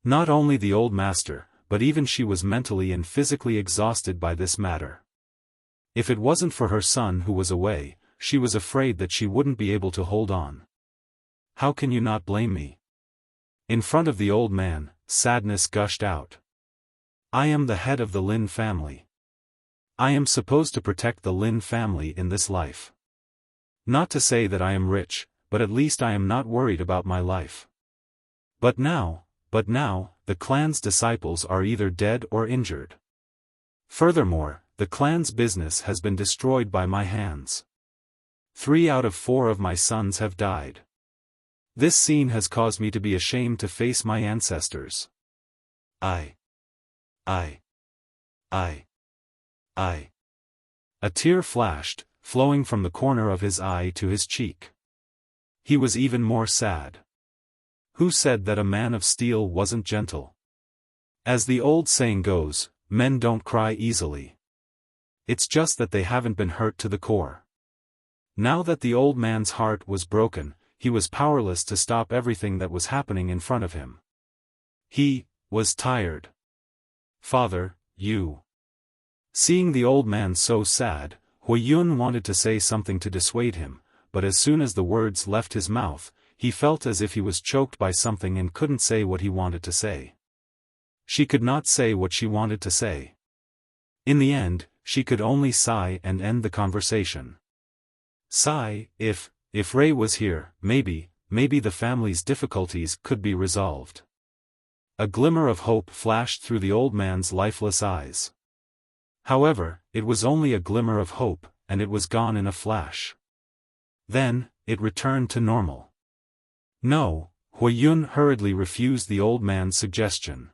Not only the old master, but even she was mentally and physically exhausted by this matter. If it wasn't for her son who was away, she was afraid that she wouldn't be able to hold on. How can you not blame me? In front of the old man, sadness gushed out. I am the head of the Lin family. I am supposed to protect the Lin family in this life. Not to say that I am rich, but at least I am not worried about my life. But now, the clan's disciples are either dead or injured. Furthermore, the clan's business has been destroyed by my hands. 3 out of 4 of my sons have died. This scene has caused me to be ashamed to face my ancestors. A tear flashed, flowing from the corner of his eye to his cheek. He was even more sad. Who said that a man of steel wasn't gentle? As the old saying goes, men don't cry easily. It's just that they haven't been hurt to the core. Now that the old man's heart was broken, he was powerless to stop everything that was happening in front of him. He was tired. Father, you. Seeing the old man so sad, Huiyun wanted to say something to dissuade him, but as soon as the words left his mouth, he felt as if he was choked by something and couldn't say what he wanted to say. She could not say what she wanted to say. In the end, she could only sigh and end the conversation. Sigh, if Ray was here, maybe the family's difficulties could be resolved. A glimmer of hope flashed through the old man's lifeless eyes. However, it was only a glimmer of hope, and it was gone in a flash. Then, it returned to normal. No, Huiyun hurriedly refused the old man's suggestion.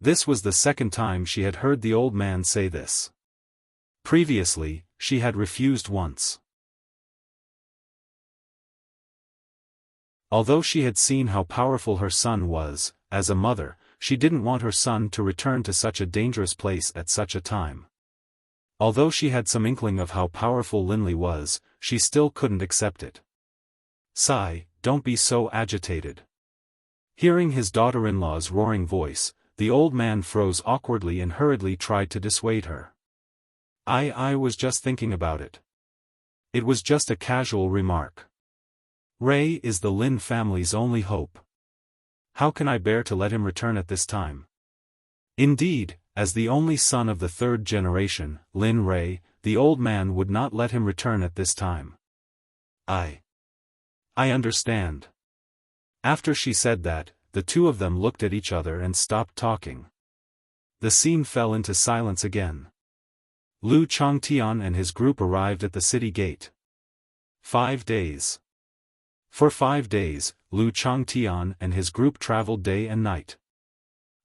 This was the second time she had heard the old man say this. Previously, she had refused once. Although she had seen how powerful her son was, as a mother, she didn't want her son to return to such a dangerous place at such a time. Although she had some inkling of how powerful Linley was, she still couldn't accept it. "Sai, don't be so agitated." Hearing his daughter-in-law's roaring voice, the old man froze awkwardly and hurriedly tried to dissuade her. I was just thinking about it. It was just a casual remark. Ray is the Lin family's only hope. How can I bear to let him return at this time? Indeed, as the only son of the third generation, Lin Ray, the old man would not let him return at this time. I understand. After she said that, the two of them looked at each other and stopped talking. The scene fell into silence again. Lu Changtian and his group arrived at the city gate. 5 days. For 5 days, Lu Changtian and his group traveled day and night.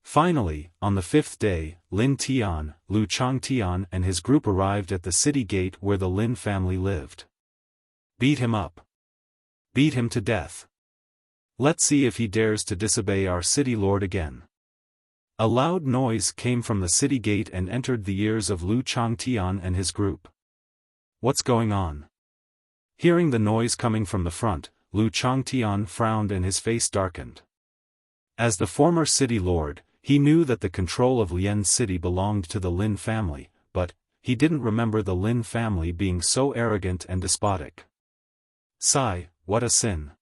Finally, on the 5th day, Lin Tian, Lu Changtian and his group arrived at the city gate where the Lin family lived. Beat him up. Beat him to death. Let's see if he dares to disobey our city lord again. A loud noise came from the city gate and entered the ears of Lu Changtian and his group. What's going on? Hearing the noise coming from the front, Lu Changtian frowned and his face darkened. As the former city lord, he knew that the control of Lian city belonged to the Lin family, but he didn't remember the Lin family being so arrogant and despotic. Sigh, what a sin.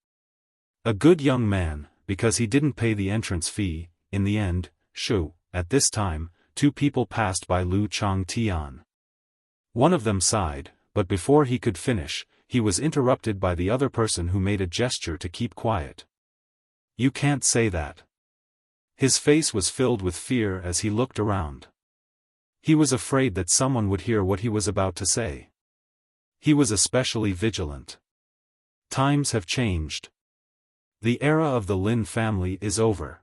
A good young man, because he didn't pay the entrance fee. In the end, shoo, at this time, 2 people passed by Lu Changtian. One of them sighed, but before he could finish, he was interrupted by the other person who made a gesture to keep quiet. You can't say that. His face was filled with fear as he looked around. He was afraid that someone would hear what he was about to say. He was especially vigilant. Times have changed. The era of the Lin family is over.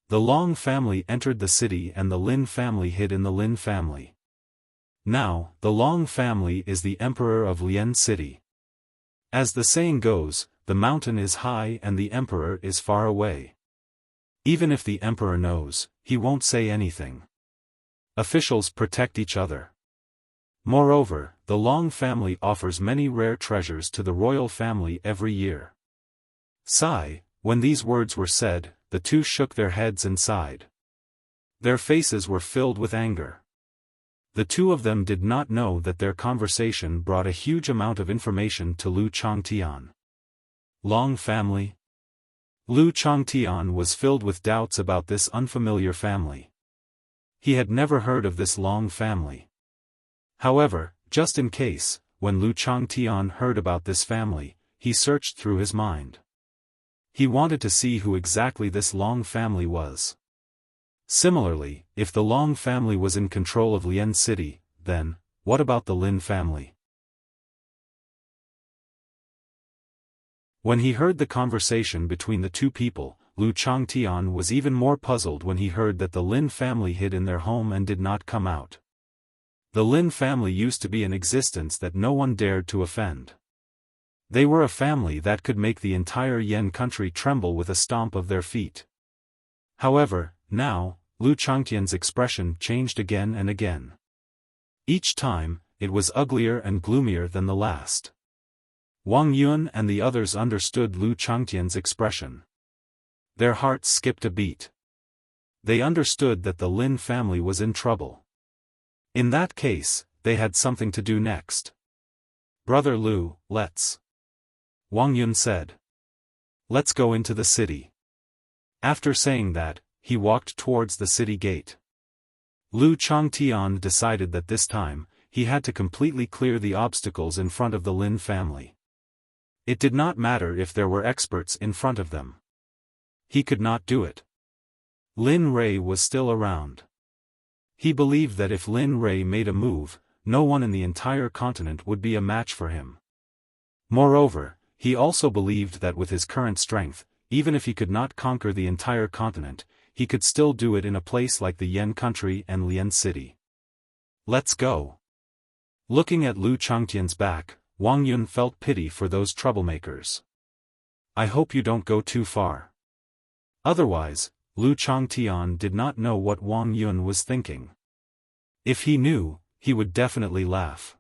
The Long family entered the city and the Lin family hid in the Lin family. Now, the Long family is the emperor of Lian city. As the saying goes, the mountain is high and the emperor is far away. Even if the emperor knows, he won't say anything. Officials protect each other. Moreover, the Long family offers many rare treasures to the royal family every year. Sigh, when these words were said, the two shook their heads and sighed. Their faces were filled with anger. The two of them did not know that their conversation brought a huge amount of information to Lu Changtian. Long family? Lu Changtian was filled with doubts about this unfamiliar family. He had never heard of this Long family. However, just in case, when Lu Changtian heard about this family, he searched through his mind. He wanted to see who exactly this Long family was. Similarly, if the Long family was in control of Lian city, then, what about the Lin family? When he heard the conversation between the two people, Lu Changtian was even more puzzled when he heard that the Lin family hid in their home and did not come out. The Lin family used to be an existence that no one dared to offend. They were a family that could make the entire Yan country tremble with a stomp of their feet. However, now, Lu Changtian's expression changed again and again. Each time, it was uglier and gloomier than the last. Wang Yun and the others understood Lu Changtian's expression. Their hearts skipped a beat. They understood that the Lin family was in trouble. In that case, they had something to do next. Brother Lu, let's. Wang Yun said. Let's go into the city. After saying that, he walked towards the city gate. Lu Changtian decided that this time, he had to completely clear the obstacles in front of the Lin family. It did not matter if there were experts in front of them. He could not do it. Lin Ray was still around. He believed that if Lin Ray made a move, no one in the entire continent would be a match for him. Moreover, he also believed that with his current strength, even if he could not conquer the entire continent, he could still do it in a place like the Yan country and Lian city. Let's go. Looking at Lu Changtian's back, Wang Yun felt pity for those troublemakers. I hope you don't go too far. Otherwise, Lu Changtian did not know what Wang Yun was thinking. If he knew, he would definitely laugh.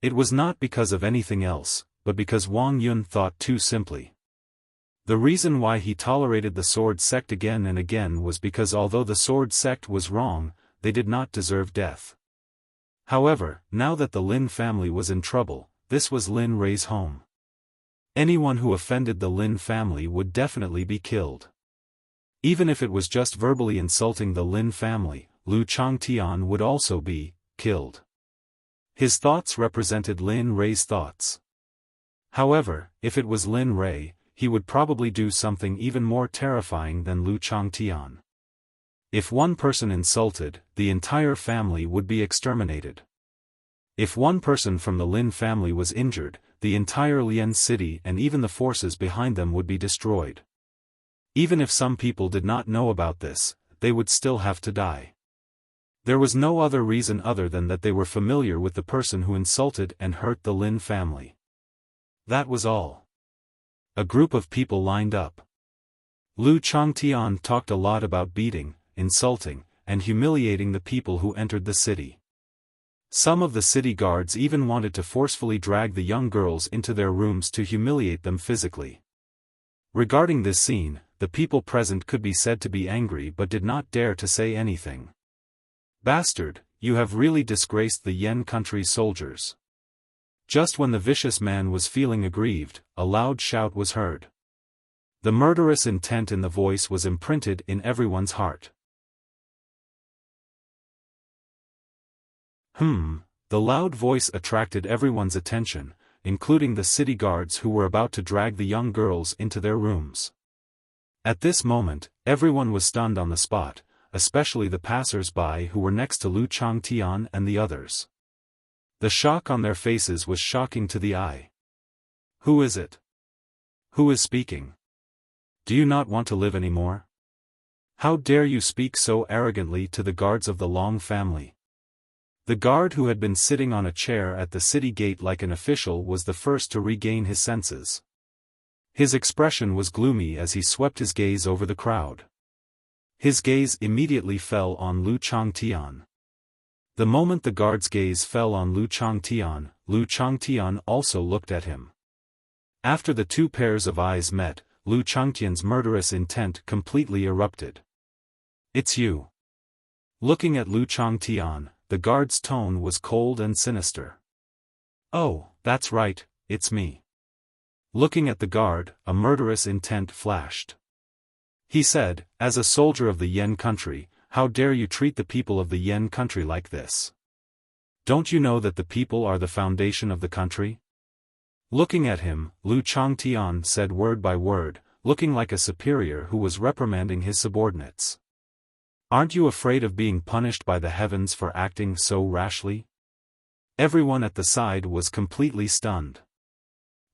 It was not because of anything else, but because Wang Yun thought too simply. The reason why he tolerated the Sword Sect again and again was because although the Sword Sect was wrong, they did not deserve death. However, now that the Lin family was in trouble, this was Lin Rei's home. Anyone who offended the Lin family would definitely be killed. Even if it was just verbally insulting the Lin family, Lu Changtian would also be killed. His thoughts represented Lin Rei's thoughts. However, if it was Lin Rei, he would probably do something even more terrifying than Lu Changtian. If one person insulted, the entire family would be exterminated. If one person from the Lin family was injured, the entire Lian city and even the forces behind them would be destroyed. Even if some people did not know about this, they would still have to die. There was no other reason other than that they were familiar with the person who insulted and hurt the Lin family. That was all. A group of people lined up. Lu Changtian talked a lot about beating, insulting, and humiliating the people who entered the city. Some of the city guards even wanted to forcefully drag the young girls into their rooms to humiliate them physically. Regarding this scene, the people present could be said to be angry but did not dare to say anything. Bastard, you have really disgraced the Yan country's soldiers. Just when the vicious man was feeling aggrieved, a loud shout was heard. The murderous intent in the voice was imprinted in everyone's heart. The loud voice attracted everyone's attention, including the city guards who were about to drag the young girls into their rooms. At this moment, everyone was stunned on the spot, especially the passers-by who were next to Lu Changtian and the others. The shock on their faces was shocking to the eye. Who is it? Who is speaking? Do you not want to live anymore? How dare you speak so arrogantly to the guards of the Long family? The guard who had been sitting on a chair at the city gate like an official was the first to regain his senses. His expression was gloomy as he swept his gaze over the crowd. His gaze immediately fell on Lu Changtian. The moment the guard's gaze fell on Lu Changtian also looked at him. After the two pairs of eyes met, Lu Changtian's murderous intent completely erupted. It's you. Looking at Lu Changtian, the guard's tone was cold and sinister. Oh, that's right, it's me. Looking at the guard, a murderous intent flashed. He said, as a soldier of the Yan country, how dare you treat the people of the Yan country like this? Don't you know that the people are the foundation of the country? Looking at him, Lu Changtian said word by word, looking like a superior who was reprimanding his subordinates. Aren't you afraid of being punished by the heavens for acting so rashly? Everyone at the side was completely stunned.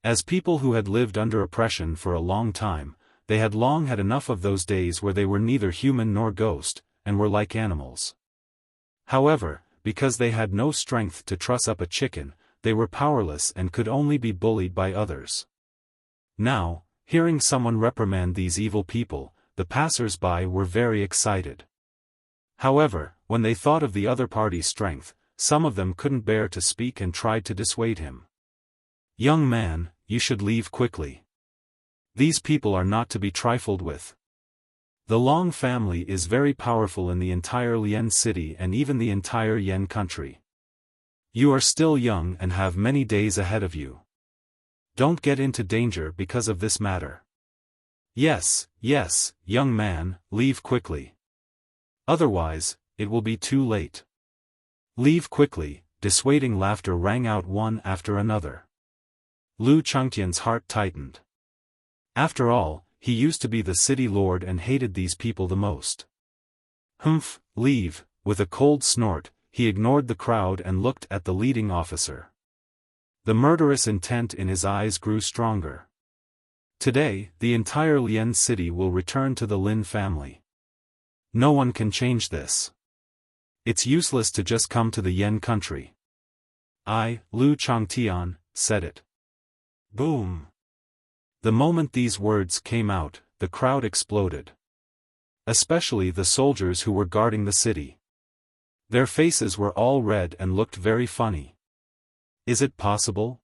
As people who had lived under oppression for a long time, they had long had enough of those days where they were neither human nor ghost, and were like animals. However, because they had no strength to truss up a chicken, they were powerless and could only be bullied by others. Now, hearing someone reprimand these evil people, the passers-by were very excited. However, when they thought of the other party's strength, some of them couldn't bear to speak and tried to dissuade him. Young man, you should leave quickly. These people are not to be trifled with. The Long family is very powerful in the entire Lian city and even the entire Yan country. You are still young and have many days ahead of you. Don't get into danger because of this matter. Yes, young man, leave quickly. Otherwise, it will be too late. Leave quickly, dissuading laughter rang out one after another. Lu Changtian's heart tightened. After all, he used to be the city lord and hated these people the most. Leave. With a cold snort, he ignored the crowd and looked at the leading officer. The murderous intent in his eyes grew stronger. Today, the entire Lian city will return to the Lin family. No one can change this. It's useless to just come to the Yen country. I, Lu Changtian, said it. Boom. The moment these words came out, the crowd exploded. Especially the soldiers who were guarding the city. Their faces were all red and looked very funny. Is it possible?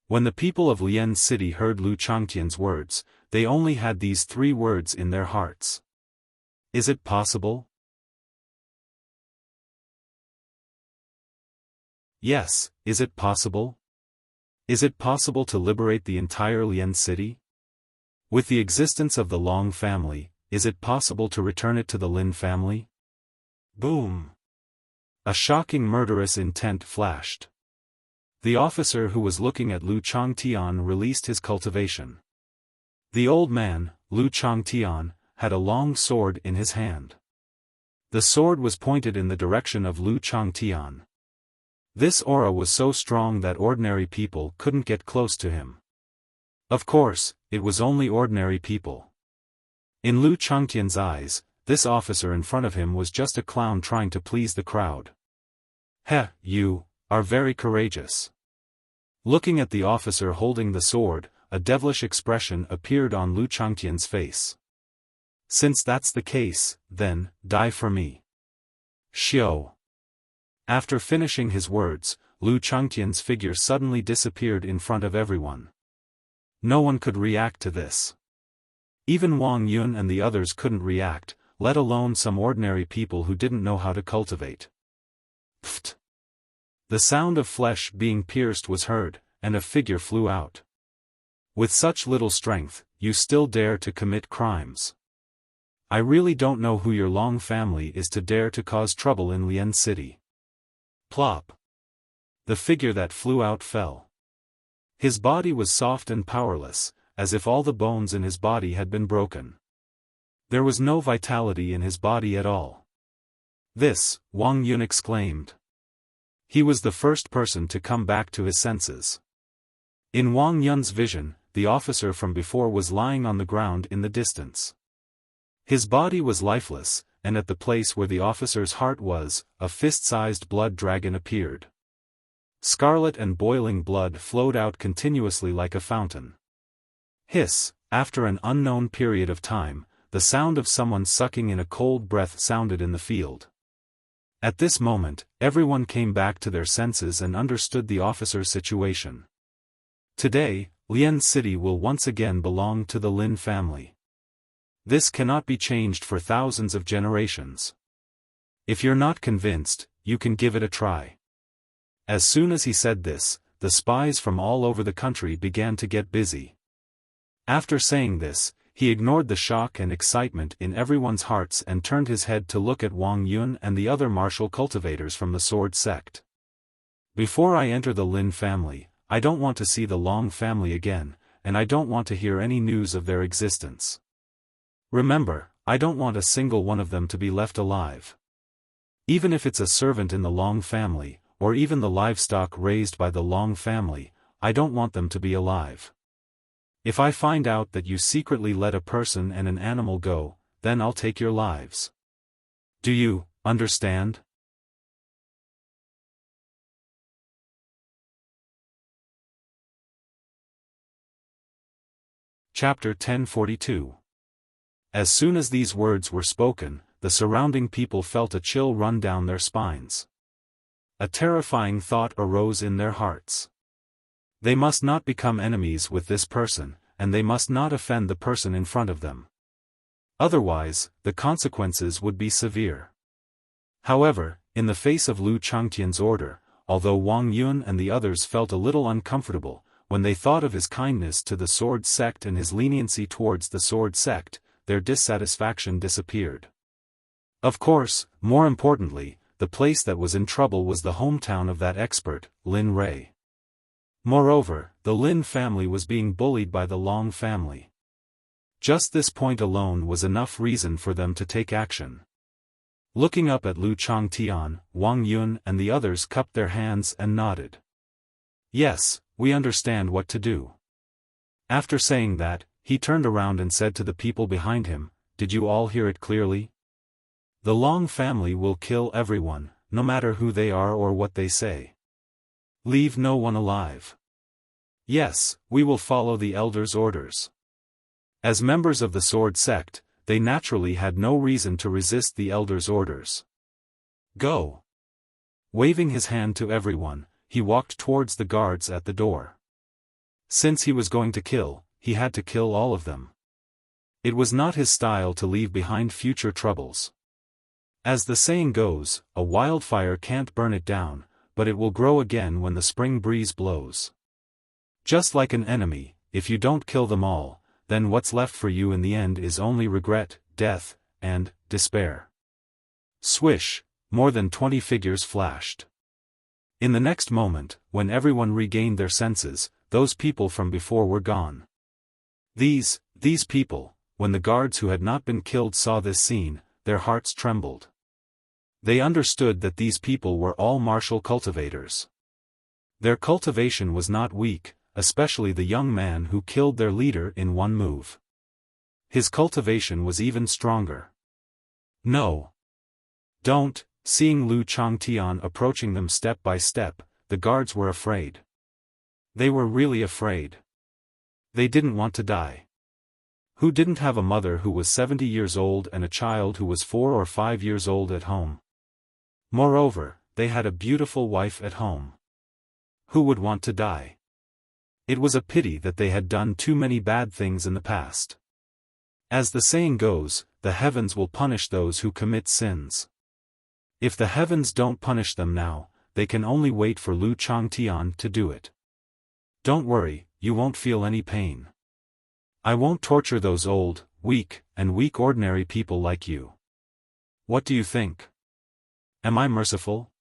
When the people of Lian City heard Lu Changtian's words, they only had these 3 words in their hearts. Is it possible? Yes, is it possible? Is it possible to liberate the entire Lian City? With the existence of the Long family, is it possible to return it to the Lin family? Boom! A shocking murderous intent flashed. The officer who was looking at Lu Changtian released his cultivation. The old man, Lu Changtian, had a long sword in his hand. The sword was pointed in the direction of Lu Changtian. This aura was so strong that ordinary people couldn't get close to him. Of course, it was only ordinary people. In Lu Changtian's eyes, this officer in front of him was just a clown trying to please the crowd. Heh, you are very courageous. Looking at the officer holding the sword, a devilish expression appeared on Lu Changtian's face. Since that's the case, then, die for me. Xiao. After finishing his words, Lu Changtian's figure suddenly disappeared in front of everyone. No one could react to this. Even Wang Yun and the others couldn't react, let alone some ordinary people who didn't know how to cultivate. Pfft! The sound of flesh being pierced was heard, and a figure flew out. With such little strength, you still dare to commit crimes. I really don't know who your Long family is to dare to cause trouble in Lian City. Plop. The figure that flew out fell. His body was soft and powerless, as if all the bones in his body had been broken. There was no vitality in his body at all. This, Wang Yun exclaimed. He was the first person to come back to his senses. In Wang Yun's vision, the officer from before was lying on the ground in the distance. His body was lifeless, and at the place where the officer's heart was, a fist-sized blood dragon appeared. Scarlet and boiling blood flowed out continuously like a fountain. Hiss, after an unknown period of time, the sound of someone sucking in a cold breath sounded in the field. At this moment, everyone came back to their senses and understood the officer's situation. Today, Lian City will once again belong to the Lin family. This cannot be changed for thousands of generations. If you're not convinced, you can give it a try. As soon as he said this, the spies from all over the country began to get busy. After saying this, he ignored the shock and excitement in everyone's hearts and turned his head to look at Wang Yun and the other martial cultivators from the Sword Sect. Before I enter the Lin family, I don't want to see the Long family again, and I don't want to hear any news of their existence. Remember, I don't want a single one of them to be left alive. Even if it's a servant in the Long family, or even the livestock raised by the Long family, I don't want them to be alive. If I find out that you secretly let a person and an animal go, then I'll take your lives. Do you understand? Chapter 1042. As soon as these words were spoken, the surrounding people felt a chill run down their spines. A terrifying thought arose in their hearts. They must not become enemies with this person, and they must not offend the person in front of them. Otherwise, the consequences would be severe. However, in the face of Lu Changtian's order, although Wang Yun and the others felt a little uncomfortable, when they thought of his kindness to the Sword Sect and his leniency towards the Sword Sect, their dissatisfaction disappeared. Of course, more importantly, the place that was in trouble was the hometown of that expert, Lin Rui. Moreover, the Lin family was being bullied by the Long family. Just this point alone was enough reason for them to take action. Looking up at Lu Changtian, Wang Yun and the others cupped their hands and nodded. Yes, we understand what to do. After saying that, he turned around and said to the people behind him, "Did you all hear it clearly? The Long family will kill everyone, no matter who they are or what they say. Leave no one alive. Yes, we will follow the elders' orders. As members of the Sword Sect, they naturally had no reason to resist the elders' orders. Go! Waving his hand to everyone, he walked towards the guards at the door. Since he was going to kill, he had to kill all of them. It was not his style to leave behind future troubles. As the saying goes, a wildfire can't burn it down, but it will grow again when the spring breeze blows. Just like an enemy, if you don't kill them all, then what's left for you in the end is only regret, death, and despair. Swish, more than 20 figures flashed. In the next moment, when everyone regained their senses, those people from before were gone. These people, when the guards who had not been killed saw this scene, their hearts trembled. They understood that these people were all martial cultivators. Their cultivation was not weak, especially the young man who killed their leader in one move. His cultivation was even stronger. No. Don't. Seeing Lu Changtian approaching them step by step, the guards were afraid. They were really afraid. They didn't want to die. Who didn't have a mother who was 70 years old and a child who was 4 or 5 years old at home? Moreover, they had a beautiful wife at home. Who would want to die? It was a pity that they had done too many bad things in the past. As the saying goes, the heavens will punish those who commit sins. If the heavens don't punish them now, they can only wait for Lu Changtian to do it. Don't worry, you won't feel any pain. I won't torture those old, weak ordinary people like you. What do you think? Am I merciful?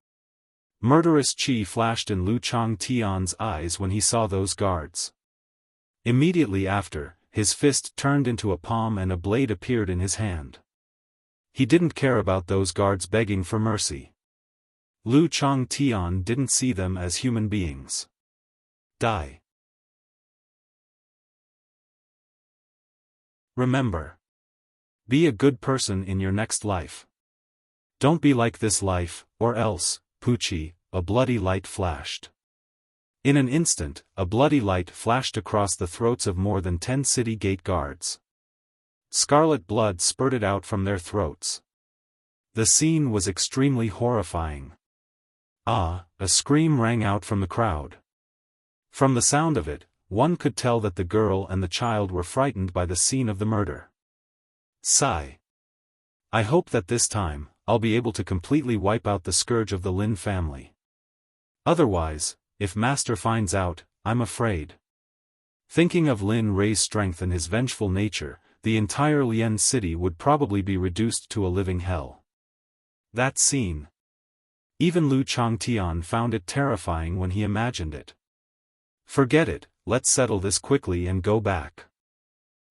Murderous chi flashed in Lu Changtian's eyes when he saw those guards. Immediately after, his fist turned into a palm and a blade appeared in his hand. He didn't care about those guards begging for mercy. Lu Changtian didn't see them as human beings. Die. Remember. Be a good person in your next life. Don't be like this life, or else, Pucci, a bloody light flashed. In an instant, a bloody light flashed across the throats of more than 10 city gate guards. Scarlet blood spurted out from their throats. The scene was extremely horrifying. Ah, a scream rang out from the crowd. From the sound of it, one could tell that the girl and the child were frightened by the scene of the murder. Sigh. I hope that this time, I'll be able to completely wipe out the scourge of the Lin family. Otherwise, if Master finds out, I'm afraid. Thinking of Lin Rei's strength and his vengeful nature, the entire Lian city would probably be reduced to a living hell. That scene. Even Lu Changtian found it terrifying when he imagined it. Forget it, let's settle this quickly and go back.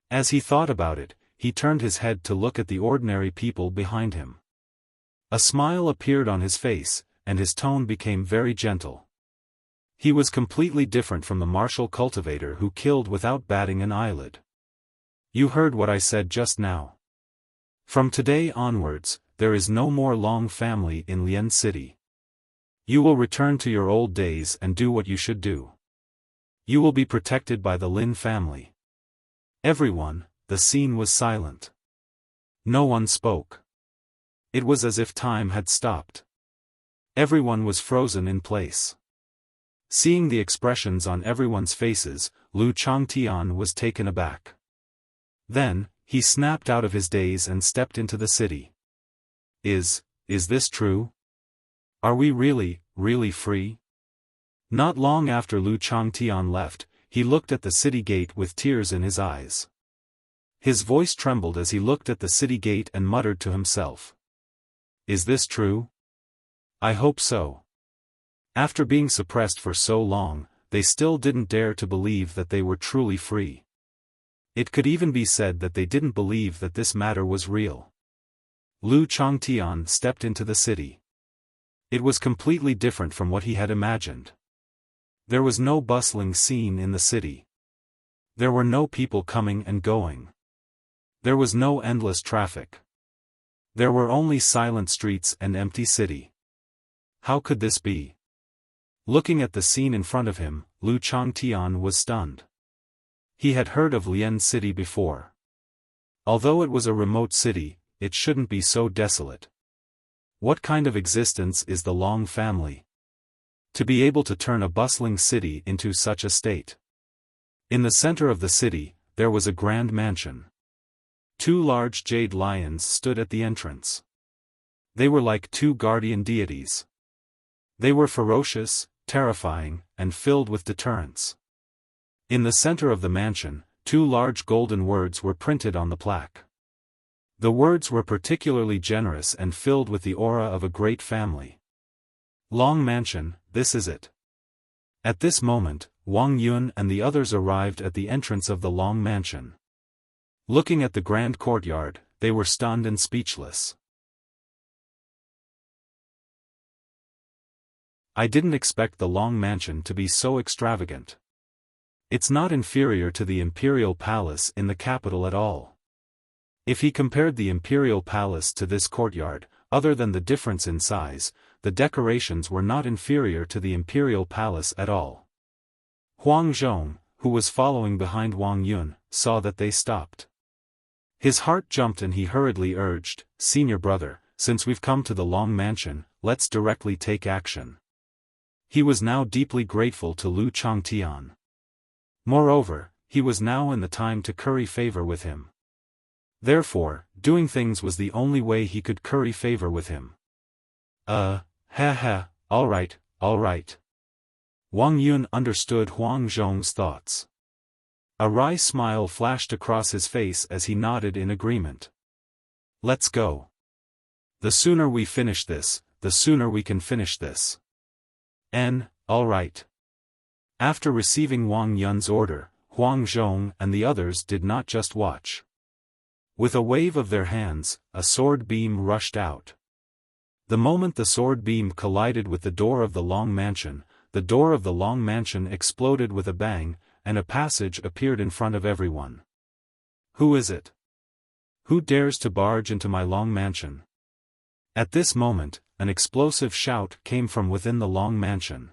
As he thought about it, he turned his head to look at the ordinary people behind him. A smile appeared on his face, and his tone became very gentle. He was completely different from the martial cultivator who killed without batting an eyelid. You heard what I said just now. From today onwards, there is no more Long family in Lian City. You will return to your old days and do what you should do. You will be protected by the Lin family. Everyone, the scene was silent. No one spoke. It was as if time had stopped. Everyone was frozen in place. Seeing the expressions on everyone's faces, Lu Changtian was taken aback. Then, he snapped out of his daze and stepped into the city. Is this true? Are we really free? Not long after Lu Changtian left, he looked at the city gate with tears in his eyes. His voice trembled as he looked at the city gate and muttered to himself. Is this true? I hope so. After being suppressed for so long, they still didn't dare to believe that they were truly free. It could even be said that they didn't believe that this matter was real. Lu Changtian stepped into the city. It was completely different from what he had imagined. There was no bustling scene in the city. There were no people coming and going. There was no endless traffic. There were only silent streets and empty city. How could this be? Looking at the scene in front of him, Lu Changtian was stunned. He had heard of Lian City before. Although it was a remote city, it shouldn't be so desolate. What kind of existence is the Long family? To be able to turn a bustling city into such a state. In the center of the city, there was a grand mansion. 2 large jade lions stood at the entrance. They were like 2 guardian deities. They were ferocious, terrifying, and filled with deterrence. In the center of the mansion, 2 large golden words were printed on the plaque. The words were particularly generous and filled with the aura of a great family. Long Mansion, this is it. At this moment, Wang Yun and the others arrived at the entrance of the Long Mansion. Looking at the grand courtyard, they were stunned and speechless. I didn't expect the Long Mansion to be so extravagant. It's not inferior to the Imperial Palace in the capital at all. If he compared the Imperial Palace to this courtyard, other than the difference in size, the decorations were not inferior to the Imperial Palace at all. Huang Zhong, who was following behind Wang Yun, saw that they stopped. His heart jumped and he hurriedly urged, "Senior brother, since we've come to the Long Mansion, let's directly take action." He was now deeply grateful to Lu Changtian. Moreover, he was now in the time to curry favor with him. Therefore, doing things was the only way he could curry favor with him. Alright. Wang Yun understood Huang Zhong's thoughts. A wry smile flashed across his face as he nodded in agreement. Let's go. The sooner we finish this, the sooner we can finish this. Alright. After receiving Wang Yun's order, Huang Zhong and the others did not just watch. With a wave of their hands, a sword beam rushed out. The moment the sword beam collided with the door of the Long Mansion, the door of the Long Mansion exploded with a bang, and a passage appeared in front of everyone. Who is it? Who dares to barge into my Long Mansion? At this moment, an explosive shout came from within the Long Mansion.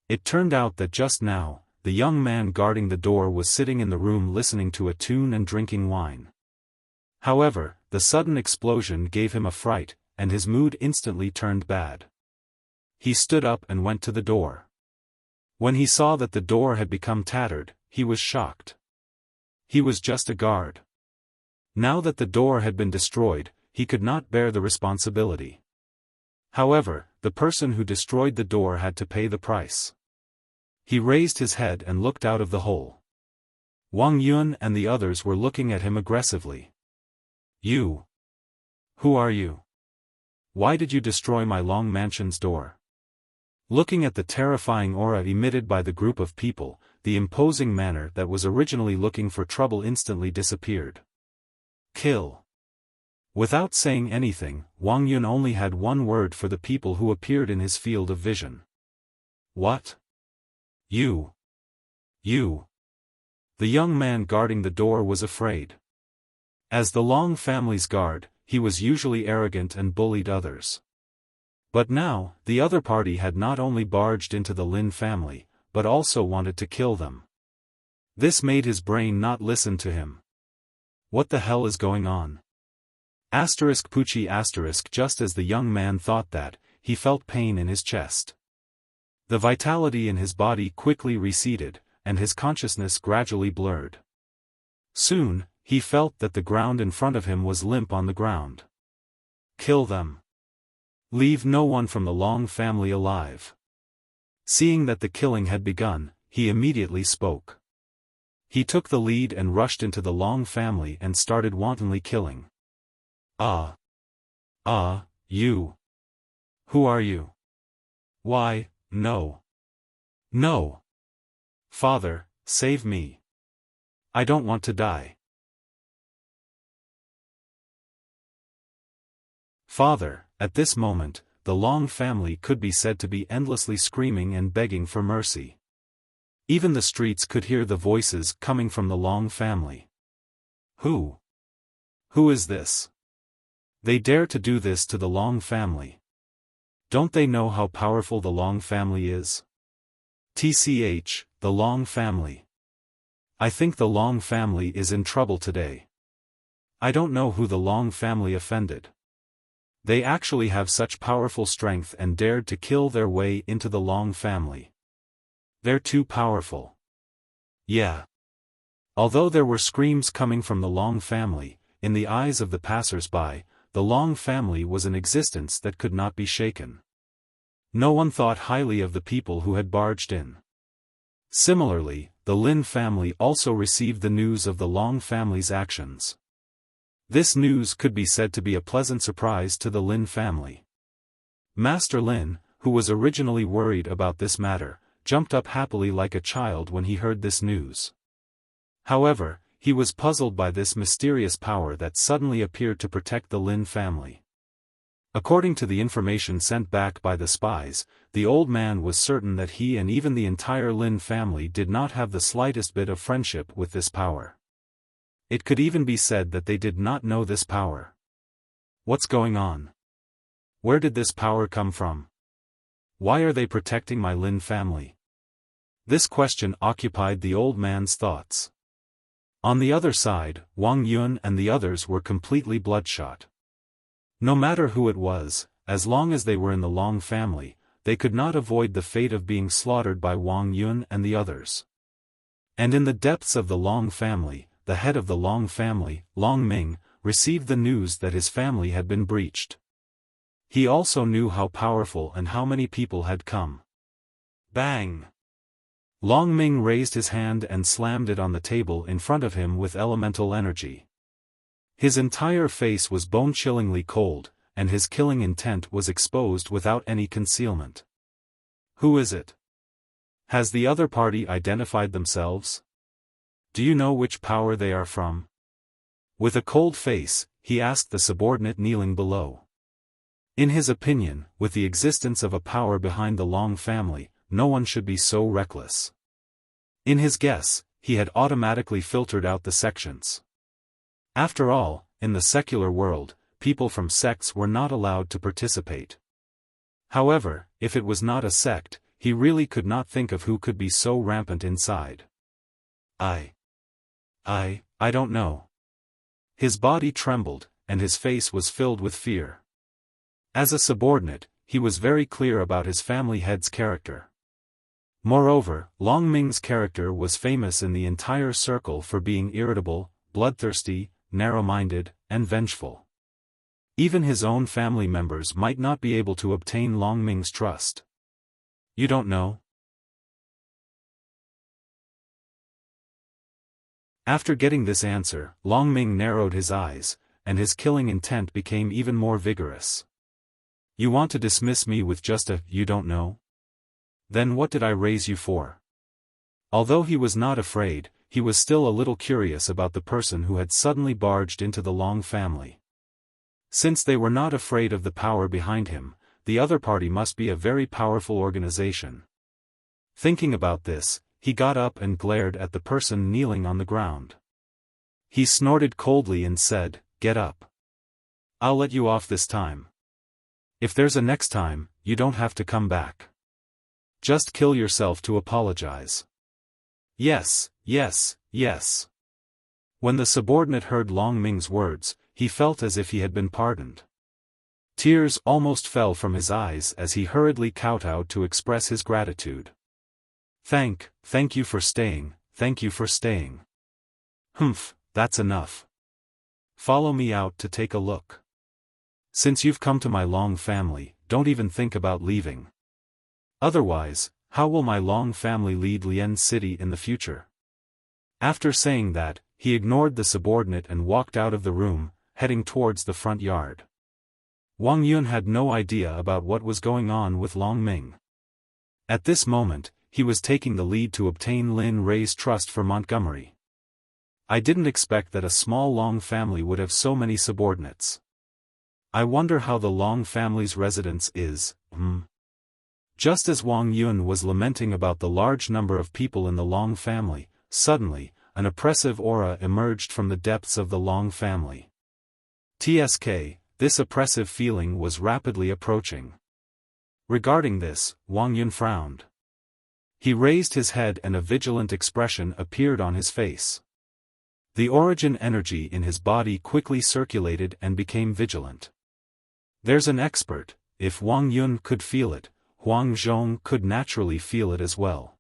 It turned out that just now, the young man guarding the door was sitting in the room listening to a tune and drinking wine. However, the sudden explosion gave him a fright, and his mood instantly turned bad. He stood up and went to the door. When he saw that the door had become tattered, he was shocked. He was just a guard. Now that the door had been destroyed, he could not bear the responsibility. However, the person who destroyed the door had to pay the price. He raised his head and looked out of the hole. Wang Yun and the others were looking at him aggressively. You. Who are you? Why did you destroy my Long Mansion's door? Looking at the terrifying aura emitted by the group of people, the imposing manner that was originally looking for trouble instantly disappeared. Kill. Without saying anything, Wang Yun only had one word for the people who appeared in his field of vision. What? You. The young man guarding the door was afraid. As the Long family's guard, he was usually arrogant and bullied others. But now, the other party had not only barged into the Lin family, but also wanted to kill them. This made his brain not listen to him. What the hell is going on? Pucci*. Just as the young man thought that, he felt pain in his chest. The vitality in his body quickly receded, and his consciousness gradually blurred. Soon, he felt that the ground in front of him was limp on the ground. Kill them. Leave no one from the Long family alive. Seeing that the killing had begun, he immediately spoke. He took the lead and rushed into the Long family and started wantonly killing. You. Who are you? Why, no. No. Father, save me. I don't want to die. Father, at this moment, the Long family could be said to be endlessly screaming and begging for mercy. Even the streets could hear the voices coming from the Long family. Who is this? They dare to do this to the Long family. Don't they know how powerful the Long family is? TCH, the Long family. I think the Long family is in trouble today. I don't know who the Long family offended. They actually have such powerful strength and dared to kill their way into the Long family. They're too powerful. Yeah. Although there were screams coming from the Long family, in the eyes of the passers-by, the Long family was an existence that could not be shaken. No one thought highly of the people who had barged in. Similarly, the Lin family also received the news of the Long family's actions. This news could be said to be a pleasant surprise to the Lin family. Master Lin, who was originally worried about this matter, jumped up happily like a child when he heard this news. However, he was puzzled by this mysterious power that suddenly appeared to protect the Lin family. According to the information sent back by the spies, the old man was certain that he and even the entire Lin family did not have the slightest bit of friendship with this power. It could even be said that they did not know this power. What's going on? Where did this power come from? Why are they protecting my Lin family? This question occupied the old man's thoughts. On the other side, Wang Yun and the others were completely bloodshot. No matter who it was, as long as they were in the Long family, they could not avoid the fate of being slaughtered by Wang Yun and the others. And in the depths of the Long family, the head of the Long family, Long Ming, received the news that his family had been breached. He also knew how powerful and how many people had come. Bang! Long Ming raised his hand and slammed it on the table in front of him with elemental energy. His entire face was bone-chillingly cold, and his killing intent was exposed without any concealment. Who is it? Has the other party identified themselves? Do you know which power they are from? With a cold face, he asked the subordinate kneeling below. In his opinion, with the existence of a power behind the Long family, no one should be so reckless. In his guess, he had automatically filtered out the sections. After all, in the secular world, people from sects were not allowed to participate. However, if it was not a sect, he really could not think of who could be so rampant inside. I don't know. His body trembled, and his face was filled with fear. As a subordinate, he was very clear about his family head's character. Moreover, Long Ming's character was famous in the entire circle for being irritable, bloodthirsty, narrow-minded, and vengeful. Even his own family members might not be able to obtain Long Ming's trust. You don't know? After getting this answer, Long Ming narrowed his eyes, and his killing intent became even more vigorous. You want to dismiss me with just a, you don't know? Then what did I raise you for? Although he was not afraid, he was still a little curious about the person who had suddenly barged into the Long family. Since they were not afraid of the power behind him, the other party must be a very powerful organization. Thinking about this, he got up and glared at the person kneeling on the ground. He snorted coldly and said, "Get up. I'll let you off this time. If there's a next time, you don't have to come back. Just kill yourself to apologize." Yes, yes, yes. When the subordinate heard Long Ming's words, he felt as if he had been pardoned. Tears almost fell from his eyes as he hurriedly kowtowed to express his gratitude. Thank you for staying, thank you for staying. Humph, that's enough. Follow me out to take a look. Since you've come to my Long family, don't even think about leaving. Otherwise, how will my Long family lead Lian City in the future? After saying that, he ignored the subordinate and walked out of the room, heading towards the front yard. Wang Yun had no idea about what was going on with Long Ming. At this moment, he was taking the lead to obtain Lin Rei's trust for Montgomery. I didn't expect that a small Long family would have so many subordinates. I wonder how the Long family's residence is. Just as Wang Yun was lamenting about the large number of people in the Long family, suddenly, an oppressive aura emerged from the depths of the Long family. TSK, this oppressive feeling was rapidly approaching. Regarding this, Wang Yun frowned. He raised his head and a vigilant expression appeared on his face. The origin energy in his body quickly circulated and became vigilant. There's an expert. If Wang Yun could feel it, Huang Zhong could naturally feel it as well.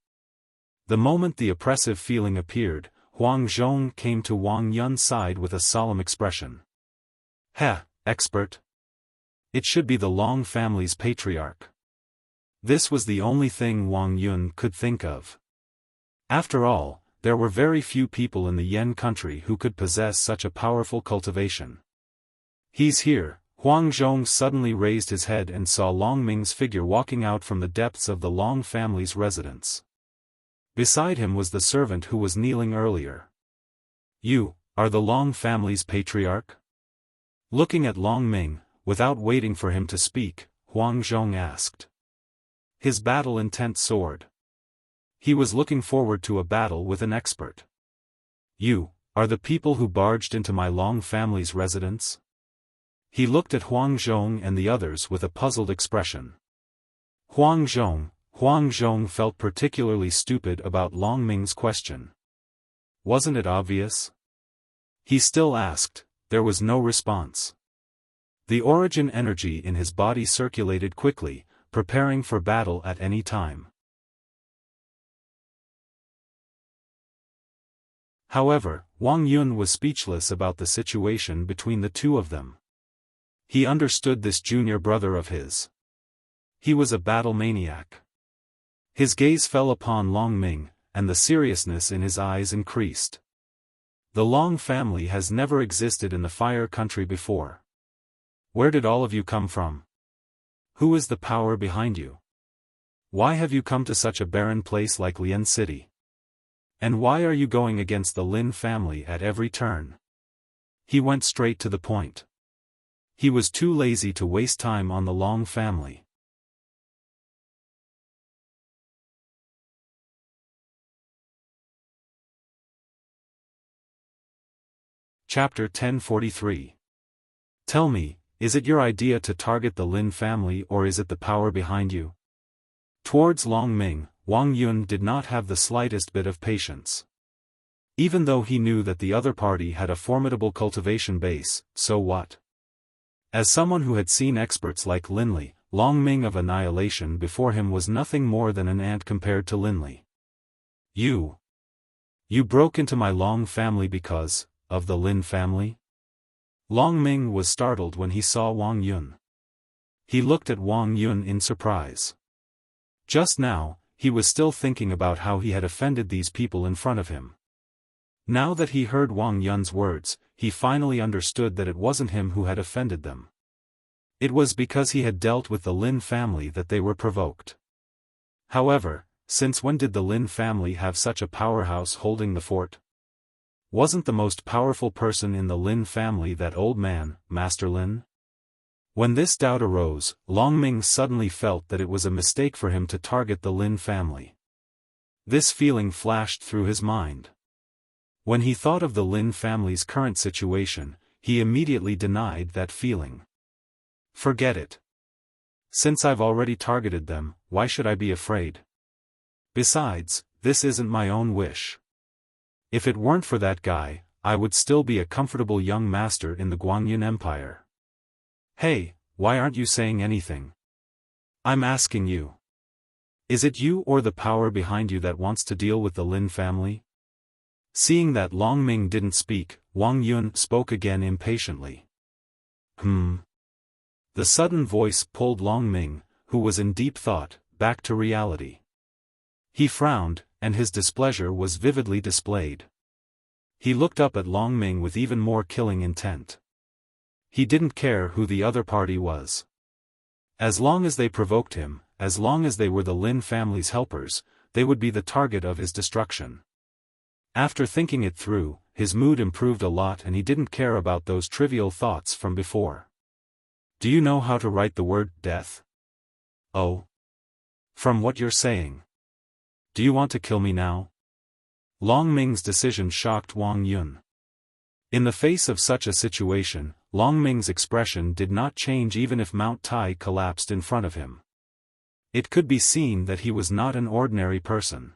The moment the oppressive feeling appeared, Huang Zhong came to Wang Yun's side with a solemn expression. "Heh, expert. It should be the Long family's patriarch." This was the only thing Wang Yun could think of. After all, there were very few people in the Yan country who could possess such a powerful cultivation. "He's here." Huang Zhong suddenly raised his head and saw Long Ming's figure walking out from the depths of the Long family's residence. Beside him was the servant who was kneeling earlier. "You are the Long family's patriarch?" Looking at Long Ming, without waiting for him to speak, Huang Zhong asked. His battle intent soared. He was looking forward to a battle with an expert. "You are the people who barged into my Long family's residence?" He looked at Huang Zhong and the others with a puzzled expression. Huang Zhong felt particularly stupid about Long Ming's question. Wasn't it obvious? He still asked. There was no response. The origin energy in his body circulated quickly, preparing for battle at any time. However, Wang Yun was speechless about the situation between the two of them. He understood this junior brother of his. He was a battle maniac. His gaze fell upon Long Ming, and the seriousness in his eyes increased. The Long family has never existed in the Fire Country before. Where did all of you come from? Who is the power behind you? Why have you come to such a barren place like Lian City? And why are you going against the Lin family at every turn? He went straight to the point. He was too lazy to waste time on the Long family. Chapter 1043. Tell me, is it your idea to target the Lin family or is it the power behind you? Towards Long Ming, Wang Yun did not have the slightest bit of patience. Even though he knew that the other party had a formidable cultivation base, so what? As someone who had seen experts like Linli, Long Ming of Annihilation before him was nothing more than an ant compared to Linli. You broke into my Long family because of the Lin family? Long Ming was startled when he saw Wang Yun. He looked at Wang Yun in surprise. Just now, he was still thinking about how he had offended these people in front of him. Now that he heard Wang Yun's words, he finally understood that it wasn't him who had offended them. It was because he had dealt with the Lin family that they were provoked. However, since when did the Lin family have such a powerhouse holding the fort? Wasn't the most powerful person in the Lin family that old man, Master Lin? When this doubt arose, Long Ming suddenly felt that it was a mistake for him to target the Lin family. This feeling flashed through his mind. When he thought of the Lin family's current situation, he immediately denied that feeling. Forget it. Since I've already targeted them, why should I be afraid? Besides, this isn't my own wish. If it weren't for that guy, I would still be a comfortable young master in the Guanyin Empire. Hey, why aren't you saying anything? I'm asking you. Is it you or the power behind you that wants to deal with the Lin family? Seeing that Long Ming didn't speak, Wang Yun spoke again impatiently. The sudden voice pulled Long Ming, who was in deep thought, back to reality. He frowned, and his displeasure was vividly displayed. He looked up at Long Ming with even more killing intent. He didn't care who the other party was. As long as they provoked him, as long as they were the Lin family's helpers, they would be the target of his destruction. After thinking it through, his mood improved a lot and he didn't care about those trivial thoughts from before. Do you know how to write the word death? Oh. From what you're saying. Do you want to kill me now? Long Ming's decision shocked Wang Yun. In the face of such a situation, Long Ming's expression did not change even if Mount Tai collapsed in front of him. It could be seen that he was not an ordinary person.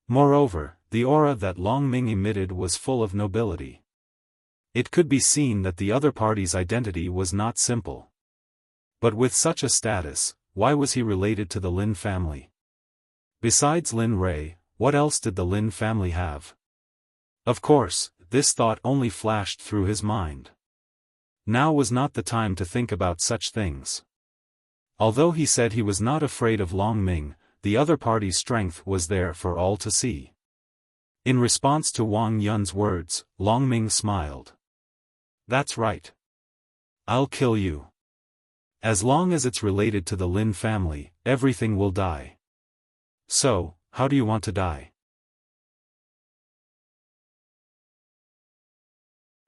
Moreover, the aura that Long Ming emitted was full of nobility. It could be seen that the other party's identity was not simple. But with such a status, why was he related to the Lin family? Besides Lin Rui, what else did the Lin family have? Of course, this thought only flashed through his mind. Now was not the time to think about such things. Although he said he was not afraid of Long Ming, the other party's strength was there for all to see. In response to Wang Yun's words, Long Ming smiled. That's right. I'll kill you. As long as it's related to the Lin family, everything will die. So, how do you want to die?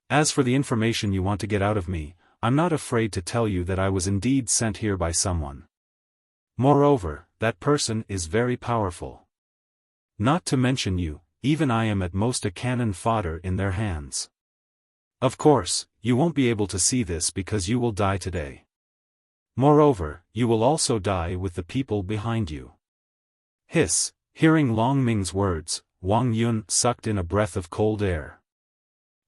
As for the information you want to get out of me, I'm not afraid to tell you that I was indeed sent here by someone. Moreover, that person is very powerful. Not to mention you, even I am at most a cannon fodder in their hands. Of course, you won't be able to see this because you will die today. Moreover, you will also die with the people behind you. Hiss, hearing Long Ming's words, Wang Yun sucked in a breath of cold air.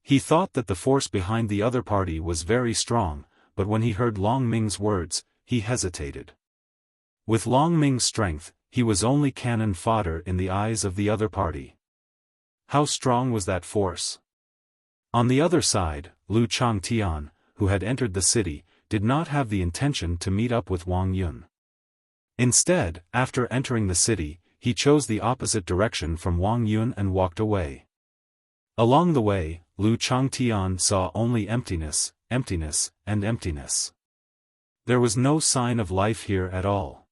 He thought that the force behind the other party was very strong, but when he heard Long Ming's words, he hesitated. With Long Ming's strength, he was only cannon fodder in the eyes of the other party. How strong was that force? On the other side, Lu Changtian, who had entered the city, did not have the intention to meet up with Wang Yun. Instead, after entering the city, he chose the opposite direction from Wang Yun and walked away. Along the way, Lu Changtian saw only emptiness, emptiness, and emptiness. There was no sign of life here at all.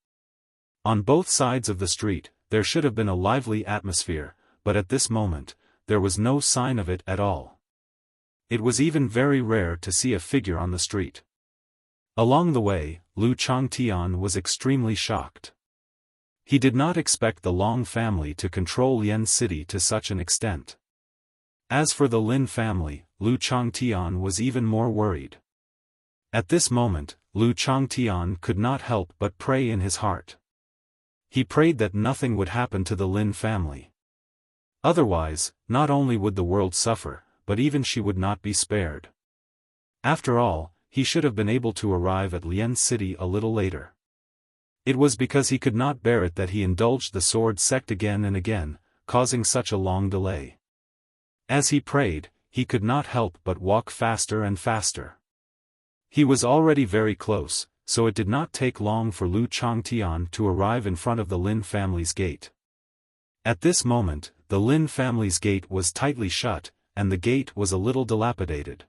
On both sides of the street, there should have been a lively atmosphere, but at this moment, there was no sign of it at all. It was even very rare to see a figure on the street. Along the way, Lu Changtian was extremely shocked. He did not expect the Long family to control Yen City to such an extent. As for the Lin family, Lu Changtian was even more worried. At this moment, Lu Changtian could not help but pray in his heart. He prayed that nothing would happen to the Lin family. Otherwise, not only would the world suffer, but even she would not be spared. After all, he should have been able to arrive at Lien City a little later. It was because he could not bear it that he indulged the sword sect again and again, causing such a long delay. As he prayed, he could not help but walk faster and faster. He was already very close, so it did not take long for Lu Changtian to arrive in front of the Lin family's gate. At this moment, the Lin family's gate was tightly shut, and the gate was a little dilapidated.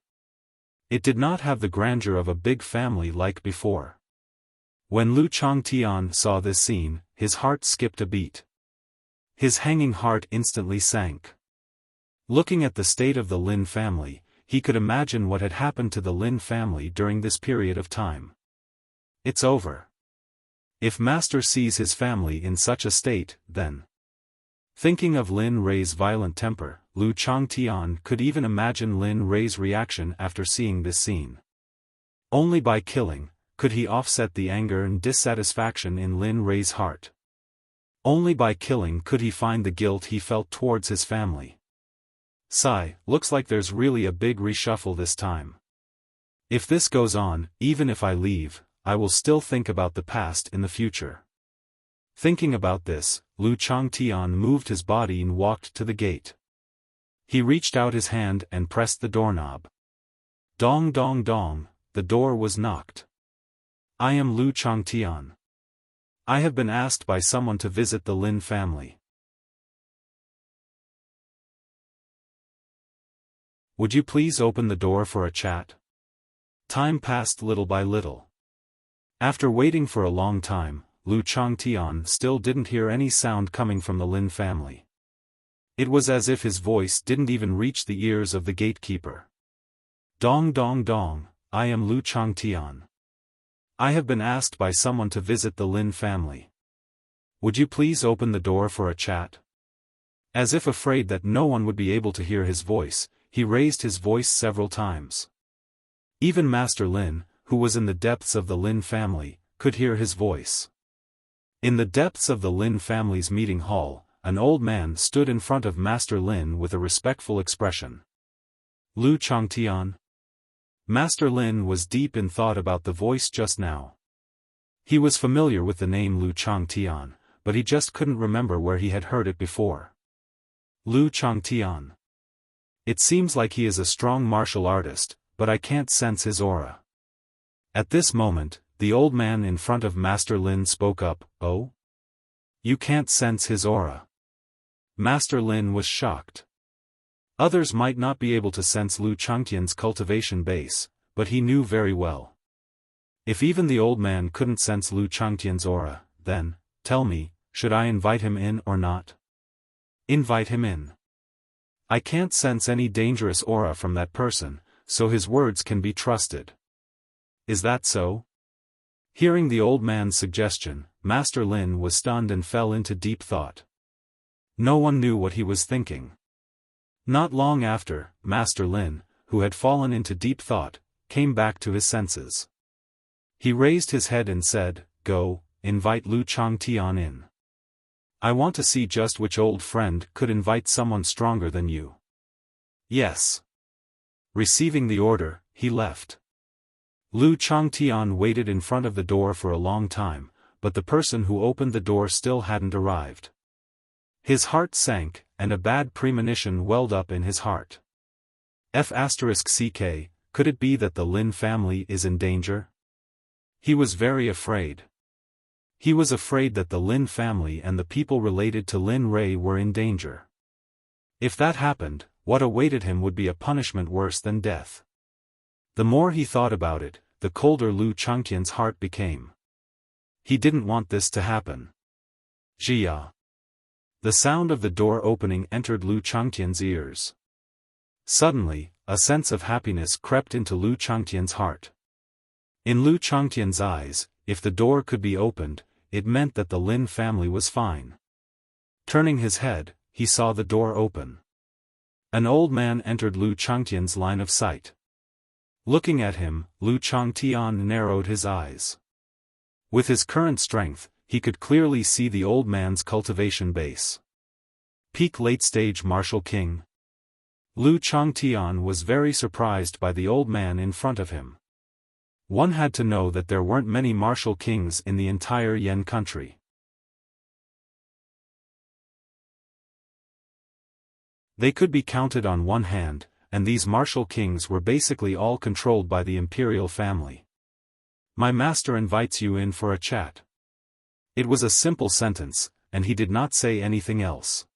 It did not have the grandeur of a big family like before. When Lu Changtian saw this scene, his heart skipped a beat. His hanging heart instantly sank. Looking at the state of the Lin family, he could imagine what had happened to the Lin family during this period of time. It's over. If Master sees his family in such a state, then... Thinking of Lin Rui's violent temper, Lu Changtian could even imagine Lin Rui's reaction after seeing this scene. Only by killing, could he offset the anger and dissatisfaction in Lin Rui's heart. Only by killing could he find the guilt he felt towards his family. Sigh, looks like there's really a big reshuffle this time. If this goes on, even if I leave, I will still think about the past in the future. Thinking about this, Lu Changtian moved his body and walked to the gate. He reached out his hand and pressed the doorknob. Dong dong dong, the door was knocked. I am Lu Changtian. I have been asked by someone to visit the Lin family. Would you please open the door for a chat? Time passed little by little. After waiting for a long time, Lu Changtian still didn't hear any sound coming from the Lin family. It was as if his voice didn't even reach the ears of the gatekeeper. Dong dong dong, I am Lu Changtian. I have been asked by someone to visit the Lin family. Would you please open the door for a chat? As if afraid that no one would be able to hear his voice, he raised his voice several times. Even Master Lin, who was in the depths of the Lin family, could hear his voice. In the depths of the Lin family's meeting hall, an old man stood in front of Master Lin with a respectful expression. Lu Changtian? Master Lin was deep in thought about the voice just now. He was familiar with the name Lu Changtian, but he just couldn't remember where he had heard it before. Lu Changtian. It seems like he is a strong martial artist, but I can't sense his aura. At this moment, the old man in front of Master Lin spoke up, "Oh? You can't sense his aura." Master Lin was shocked. Others might not be able to sense Lu Changtian's cultivation base, but he knew very well. If even the old man couldn't sense Lu Changtian's aura, then, tell me, should I invite him in or not? Invite him in. I can't sense any dangerous aura from that person, so his words can be trusted. Is that so? Hearing the old man's suggestion, Master Lin was stunned and fell into deep thought. No one knew what he was thinking. Not long after, Master Lin, who had fallen into deep thought, came back to his senses. He raised his head and said, "Go, invite Lu Changtian in. I want to see just which old friend could invite someone stronger than you." Yes. Receiving the order, he left. Lu Changtian waited in front of the door for a long time, but the person who opened the door still hadn't arrived. His heart sank, and a bad premonition welled up in his heart. F***ck, could it be that the Lin family is in danger? He was very afraid. He was afraid that the Lin family and the people related to Lin Rui were in danger. If that happened, what awaited him would be a punishment worse than death. The more he thought about it, the colder Lu Changtian's heart became. He didn't want this to happen. Jia. The sound of the door opening entered Lu Changtian's ears. Suddenly, a sense of happiness crept into Lu Changtian's heart. In Lu Changtian's eyes, if the door could be opened, it meant that the Lin family was fine. Turning his head, he saw the door open. An old man entered Lu Changtian's line of sight. Looking at him, Lu Changtian narrowed his eyes. With his current strength, he could clearly see the old man's cultivation base. Peak late-stage martial king. Lu Changtian was very surprised by the old man in front of him. One had to know that there weren't many martial kings in the entire Yan country. They could be counted on one hand, and these martial kings were basically all controlled by the imperial family. "My master invites you in for a chat." It was a simple sentence, and he did not say anything else.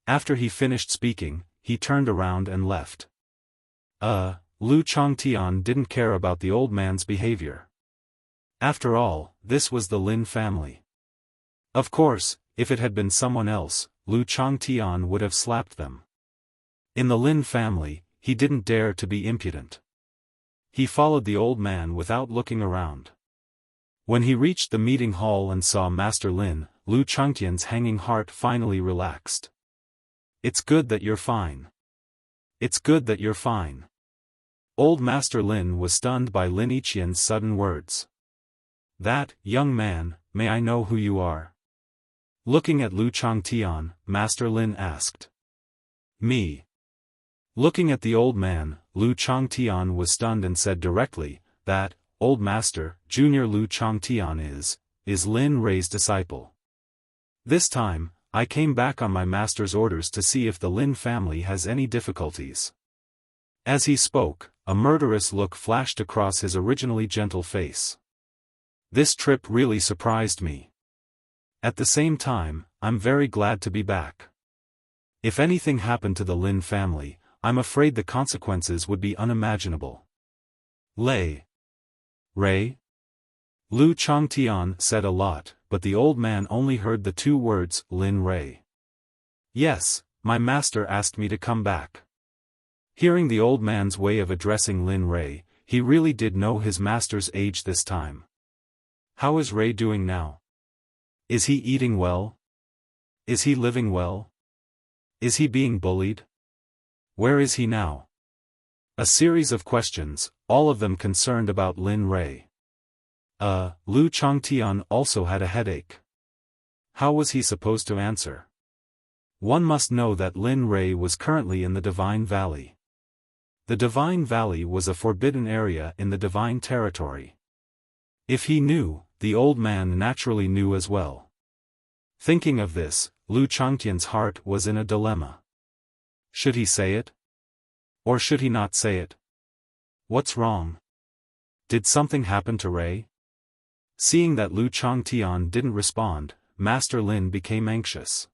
After he finished speaking, he turned around and left. Lu Changtian didn't care about the old man's behavior. After all, this was the Lin family. Of course, if it had been someone else, Lu Changtian would have slapped them. In the Lin family, he didn't dare to be impudent. He followed the old man without looking around. When he reached the meeting hall and saw Master Lin, Lu Changtian's hanging heart finally relaxed. "It's good that you're fine. It's good that you're fine." Old Master Lin was stunned by Lin Yiqian's sudden words. "That, young man, may I know who you are?" Looking at Lu Changtian, Master Lin asked. "Me." Looking at the old man, Lu Changtian was stunned and said directly, "That, old master, Junior Lu Changtian is Lin Rui's disciple. This time, I came back on my master's orders to see if the Lin family has any difficulties." As he spoke, a murderous look flashed across his originally gentle face. "This trip really surprised me. At the same time, I'm very glad to be back. If anything happened to the Lin family, I'm afraid the consequences would be unimaginable." Lei. Ray? Lu Changtian said a lot, but the old man only heard the two words, Lin Rui. "Yes, my master asked me to come back." Hearing the old man's way of addressing Lin Rui, he really did know his master's age this time. How is Rui doing now? Is he eating well? Is he living well? Is he being bullied? Where is he now? A series of questions, all of them concerned about Lin Rui. Lu Changtian also had a headache. How was he supposed to answer? One must know that Lin Rui was currently in the Divine Valley. The Divine Valley was a forbidden area in the Divine Territory. If he knew, the old man naturally knew as well. Thinking of this, Lu Changtian's heart was in a dilemma. Should he say it? Or should he not say it? What's wrong? Did something happen to Rui? Seeing that Lu Changtian didn't respond, Master Lin became anxious.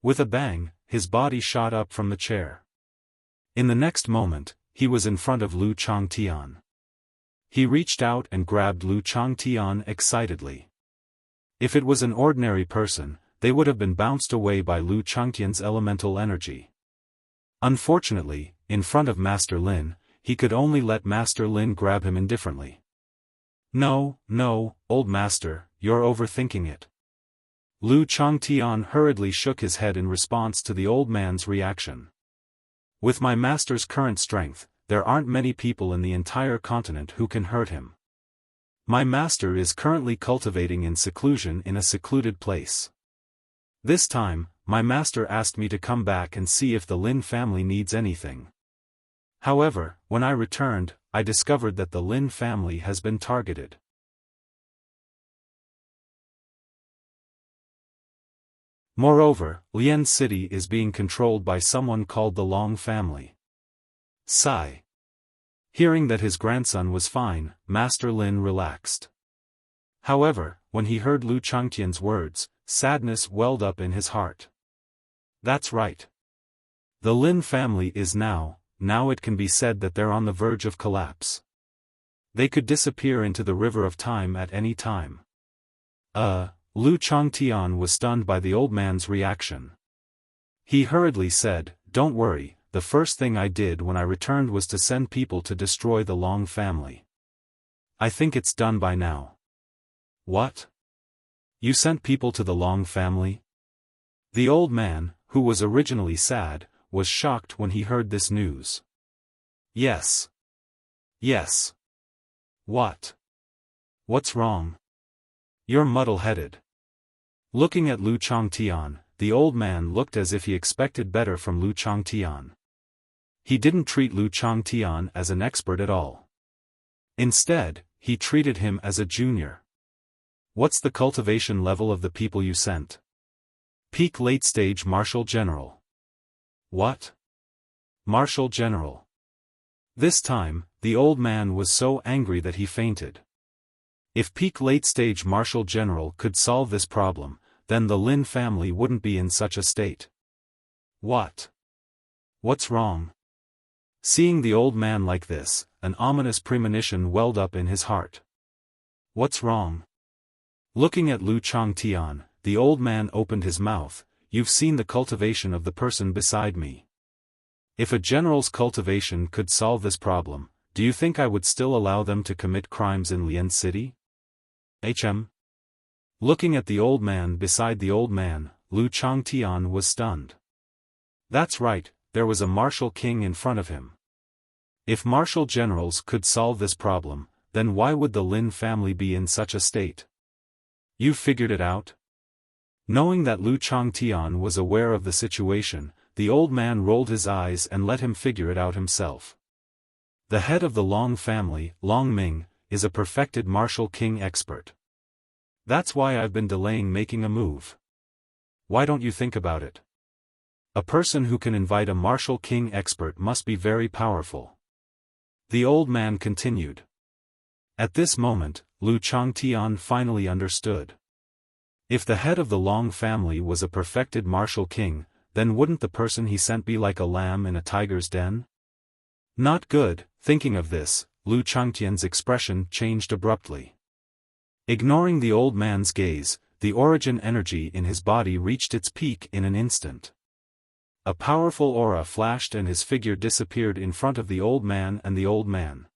With a bang, his body shot up from the chair. In the next moment, he was in front of Lu Changtian. He reached out and grabbed Lu Changtian excitedly. If it was an ordinary person, they would have been bounced away by Lu Changtian's elemental energy. Unfortunately, in front of Master Lin, he could only let Master Lin grab him indifferently. No, old master, you're overthinking it. Lu Changtian hurriedly shook his head in response to the old man's reaction. With my master's current strength, there aren't many people in the entire continent who can hurt him. My master is currently cultivating in seclusion in a secluded place. This time, my master asked me to come back and see if the Lin family needs anything. However, when I returned, I discovered that the Lin family has been targeted. Moreover, Lian City is being controlled by someone called the Long family. Sigh. Hearing that his grandson was fine, Master Lin relaxed. However, when he heard Lu Changtian's words, sadness welled up in his heart. That's right. The Lin family is now it can be said that they're on the verge of collapse. They could disappear into the river of time at any time. Lu Changtian was stunned by the old man's reaction. He hurriedly said, "Don't worry, the first thing I did when I returned was to send people to destroy the Long family. I think it's done by now." What? You sent people to the Long family? The old man, who was originally sad, was shocked when he heard this news. Yes. What? What's wrong? You're muddle-headed. Looking at Lu Changtian, the old man looked as if he expected better from Lu Changtian. He didn't treat Lu Changtian as an expert at all. Instead, he treated him as a junior. What's the cultivation level of the people you sent? Peak late-stage Marshal General. What? Marshal General. This time, the old man was so angry that he fainted. If peak late-stage Marshal General could solve this problem, then the Lin family wouldn't be in such a state. What? What's wrong? Seeing the old man like this, an ominous premonition welled up in his heart. What's wrong? Looking at Lu Changtian, the old man opened his mouth. You've seen the cultivation of the person beside me. If a general's cultivation could solve this problem, do you think I would still allow them to commit crimes in Lian City? Looking at the old man beside the old man, Lu Changtian was stunned. That's right, there was a martial king in front of him. If martial generals could solve this problem, then why would the Lin family be in such a state? You figured it out? Knowing that Lu Changtian was aware of the situation, the old man rolled his eyes and let him figure it out himself. The head of the Long family, Long Ming, is a perfected martial king expert. That's why I've been delaying making a move. Why don't you think about it? A person who can invite a martial king expert must be very powerful. The old man continued. At this moment, Lu Changtian finally understood. If the head of the Long family was a perfected martial king, then wouldn't the person he sent be like a lamb in a tiger's den? Not good. Thinking of this, Lu Changtian's expression changed abruptly. Ignoring the old man's gaze, the origin energy in his body reached its peak in an instant. A powerful aura flashed and his figure disappeared in front of the old man and the old man.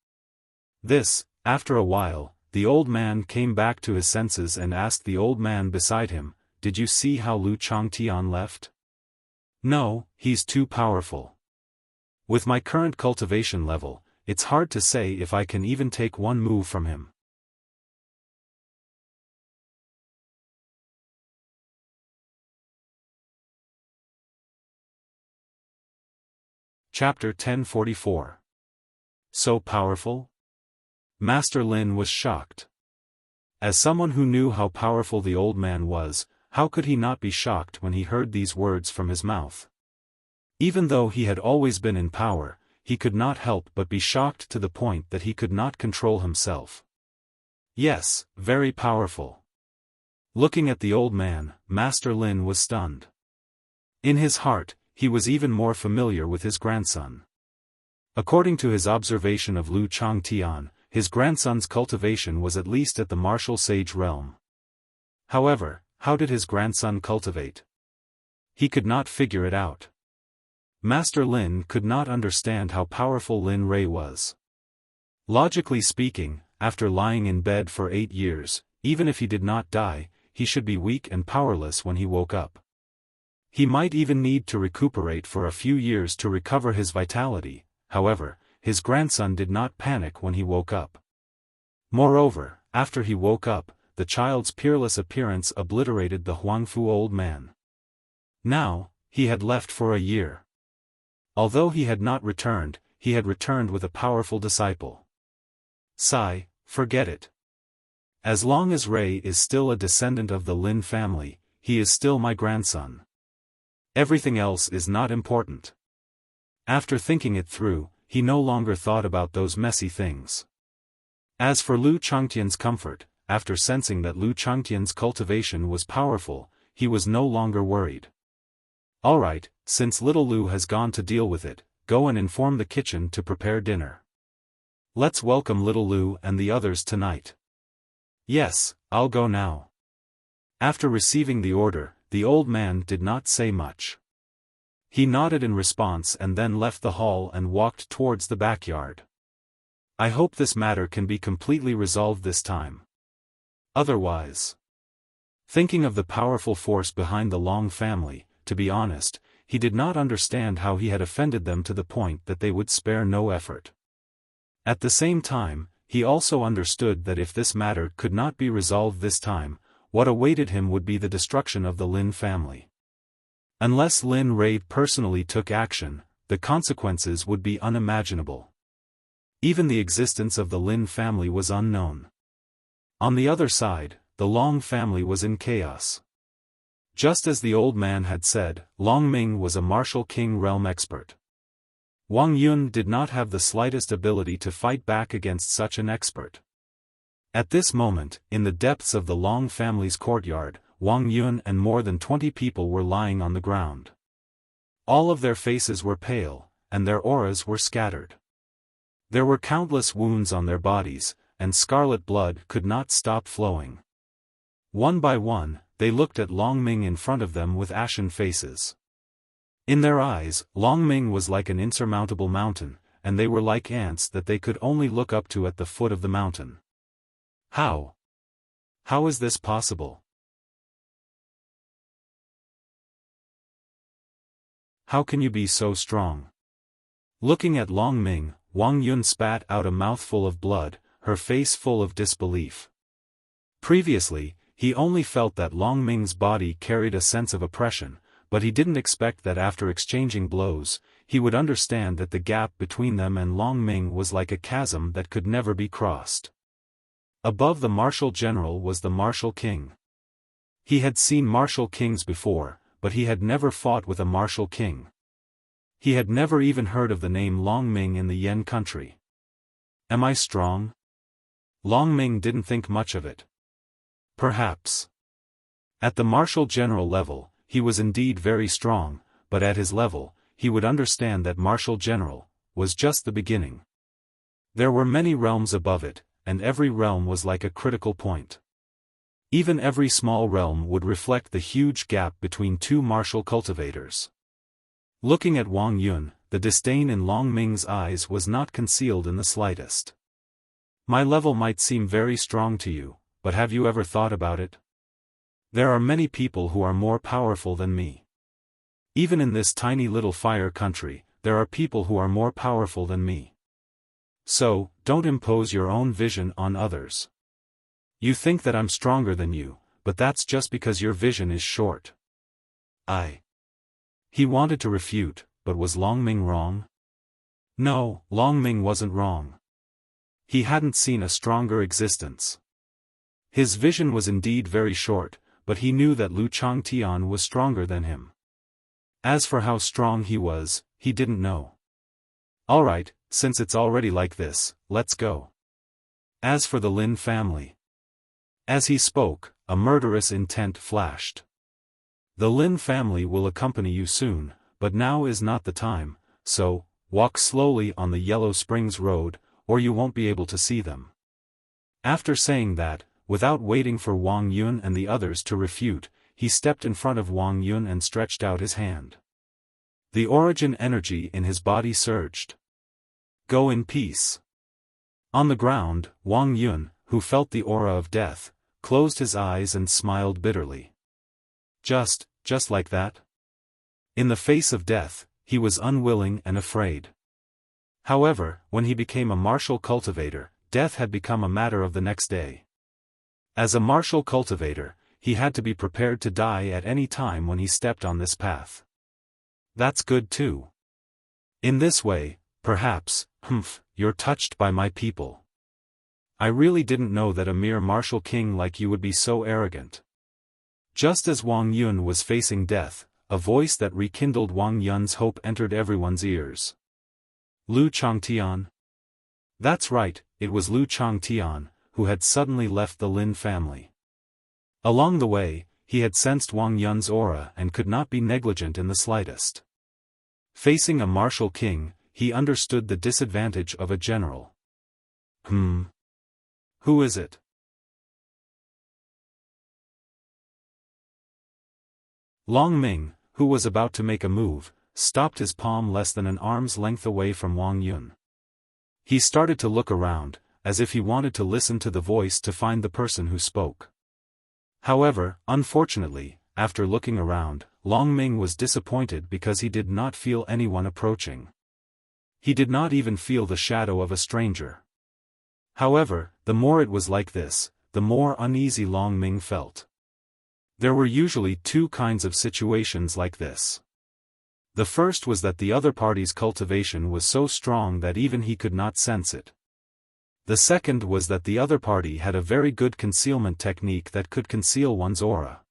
After a while, the old man came back to his senses and asked the old man beside him, "Did you see how Lu Changtian left?" "No, he's too powerful." With my current cultivation level, it's hard to say if I can even take one move from him. Chapter 1044. So powerful? Master Lin was shocked. As someone who knew how powerful the old man was, how could he not be shocked when he heard these words from his mouth? Even though he had always been in power, he could not help but be shocked to the point that he could not control himself. Yes, very powerful. Looking at the old man, Master Lin was stunned. In his heart, he was even more familiar with his grandson. According to his observation of Lu Changtian, his grandson's cultivation was at least at the martial sage realm. However, how did his grandson cultivate? He could not figure it out. Master Lin could not understand how powerful Lin Rui was. Logically speaking, after lying in bed for 8 years, even if he did not die, he should be weak and powerless when he woke up. He might even need to recuperate for a few years to recover his vitality. However, his grandson did not panic when he woke up. Moreover, after he woke up, the child's peerless appearance obliterated the Huangfu old man. Now, he had left for a year. Although he had not returned, he had returned with a powerful disciple. Sigh, forget it. As long as Ray is still a descendant of the Lin family, he is still my grandson. Everything else is not important. After thinking it through, he no longer thought about those messy things. As for Lu Changtian's comfort, after sensing that Lu Changtian's cultivation was powerful, he was no longer worried. Alright, since little Lu has gone to deal with it, go and inform the kitchen to prepare dinner. Let's welcome little Lu and the others tonight. Yes, I'll go now. After receiving the order, the old man did not say much. He nodded in response and then left the hall and walked towards the backyard. I hope this matter can be completely resolved this time. Otherwise. Thinking of the powerful force behind the Long family, to be honest, he did not understand how he had offended them to the point that they would spare no effort. At the same time, he also understood that if this matter could not be resolved this time, what awaited him would be the destruction of the Lin family. Unless Lin Rui personally took action, the consequences would be unimaginable. Even the existence of the Lin family was unknown. On the other side, the Long family was in chaos. Just as the old man had said, Long Ming was a martial king realm expert. Wang Yun did not have the slightest ability to fight back against such an expert. At this moment, in the depths of the Long family's courtyard, Wang Yun and more than 20 people were lying on the ground. All of their faces were pale, and their auras were scattered. There were countless wounds on their bodies, and scarlet blood could not stop flowing. One by one, they looked at Long Ming in front of them with ashen faces. In their eyes, Long Ming was like an insurmountable mountain, and they were like ants that they could only look up to at the foot of the mountain. How? How is this possible? How can you be so strong? Looking at Long Ming, Wang Yun spat out a mouthful of blood, her face full of disbelief. Previously, he only felt that Long Ming's body carried a sense of oppression, but he didn't expect that after exchanging blows, he would understand that the gap between them and Long Ming was like a chasm that could never be crossed. Above the martial general was the martial king. He had seen martial kings before, but he had never fought with a martial king. He had never even heard of the name Long Ming in the Yan country. Am I strong? Long Ming didn't think much of it. Perhaps. At the martial general level, he was indeed very strong, but at his level, he would understand that martial general was just the beginning. There were many realms above it, and every realm was like a critical point. Even every small realm would reflect the huge gap between two martial cultivators. Looking at Wang Yun, the disdain in Long Ming's eyes was not concealed in the slightest. My level might seem very strong to you, but have you ever thought about it? There are many people who are more powerful than me. Even in this tiny little fire country, there are people who are more powerful than me. So, don't impose your own vision on others. You think that I'm stronger than you, but that's just because your vision is short. He wanted to refute, but was Longming wrong? No, Longming wasn't wrong. He hadn't seen a stronger existence. His vision was indeed very short, but he knew that Lu Changtian was stronger than him. As for how strong he was, he didn't know. Alright, since it's already like this, let's go. As for the Lin family. As he spoke, a murderous intent flashed. The Lin family will accompany you soon, but now is not the time, so, walk slowly on the Yellow Springs Road, or you won't be able to see them. After saying that, without waiting for Wang Yun and the others to refute, he stepped in front of Wang Yun and stretched out his hand. The origin energy in his body surged. Go in peace. On the ground, Wang Yun, who felt the aura of death, closed his eyes and smiled bitterly. Just like that? In the face of death, he was unwilling and afraid. However, when he became a martial cultivator, death had become a matter of the next day. As a martial cultivator, he had to be prepared to die at any time when he stepped on this path. That's good too. In this way, perhaps, you're touched by my people. I really didn't know that a mere martial king like you would be so arrogant. Just as Wang Yun was facing death, a voice that rekindled Wang Yun's hope entered everyone's ears. Lu Changtian? That's right, it was Lu Changtian, who had suddenly left the Lin family. Along the way, he had sensed Wang Yun's aura and could not be negligent in the slightest. Facing a martial king, he understood the disadvantage of a general. Who is it? Longming, who was about to make a move, stopped his palm less than an arm's length away from Wang Yun. He started to look around, as if he wanted to listen to the voice to find the person who spoke. However, unfortunately, after looking around, Longming was disappointed because he did not feel anyone approaching. He did not even feel the shadow of a stranger. However, the more it was like this, the more uneasy Longming felt. There were usually two kinds of situations like this. The first was that the other party's cultivation was so strong that even he could not sense it. The second was that the other party had a very good concealment technique that could conceal one's aura.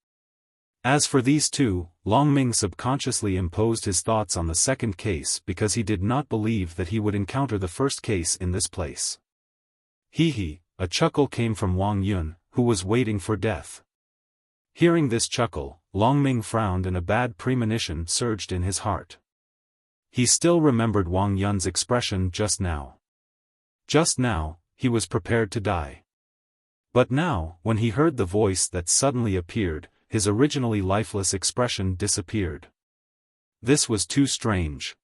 As for these two, Longming subconsciously imposed his thoughts on the second case because he did not believe that he would encounter the first case in this place. A chuckle came from Wang Yun, who was waiting for death. Hearing this chuckle, Longming frowned and a bad premonition surged in his heart. He still remembered Wang Yun's expression just now. Just now, he was prepared to die. But now, when he heard the voice that suddenly appeared, his originally lifeless expression disappeared. This was too strange.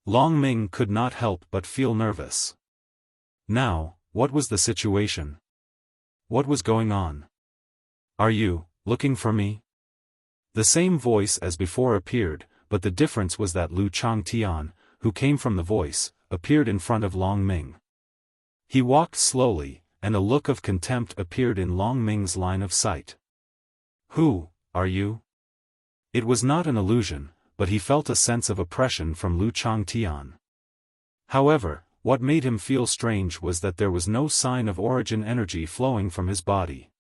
Longming could not help but feel nervous. Now, what was the situation? What was going on? Are you looking for me? The same voice as before appeared, but the difference was that Lu Changtian, who came from the voice, appeared in front of Longming. He walked slowly, and a look of contempt appeared in Longming's line of sight. Who are you? It was not an illusion, but he felt a sense of oppression from Lu Changtian. However, what made him feel strange was that there was no sign of origin energy flowing from his body.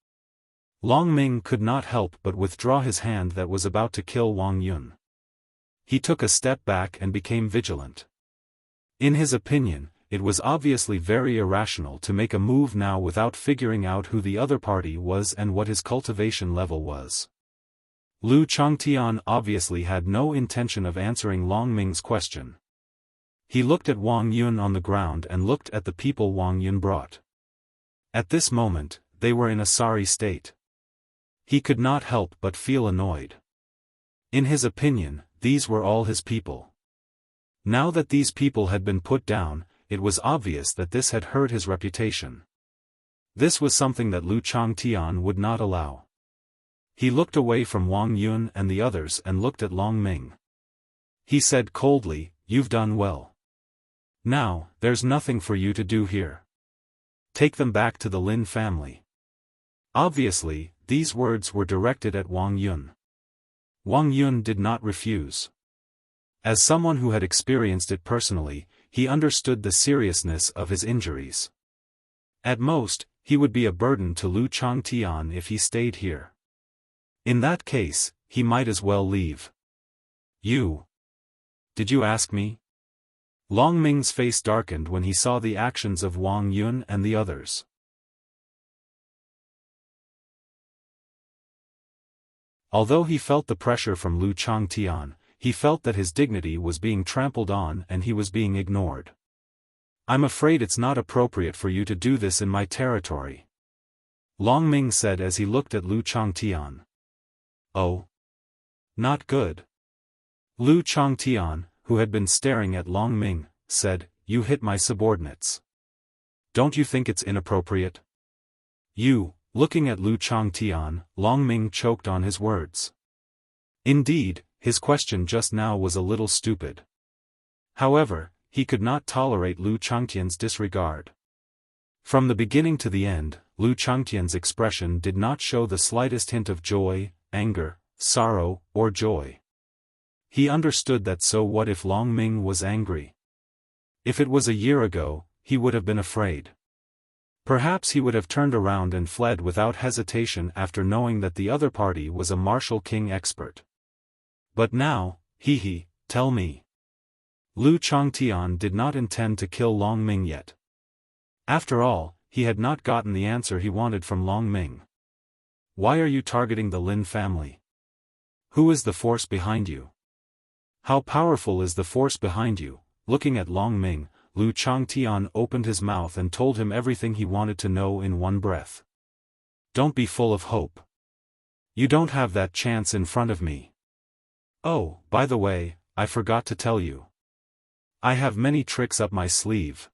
Longming could not help but withdraw his hand that was about to kill Wang Yun. He took a step back and became vigilant. In his opinion, it was obviously very irrational to make a move now without figuring out who the other party was and what his cultivation level was. Lu Changtian obviously had no intention of answering Longming's question. He looked at Wang Yun on the ground and looked at the people Wang Yun brought. At this moment, they were in a sorry state. He could not help but feel annoyed. In his opinion, these were all his people. Now that these people had been put down, it was obvious that this had hurt his reputation. This was something that Lu Changtian would not allow. He looked away from Wang Yun and the others and looked at Longming. He said coldly, you've done well. Now, there's nothing for you to do here. Take them back to the Lin family. Obviously, these words were directed at Wang Yun. Wang Yun did not refuse. As someone who had experienced it personally, he understood the seriousness of his injuries. At most, he would be a burden to Lu Changtian if he stayed here. In that case, he might as well leave. You. Did you ask me? Long Ming's face darkened when he saw the actions of Wang Yun and the others. Although he felt the pressure from Lu Changtian, he felt that his dignity was being trampled on and he was being ignored. I'm afraid it's not appropriate for you to do this in my territory. Long Ming said as he looked at Lu Changtian. Oh. Not good. Lu Changtian, who had been staring at Long Ming, said, You hit my subordinates. Don't you think it's inappropriate? You, looking at Lu Changtian, Long Ming choked on his words. Indeed, his question just now was a little stupid. However, he could not tolerate Lu Changtian's disregard. From the beginning to the end, Lu Changtian's expression did not show the slightest hint of joy, anger, sorrow, or joy. He understood that. So what if Long Ming was angry? If it was a year ago, he would have been afraid. Perhaps he would have turned around and fled without hesitation after knowing that the other party was a martial king expert. But now, tell me. Lu Changtian did not intend to kill Long Ming yet. After all, he had not gotten the answer he wanted from Long Ming. Why are you targeting the Lin family? Who is the force behind you? How powerful is the force behind you? Looking at Long Ming, Lu Changtian opened his mouth and told him everything he wanted to know in one breath. Don't be full of hope. You don't have that chance in front of me. Oh, by the way, I forgot to tell you. I have many tricks up my sleeve.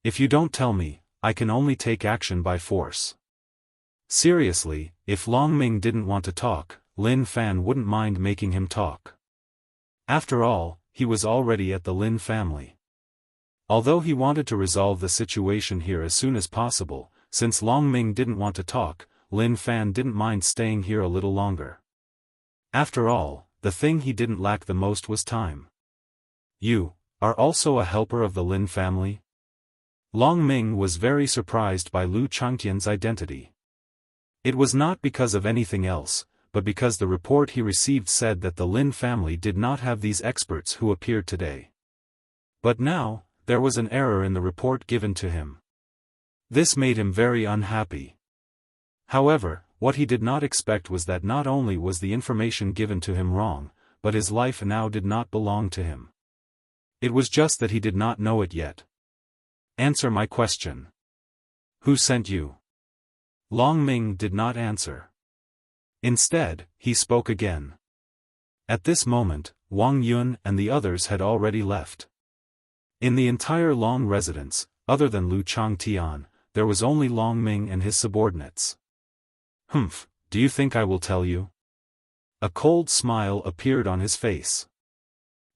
If you don't tell me, I can only take action by force. Seriously, if Long Ming didn't want to talk, Lin Fan wouldn't mind making him talk. After all, he was already at the Lin family. Although he wanted to resolve the situation here as soon as possible, since Long Ming didn't want to talk, Lin Fan didn't mind staying here a little longer. After all, the thing he didn't lack the most was time. You are also a helper of the Lin family? Long Ming was very surprised by Lu Changtian's identity. It was not because of anything else, but because the report he received said that the Lin family did not have these experts who appeared today. But now, there was an error in the report given to him. This made him very unhappy. However, what he did not expect was that not only was the information given to him wrong, but his life now did not belong to him. It was just that he did not know it yet. Answer my question. Who sent you? Long Ming did not answer. Instead, he spoke again. At this moment, Wang Yun and the others had already left. In the entire Long residence, other than Lu Changtian, there was only Long Ming and his subordinates. Humph, do you think I will tell you? A cold smile appeared on his face.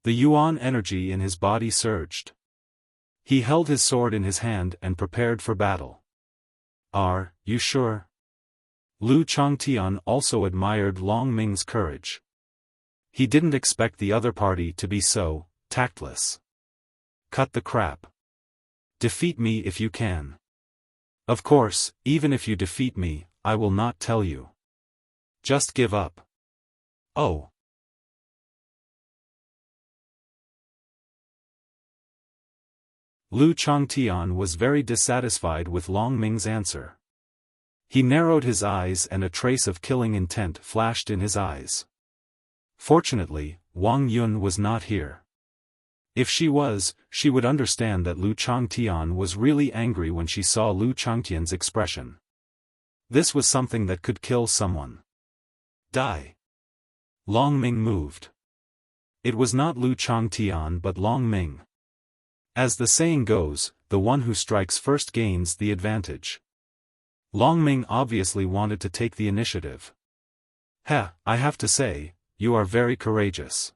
The yuan energy in his body surged. He held his sword in his hand and prepared for battle. Are you sure? Lu Changtian also admired Long Ming's courage. He didn't expect the other party to be so tactless. Cut the crap. Defeat me if you can. Of course, even if you defeat me, I will not tell you. Just give up. Oh. Lu Changtian was very dissatisfied with Long Ming's answer. He narrowed his eyes and a trace of killing intent flashed in his eyes. Fortunately, Wang Yun was not here. If she was, she would understand that Lu Changtian was really angry when she saw Lu Changtian's expression. This was something that could kill someone. Die. Long Ming moved. It was not Lu Changtian but Long Ming. As the saying goes, the one who strikes first gains the advantage. Long Ming obviously wanted to take the initiative. I have to say, you are very courageous.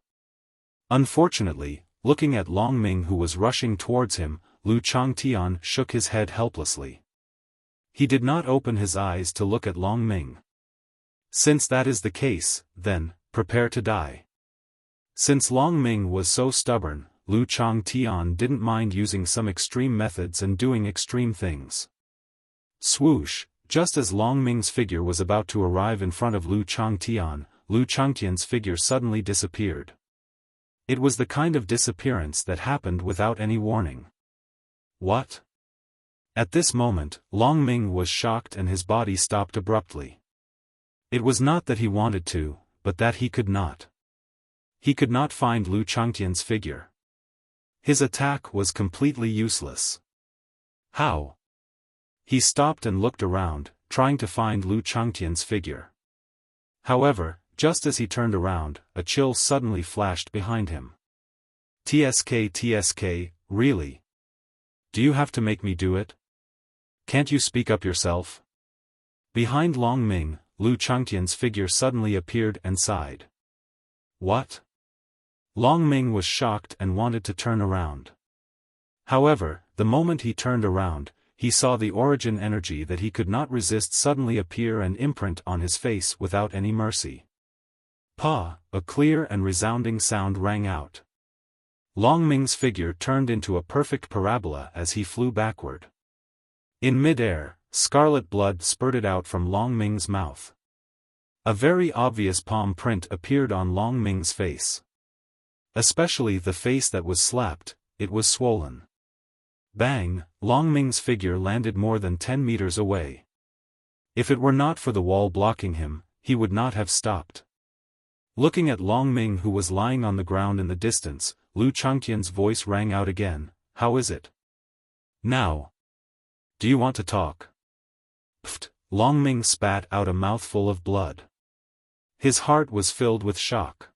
Unfortunately, Looking at Long Ming who was rushing towards him, Lu Changtian shook his head helplessly. He did not open his eyes to look at Long Ming. Since that is the case, then, prepare to die. Since Long Ming was so stubborn, Lu Changtian didn't mind using some extreme methods and doing extreme things. Swoosh, just as Long Ming's figure was about to arrive in front of Lu Changtian's figure suddenly disappeared. It was the kind of disappearance that happened without any warning. What? At this moment, Long Ming was shocked and his body stopped abruptly. It was not that he wanted to, but that he could not. He could not find Lu Changtian's figure. His attack was completely useless. How? He stopped and looked around, trying to find Lu Changtian's figure. However, just as he turned around, a chill suddenly flashed behind him. TSK, really? Do you have to make me do it? Can't you speak up yourself? Behind Long Ming, Lu Changtian's figure suddenly appeared and sighed. What? Long Ming was shocked and wanted to turn around. However, the moment he turned around, he saw the origin energy that he could not resist suddenly appear and imprint on his face without any mercy. Pa! A clear and resounding sound rang out. Long Ming's figure turned into a perfect parabola as he flew backward. In mid-air, scarlet blood spurted out from Long Ming's mouth. A very obvious palm print appeared on Long Ming's face. Especially the face that was slapped, it was swollen. Bang! Long Ming's figure landed more than 10 meters away. If it were not for the wall blocking him, he would not have stopped. Looking at Long Ming who was lying on the ground in the distance, Lu Changtian's voice rang out again, "How is it? Now? Do you want to talk?" Pfft! Long Ming spat out a mouthful of blood. His heart was filled with shock.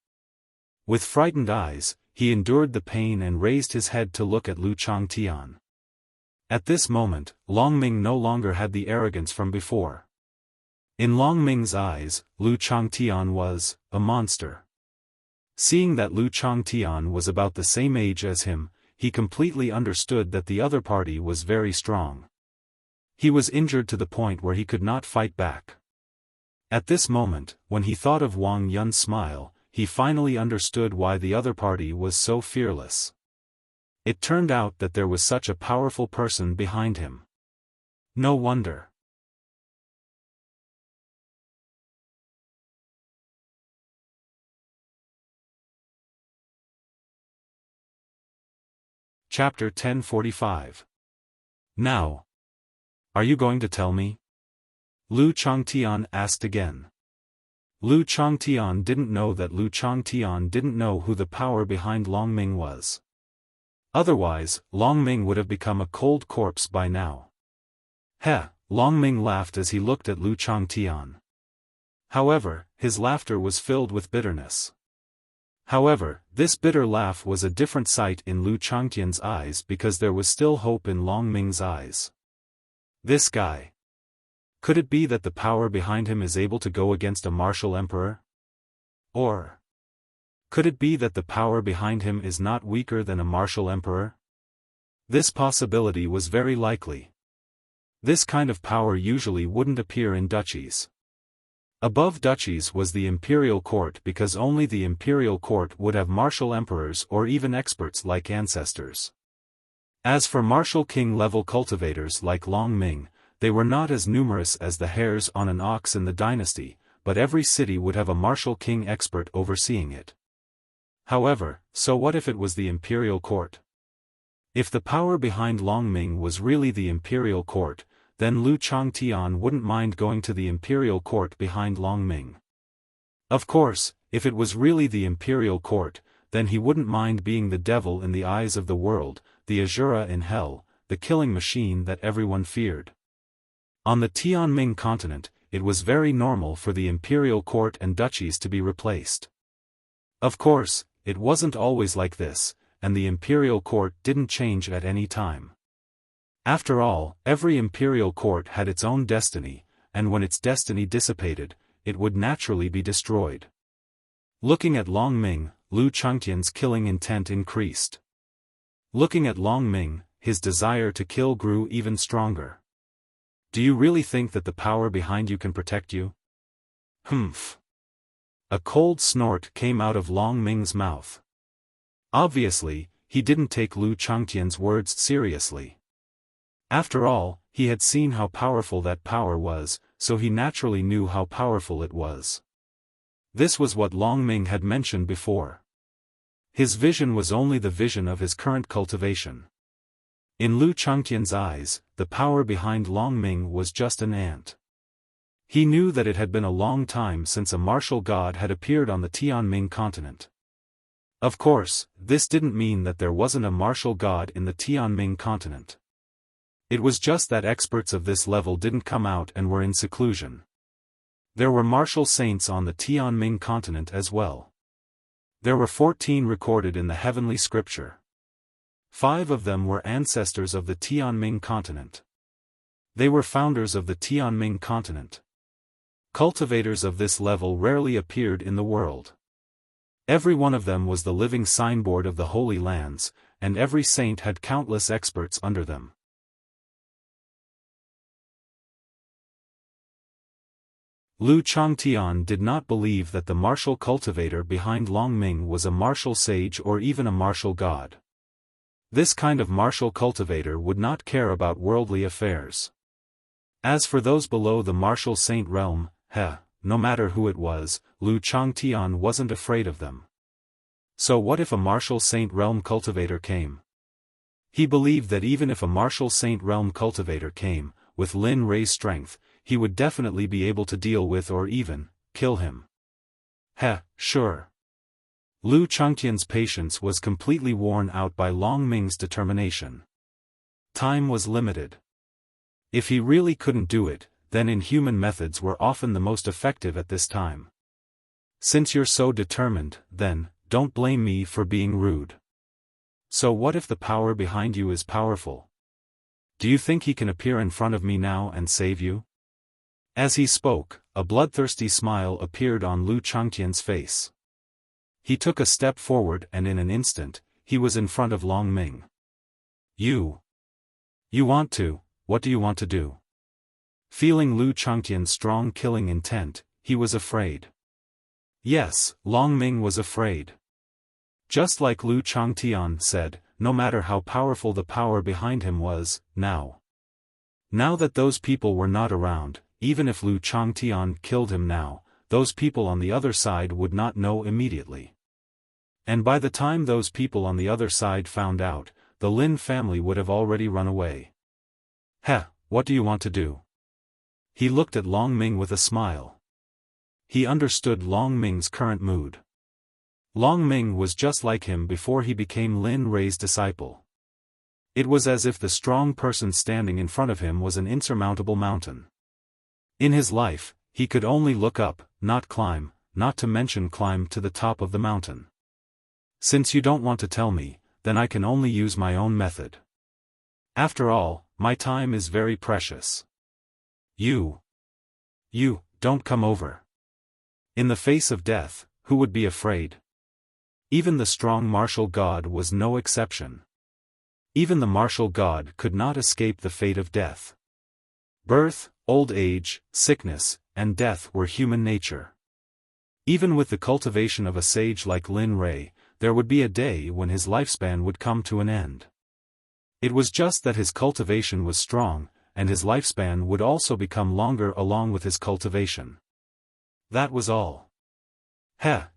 With frightened eyes, he endured the pain and raised his head to look at Lu Changtian. At this moment, Long Ming no longer had the arrogance from before. In Long Ming's eyes, Lu Changtian was a monster. Seeing that Lu Changtian was about the same age as him, he completely understood that the other party was very strong. He was injured to the point where he could not fight back. At this moment, when he thought of Wang Yun's smile, he finally understood why the other party was so fearless. It turned out that there was such a powerful person behind him. No wonder. Chapter 1045. Now. Are you going to tell me? Lu Changtian asked again. Lu Changtian didn't know that Lu Changtian didn't know who the power behind Long Ming was. Otherwise, Long Ming would have become a cold corpse by now. Heh! Long Ming laughed as he looked at Lu Changtian. However, his laughter was filled with bitterness. However, this bitter laugh was a different sight in Lu Changtian's eyes because there was still hope in Long Ming's eyes. This guy. Could it be that the power behind him is able to go against a martial emperor? Or could it be that the power behind him is not weaker than a martial emperor? This possibility was very likely. This kind of power usually wouldn't appear in duchies. Above duchies was the imperial court because only the imperial court would have martial emperors or even experts like ancestors. As for martial king-level cultivators like Long Ming, they were not as numerous as the hairs on an ox in the dynasty, but every city would have a martial king expert overseeing it. However, so what if it was the imperial court? If the power behind Long Ming was really the imperial court, then Lu Changtian wouldn't mind going to the imperial court behind Long Ming. Of course, if it was really the imperial court, then he wouldn't mind being the devil in the eyes of the world, the Azura in hell, the killing machine that everyone feared. On the Tianming continent, it was very normal for the imperial court and duchies to be replaced. Of course, it wasn't always like this, and the imperial court didn't change at any time. After all, every imperial court had its own destiny, and when its destiny dissipated, it would naturally be destroyed. Looking at Long Ming, Lu Changtian's killing intent increased. Looking at Long Ming, his desire to kill grew even stronger. Do you really think that the power behind you can protect you? Humph. A cold snort came out of Long Ming's mouth. Obviously, he didn't take Lu Changtian's words seriously. After all, he had seen how powerful that power was, so he naturally knew how powerful it was. This was what Long Ming had mentioned before. His vision was only the vision of his current cultivation. In Lu Changtian's eyes, the power behind Long Ming was just an ant. He knew that it had been a long time since a martial god had appeared on the Tianming continent. Of course, this didn't mean that there wasn't a martial god in the Tianming continent. It was just that experts of this level didn't come out and were in seclusion. There were martial saints on the Tianming continent as well. There were 14 recorded in the heavenly scripture. 5 of them were ancestors of the Tianming continent. They were founders of the Tianming continent. Cultivators of this level rarely appeared in the world. Every one of them was the living signboard of the Holy Lands, and every saint had countless experts under them. Lu Changtian did not believe that the martial cultivator behind Long Ming was a martial sage or even a martial god. This kind of martial cultivator would not care about worldly affairs. As for those below the martial saint realm, no matter who it was, Lu Changtian wasn't afraid of them. So what if a martial saint realm cultivator came? He believed that even if a martial saint realm cultivator came, with Lin Rei's strength, he would definitely be able to deal with or even kill him. Sure. Lu Changtian's patience was completely worn out by Long Ming's determination. Time was limited. If he really couldn't do it, then inhuman methods were often the most effective at this time. Since you're so determined, then, don't blame me for being rude. So what if the power behind you is powerful? Do you think he can appear in front of me now and save you? As he spoke, a bloodthirsty smile appeared on Lu Changtian's face. He took a step forward and in an instant, he was in front of Long Ming. You want to, what do you want to do? Feeling Lu Changtian's strong killing intent, he was afraid. Yes, Long Ming was afraid. Just like Lu Changtian said, no matter how powerful the power behind him was, now that those people were not around, even if Lu Changtian killed him now, those people on the other side would not know immediately. And by the time those people on the other side found out, the Lin family would have already run away. What do you want to do? He looked at Long Ming with a smile. He understood Long Ming's current mood. Long Ming was just like him before he became Lin Rei's disciple. It was as if the strong person standing in front of him was an insurmountable mountain. In his life, he could only look up, not climb, not to mention climb to the top of the mountain. Since you don't want to tell me, then I can only use my own method. After all, my time is very precious. You don't come over. In the face of death, who would be afraid? Even the strong martial god was no exception. Even the martial god could not escape the fate of death. Birth, old age, sickness, and death were human nature. Even with the cultivation of a sage like Lin Rei, there would be a day when his lifespan would come to an end. It was just that his cultivation was strong, and his lifespan would also become longer along with his cultivation. That was all.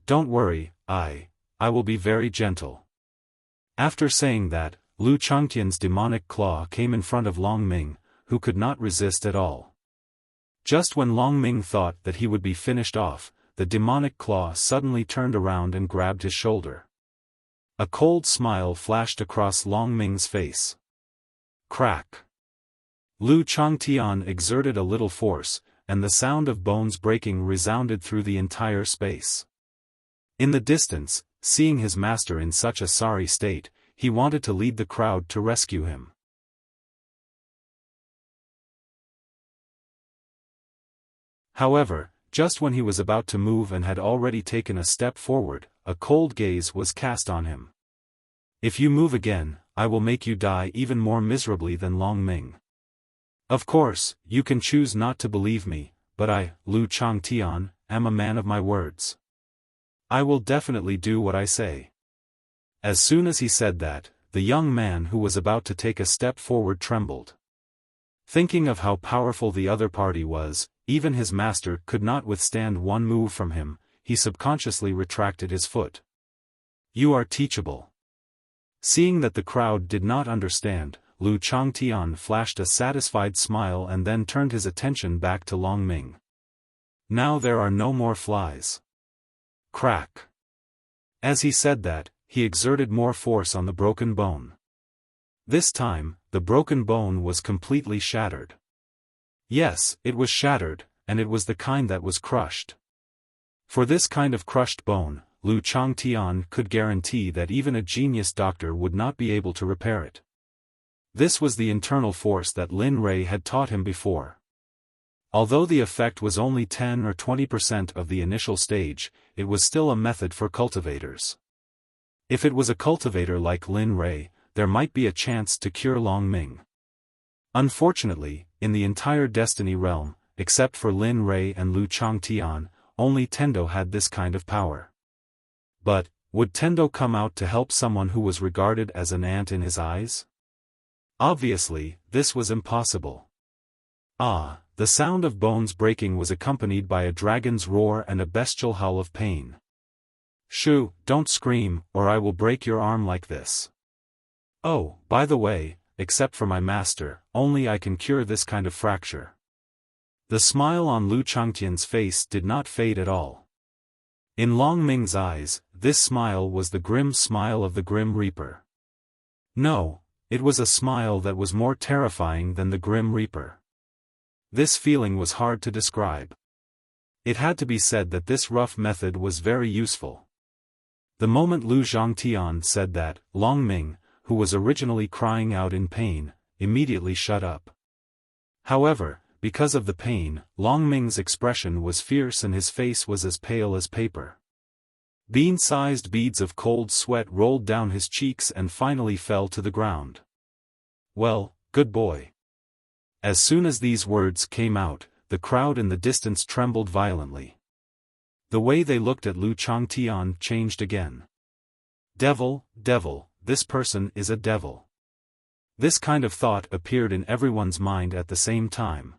Don't worry, I will be very gentle. After saying that, Lu Changtian's demonic claw came in front of Long Ming, who could not resist at all. Just when Long Ming thought that he would be finished off, the demonic claw suddenly turned around and grabbed his shoulder. A cold smile flashed across Long Ming's face. Crack! Lu Changtian exerted a little force, and the sound of bones breaking resounded through the entire space. In the distance, seeing his master in such a sorry state, he wanted to lead the crowd to rescue him. However, Just when he was about to move and had already taken a step forward, a cold gaze was cast on him. If you move again, I will make you die even more miserably than Long Ming. Of course, you can choose not to believe me, but I, Lu Changtian, am a man of my words. I will definitely do what I say. As soon as he said that, the young man who was about to take a step forward trembled. Thinking of how powerful the other party was, even his master could not withstand one move from him, he subconsciously retracted his foot. You are teachable. Seeing that the crowd did not understand, Lu Changtian flashed a satisfied smile and then turned his attention back to Long Ming. Now there are no more flies. Crack. As he said that, he exerted more force on the broken bone. This time, the broken bone was completely shattered. Yes, it was shattered, and it was the kind that was crushed. For this kind of crushed bone, Lu Changtian could guarantee that even a genius doctor would not be able to repair it. This was the internal force that Lin Rei had taught him before. Although the effect was only 10 or 20% of the initial stage, it was still a method for cultivators. If it was a cultivator like Lin Rei, there might be a chance to cure Long Ming. Unfortunately, in the entire Destiny realm, except for Lin Rei and Lu Changtian, only Tendo had this kind of power. But, would Tendo come out to help someone who was regarded as an ant in his eyes? Obviously, this was impossible. Ah, the sound of bones breaking was accompanied by a dragon's roar and a bestial howl of pain. Shoo, don't scream, or I will break your arm like this. Oh, by the way, except for my master, only I can cure this kind of fracture. The smile on Lu Changtian's face did not fade at all. In Long Ming's eyes, this smile was the grim smile of the Grim Reaper. No, it was a smile that was more terrifying than the Grim Reaper. This feeling was hard to describe. It had to be said that this rough method was very useful. The moment Lu Zhangtian said that, Long Ming, who was originally crying out in pain, immediately shut up. However, because of the pain, Long Ming's expression was fierce and his face was as pale as paper. Bean-sized beads of cold sweat rolled down his cheeks and finally fell to the ground. Well, good boy. As soon as these words came out, the crowd in the distance trembled violently. The way they looked at Lu Changtian changed again. Devil, this person is a devil. This kind of thought appeared in everyone's mind at the same time.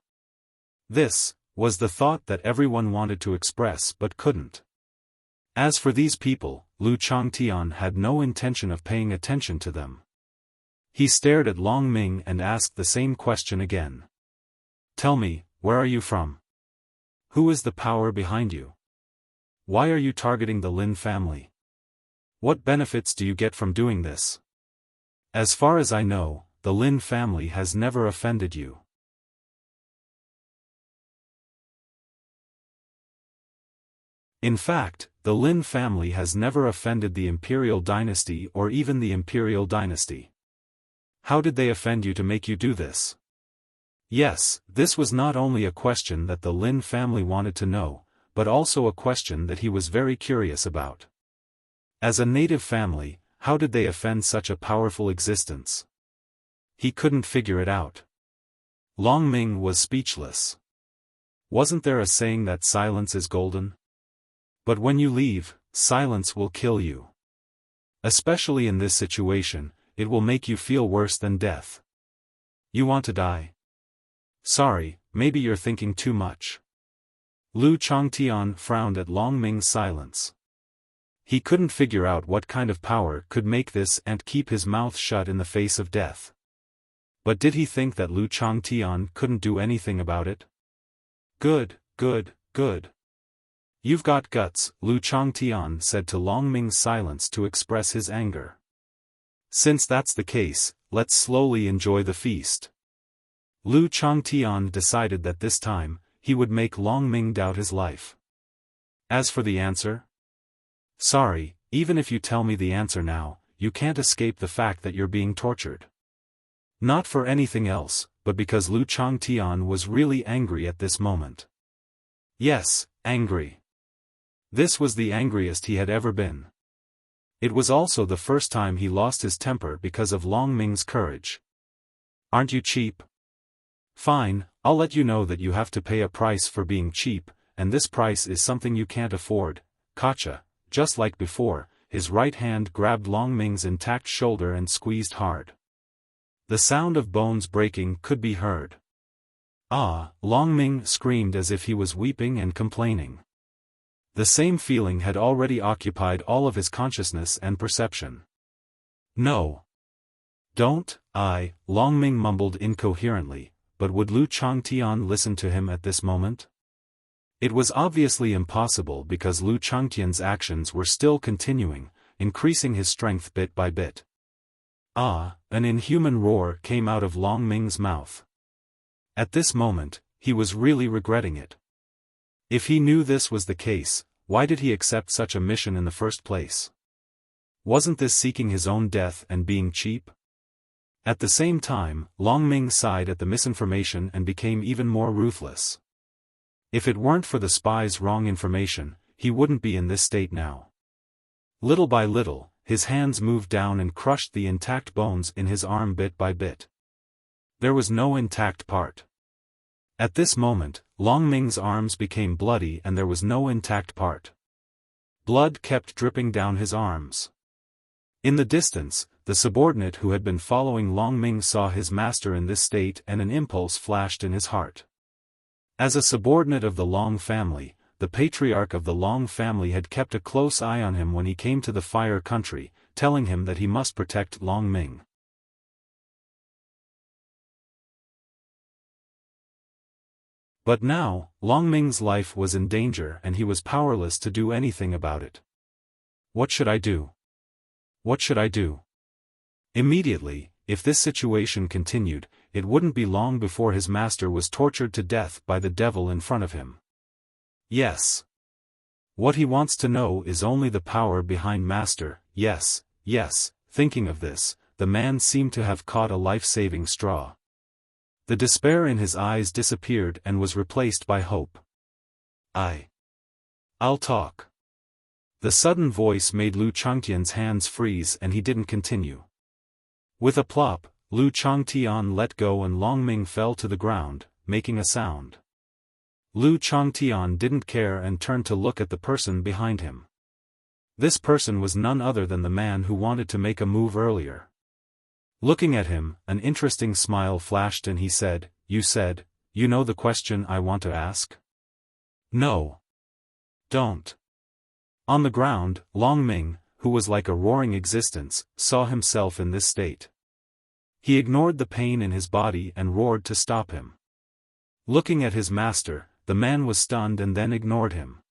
This was the thought that everyone wanted to express but couldn't. As for these people, Lu Changtian had no intention of paying attention to them. He stared at Long Ming and asked the same question again. Tell me, where are you from? Who is the power behind you? Why are you targeting the Lin family? What benefits do you get from doing this? As far as I know, the Lin family has never offended you. In fact, the Lin family has never offended the Imperial Dynasty or even the Imperial Dynasty. How did they offend you to make you do this? Yes, this was not only a question that the Lin family wanted to know, but also a question that he was very curious about. As a native family, how did they offend such a powerful existence? He couldn't figure it out. Long Ming was speechless. Wasn't there a saying that silence is golden? But when you leave, silence will kill you. Especially in this situation, it will make you feel worse than death. You want to die? Sorry, maybe you're thinking too much. Lu Changtian frowned at Long Ming's silence. He couldn't figure out what kind of power could make this ant keep his mouth shut in the face of death. But did he think that Lu Changtian couldn't do anything about it? Good. You've got guts, Lu Changtian said to Long Ming's silence to express his anger. Since that's the case, let's slowly enjoy the feast. Lu Changtian decided that this time, he would make Long Ming doubt his life. As for the answer? Sorry, even if you tell me the answer now, you can't escape the fact that you're being tortured. Not for anything else, but because Lu Changtian was really angry at this moment. Yes, angry. This was the angriest he had ever been. It was also the first time he lost his temper because of Long Ming's courage. Aren't you cheap? Fine, I'll let you know that you have to pay a price for being cheap, and this price is something you can't afford. Gotcha. Just like before, his right hand grabbed Long Ming's intact shoulder and squeezed hard. The sound of bones breaking could be heard. Ah, Long Ming screamed as if he was weeping and complaining. The same feeling had already occupied all of his consciousness and perception. No. Don't, Long Ming mumbled incoherently, but would Lu Changtian listen to him at this moment? It was obviously impossible because Lu Changtian's actions were still continuing, increasing his strength bit by bit. Ah, an inhuman roar came out of Long Ming's mouth. At this moment, he was really regretting it. If he knew this was the case, why did he accept such a mission in the first place? Wasn't this seeking his own death and being cheap? At the same time, Long Ming sighed at the misinformation and became even more ruthless. If it weren't for the spy's wrong information, he wouldn't be in this state now. Little by little, his hands moved down and crushed the intact bones in his arm bit by bit. There was no intact part. At this moment, Long Ming's arms became bloody and there was no intact part. Blood kept dripping down his arms. In the distance, the subordinate who had been following Long Ming saw his master in this state and an impulse flashed in his heart. As a subordinate of the Long family, the patriarch of the Long family had kept a close eye on him when he came to the Fire Country, telling him that he must protect Long Ming. But now, Long Ming's life was in danger and he was powerless to do anything about it. What should I do? What should I do? Immediately, if this situation continued, it wouldn't be long before his master was tortured to death by the devil in front of him. Yes. What he wants to know is only the power behind master. Yes, thinking of this, the man seemed to have caught a life-saving straw. The despair in his eyes disappeared and was replaced by hope. I'll talk. The sudden voice made Lu Changtian's hands freeze and he didn't continue. With a plop, Lu Changtian let go and Long Ming fell to the ground, making a sound. Lu Changtian didn't care and turned to look at the person behind him. This person was none other than the man who wanted to make a move earlier. Looking at him, an interesting smile flashed and he said, you know the question I want to ask? No. Don't. On the ground, Long Ming, who was like a roaring existence, saw himself in this state. He ignored the pain in his body and roared to stop him. Looking at his master, the man was stunned and then ignored him.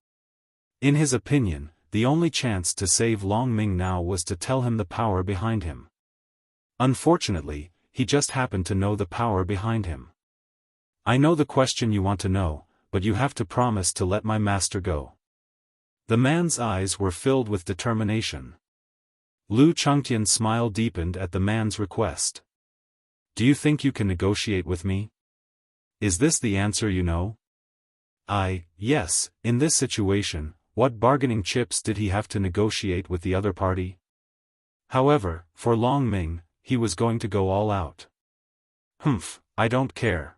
In his opinion, the only chance to save Long Ming now was to tell him the power behind him. Unfortunately, he just happened to know the power behind him. I know the question you want to know, but you have to promise to let my master go. The man's eyes were filled with determination. Lu Changtian's smile deepened at the man's request. Do you think you can negotiate with me? Is this the answer you know? Yes, in this situation, what bargaining chips did he have to negotiate with the other party? However, for Long Ming, he was going to go all out. I don't care.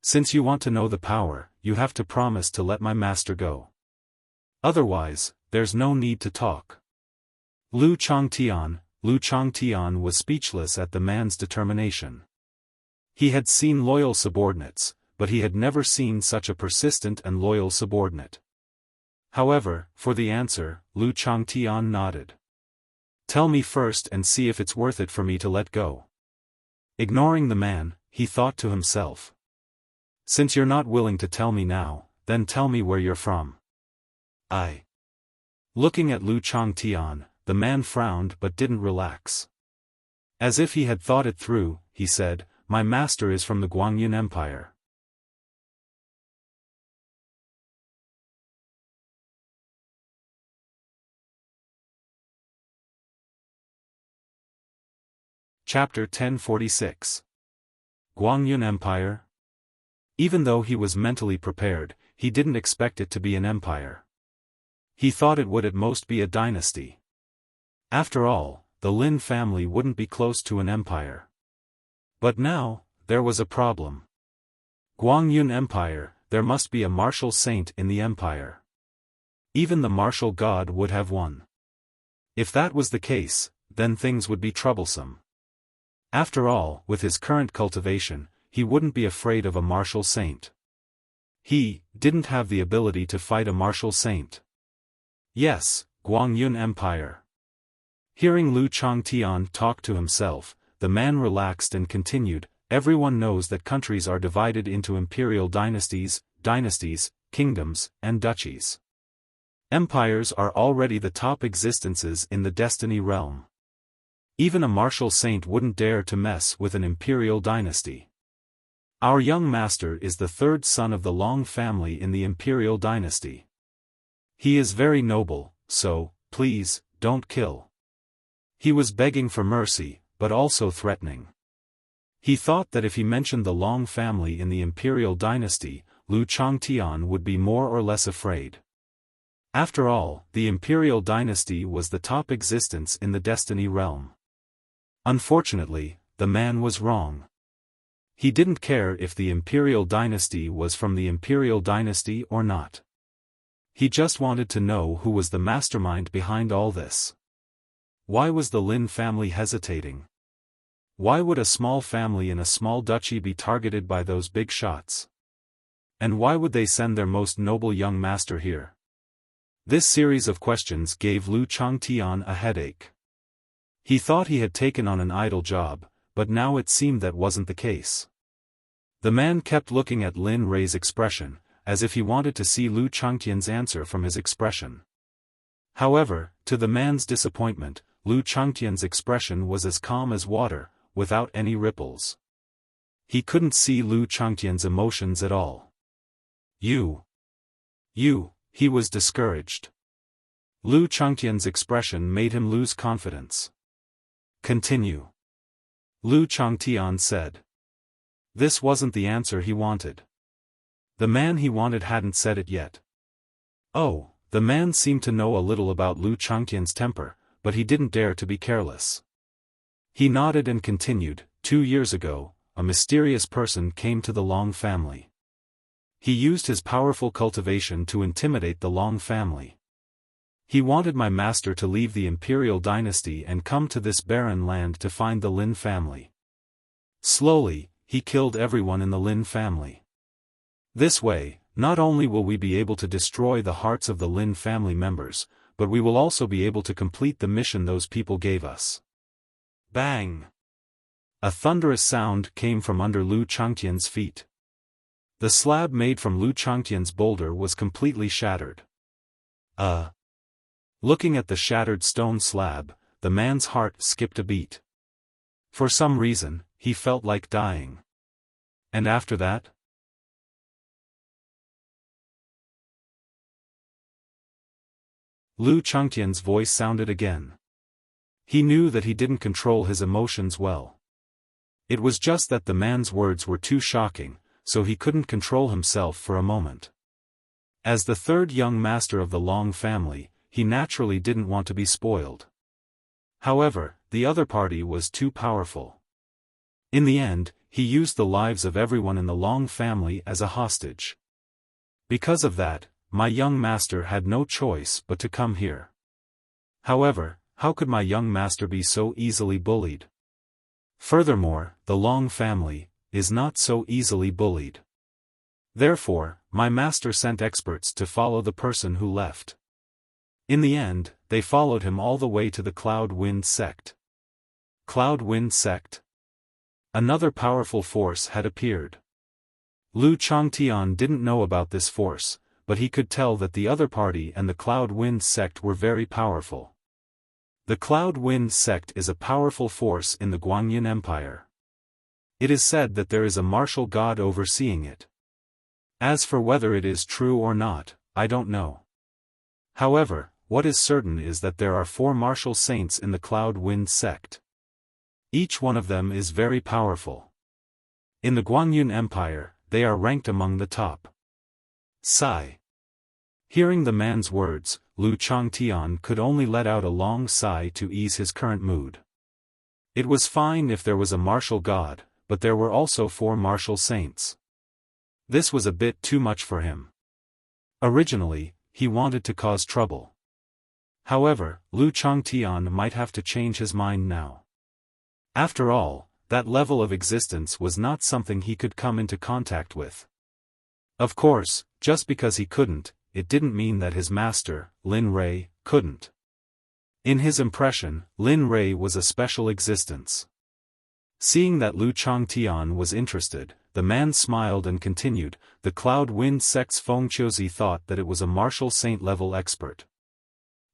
Since you want to know the power, you have to promise to let my master go. Otherwise, there's no need to talk. Lu Changtian was speechless at the man's determination. He had seen loyal subordinates, but he had never seen such a persistent and loyal subordinate. However, for the answer, Lu Changtian nodded. Tell me first and see if it's worth it for me to let go. Ignoring the man, he thought to himself. Since you're not willing to tell me now, then tell me where you're from. Looking at Lu Changtian, the man frowned but didn't relax. As if he had thought it through, he said, my master is from the Guangyun Empire. Chapter 1046. Guangyun Empire? Even though he was mentally prepared, he didn't expect it to be an empire. He thought it would at most be a dynasty. After all, the Lin family wouldn't be close to an empire. But now, there was a problem. Guangyun Empire, there must be a martial saint in the empire. Even the martial god would have won. If that was the case, then things would be troublesome. After all, with his current cultivation, he wouldn't be afraid of a martial saint. He didn't have the ability to fight a martial saint. Yes, Guangyun Empire. Hearing Lu Changtian talk to himself, the man relaxed and continued, everyone knows that countries are divided into imperial dynasties, kingdoms, and duchies. Empires are already the top existences in the destiny realm. Even a martial saint wouldn't dare to mess with an imperial dynasty. Our young master is the third son of the Long family in the imperial dynasty. He is very noble, so, please, don't kill. He was begging for mercy, but also threatening. He thought that if he mentioned the Long family in the imperial dynasty, Lu Changtian would be more or less afraid. After all, the imperial dynasty was the top existence in the destiny realm. Unfortunately, the man was wrong. He didn't care if the imperial dynasty was from the imperial dynasty or not. He just wanted to know who was the mastermind behind all this. Why was the Lin family hesitating? Why would a small family in a small duchy be targeted by those big shots? And why would they send their most noble young master here? This series of questions gave Lu Changtian a headache. He thought he had taken on an idle job, but now it seemed that wasn't the case. The man kept looking at Lin Rei's expression, as if he wanted to see Lu Changtian's answer from his expression. However, to the man's disappointment, Lu Changtian's expression was as calm as water, without any ripples. He couldn't see Lu Changtian's emotions at all. You, he was discouraged. Lu Changtian's expression made him lose confidence. Continue. Lu Changtian said. This wasn't the answer he wanted. The man he wanted hadn't said it yet. Oh, the man seemed to know a little about Lu Changtian's temper, but he didn't dare to be careless. He nodded and continued, 2 years ago, a mysterious person came to the Long family. He used his powerful cultivation to intimidate the Long family. He wanted my master to leave the imperial dynasty and come to this barren land to find the Lin family. Slowly, he killed everyone in the Lin family. This way, not only will we be able to destroy the hearts of the Lin family members, but we will also be able to complete the mission those people gave us. Bang! A thunderous sound came from under Lu Changtian's feet. The slab made from Lu Changtian's boulder was completely shattered. Looking at the shattered stone slab, the man's heart skipped a beat. For some reason, he felt like dying. And after that? Lu Changtian's voice sounded again. He knew that he didn't control his emotions well. It was just that the man's words were too shocking, so he couldn't control himself for a moment. As the third young master of the Long family, he naturally didn't want to be spoiled. However, the other party was too powerful. In the end, he used the lives of everyone in the Long family as a hostage. Because of that, my young master had no choice but to come here. However, how could my young master be so easily bullied? Furthermore, the Long family is not so easily bullied. Therefore, my master sent experts to follow the person who left. In the end, they followed him all the way to the Cloud Wind Sect. Cloud Wind Sect? Another powerful force had appeared. Lu Changtian didn't know about this force, but he could tell that the other party and the Cloud Wind Sect were very powerful. The Cloud Wind Sect is a powerful force in the Guanyin Empire. It is said that there is a martial god overseeing it. As for whether it is true or not, I don't know. However, what is certain is that there are 4 martial saints in the Cloud Wind Sect. Each one of them is very powerful. In the Guanyin Empire, they are ranked among the top. Sigh. Hearing the man's words, Lu Changtian could only let out a long sigh to ease his current mood. It was fine if there was a martial god, but there were also 4 martial saints. This was a bit too much for him. Originally, he wanted to cause trouble. However, Lu Changtian might have to change his mind now. After all, that level of existence was not something he could come into contact with. Of course, just because he couldn't, it didn't mean that his master, Lin Rui, couldn't. In his impression, Lin Rui was a special existence. Seeing that Lu Changtian was interested, the man smiled and continued, the Cloud Wind Sect's Feng Qiuzi thought that it was a martial saint-level expert.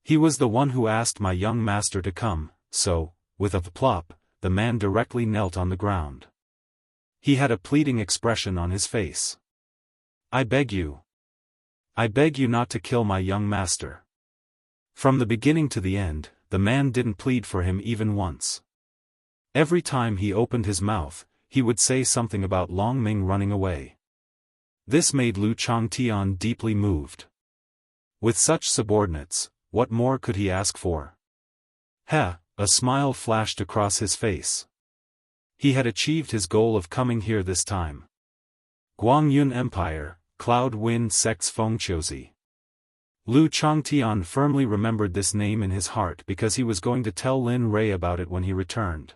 He was the one who asked my young master to come, so, with a plop, the man directly knelt on the ground. He had a pleading expression on his face. I beg you not to kill my young master. From the beginning to the end, the man didn't plead for him even once. Every time he opened his mouth, he would say something about Long Ming running away. This made Lu Changtian deeply moved. With such subordinates, what more could he ask for? A smile flashed across his face. He had achieved his goal of coming here this time. Guangyun Empire, Cloud Wind Sect's Feng Qiuzi. Lu Changtian firmly remembered this name in his heart because he was going to tell Lin Rui about it when he returned.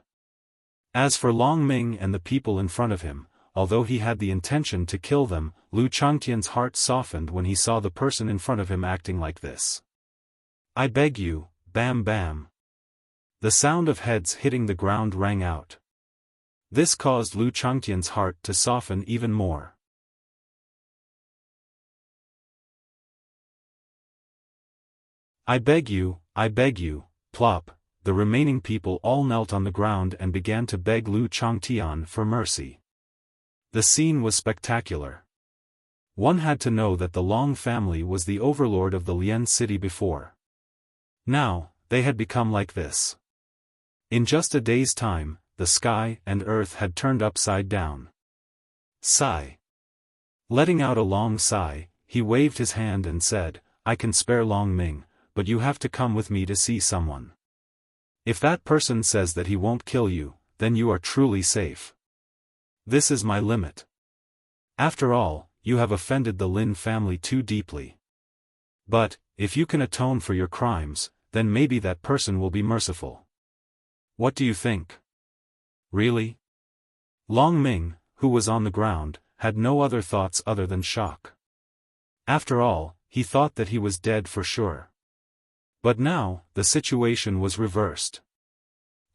As for Long Ming and the people in front of him, although he had the intention to kill them, Lu Changtian's heart softened when he saw the person in front of him acting like this. I beg you, bam bam. The sound of heads hitting the ground rang out. This caused Lu Changtian's heart to soften even more. I beg you, plop. The remaining people all knelt on the ground and began to beg Lu Changtian for mercy. The scene was spectacular. One had to know that the Long family was the overlord of the Lian city before. Now, they had become like this. In just a day's time, the sky and earth had turned upside down. Sigh. Letting out a long sigh, he waved his hand and said, I can spare Long Ming, but you have to come with me to see someone. If that person says that he won't kill you, then you are truly safe. This is my limit. After all, you have offended the Lin family too deeply. But, if you can atone for your crimes, then maybe that person will be merciful. What do you think? Really? Long Ming, who was on the ground, had no other thoughts other than shock. After all, he thought that he was dead for sure. But now, the situation was reversed.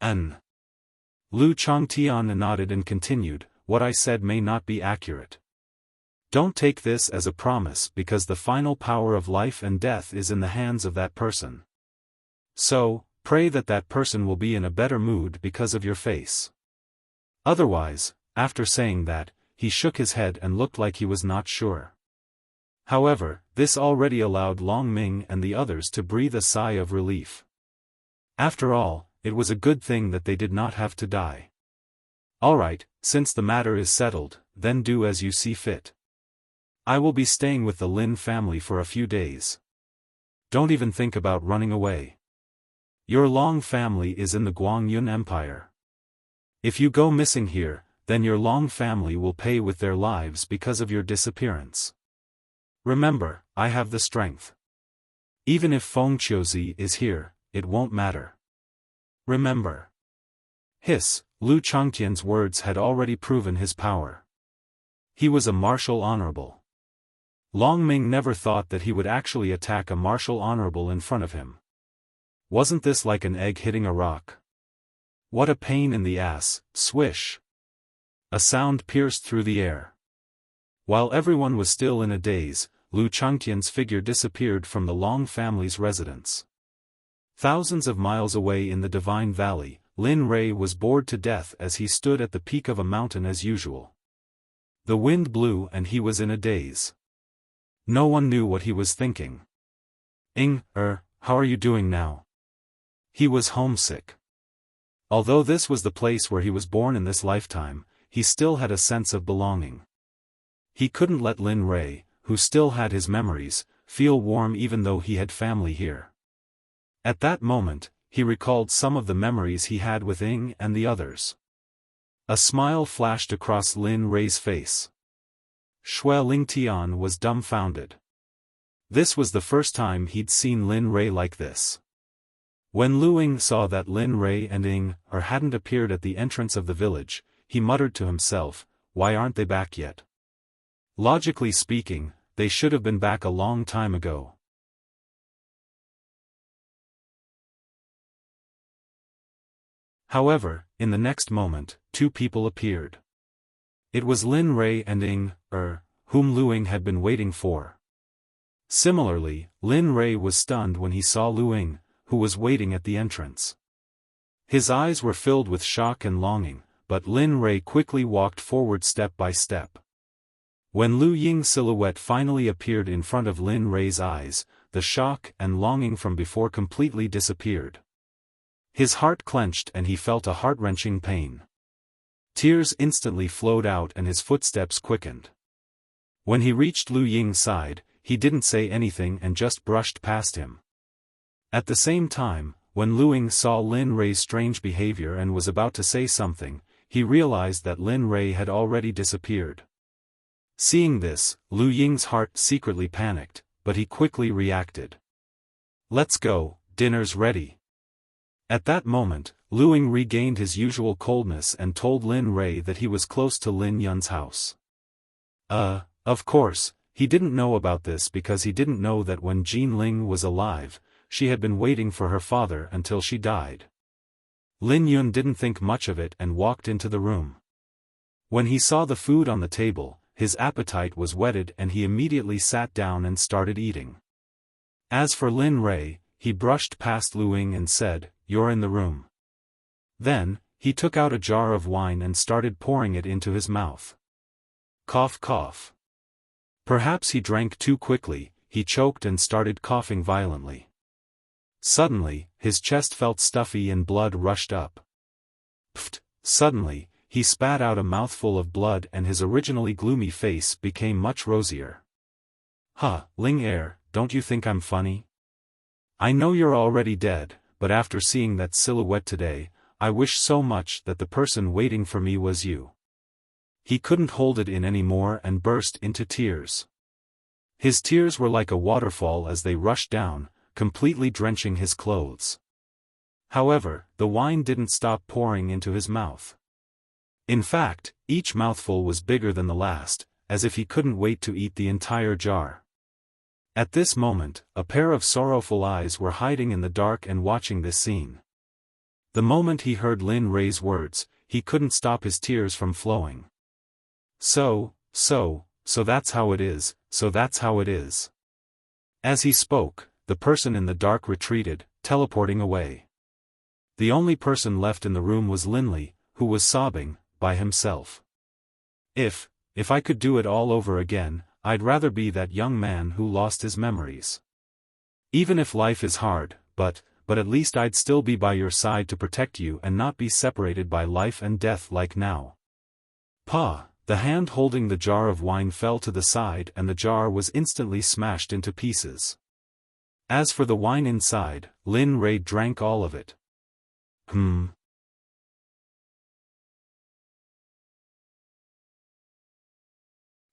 Lu Changtian nodded and continued, what I said may not be accurate. Don't take this as a promise because the final power of life and death is in the hands of that person. So, pray that that person will be in a better mood because of your face. Otherwise, after saying that, he shook his head and looked like he was not sure. However, this already allowed Long Ming and the others to breathe a sigh of relief. After all, it was a good thing that they did not have to die. Alright, since the matter is settled, then do as you see fit. I will be staying with the Lin family for a few days. Don't even think about running away. Your Long family is in the Guangyun Empire. If you go missing here, then your Long family will pay with their lives because of your disappearance. Remember, I have the strength. Even if Feng Qiuzi is here, it won't matter. Remember. Hiss, Lu Changtian's words had already proven his power. He was a martial honorable. Long Ming never thought that he would actually attack a martial honorable in front of him. Wasn't this like an egg hitting a rock? What a pain in the ass, swish. A sound pierced through the air. While everyone was still in a daze, Lu Changtian's figure disappeared from the Long family's residence. Thousands of miles away in the Divine Valley, Lin Rui was bored to death as he stood at the peak of a mountain as usual. The wind blew and he was in a daze. No one knew what he was thinking. How are you doing now? He was homesick. Although this was the place where he was born in this lifetime, he still had a sense of belonging. He couldn't let Lin Rei, who still had his memories, feel warm even though he had family here. At that moment, he recalled some of the memories he had with Ying and the others. A smile flashed across Lin Rei's face. Xue Lingtian was dumbfounded. This was the first time he'd seen Lin Rei like this. When Lu Ying saw that Lin Rei and Ying hadn't appeared at the entrance of the village, he muttered to himself, "Why aren't they back yet? Logically speaking, they should have been back a long time ago." However, in the next moment, two people appeared. It was Lin Rei and Ying, whom Lu Ying had been waiting for. Similarly, Lin Rei was stunned when he saw Lu Ying, who was waiting at the entrance. His eyes were filled with shock and longing, but Lin Rei quickly walked forward step by step. When Lu Ying's silhouette finally appeared in front of Lin Rei's eyes, the shock and longing from before completely disappeared. His heart clenched and he felt a heart-wrenching pain. Tears instantly flowed out and his footsteps quickened. When he reached Lu Ying's side, he didn't say anything and just brushed past him. At the same time, when Lu Ying saw Lin Rei's strange behavior and was about to say something, he realized that Lin Rei had already disappeared. Seeing this, Lu Ying's heart secretly panicked, but he quickly reacted. "Let's go, dinner's ready." At that moment, Lu Ying regained his usual coldness and told Lin Rei that he was close to Lin Yun's house. Of course, he didn't know about this because he didn't know that when Jean Ling was alive, she had been waiting for her father until she died. Lin Yun didn't think much of it and walked into the room. When he saw the food on the table, his appetite was whetted and he immediately sat down and started eating. As for Lin Rei, he brushed past Lu Ying and said, "You're in the room." Then, he took out a jar of wine and started pouring it into his mouth. Cough cough. Perhaps he drank too quickly, he choked and started coughing violently. Suddenly, his chest felt stuffy and blood rushed up. Pfft! Suddenly, he spat out a mouthful of blood and his originally gloomy face became much rosier. Ling don't you think I'm funny? I know you're already dead, but after seeing that silhouette today, I wish so much that the person waiting for me was you. He couldn't hold it in anymore and burst into tears. His tears were like a waterfall as they rushed down, completely drenching his clothes. However, the wine didn't stop pouring into his mouth. In fact, each mouthful was bigger than the last, as if he couldn't wait to eat the entire jar. At this moment, a pair of sorrowful eyes were hiding in the dark and watching this scene. The moment he heard Lin Rei's words, he couldn't stop his tears from flowing. So that's how it is, so that's how it is. As he spoke, the person in the dark retreated, teleporting away. The only person left in the room was Linley, who was sobbing, by himself. If I could do it all over again, I'd rather be that young man who lost his memories. Even if life is hard, but at least I'd still be by your side to protect you and not be separated by life and death like now. The hand holding the jar of wine fell to the side and the jar was instantly smashed into pieces. As for the wine inside, Lin Rei drank all of it.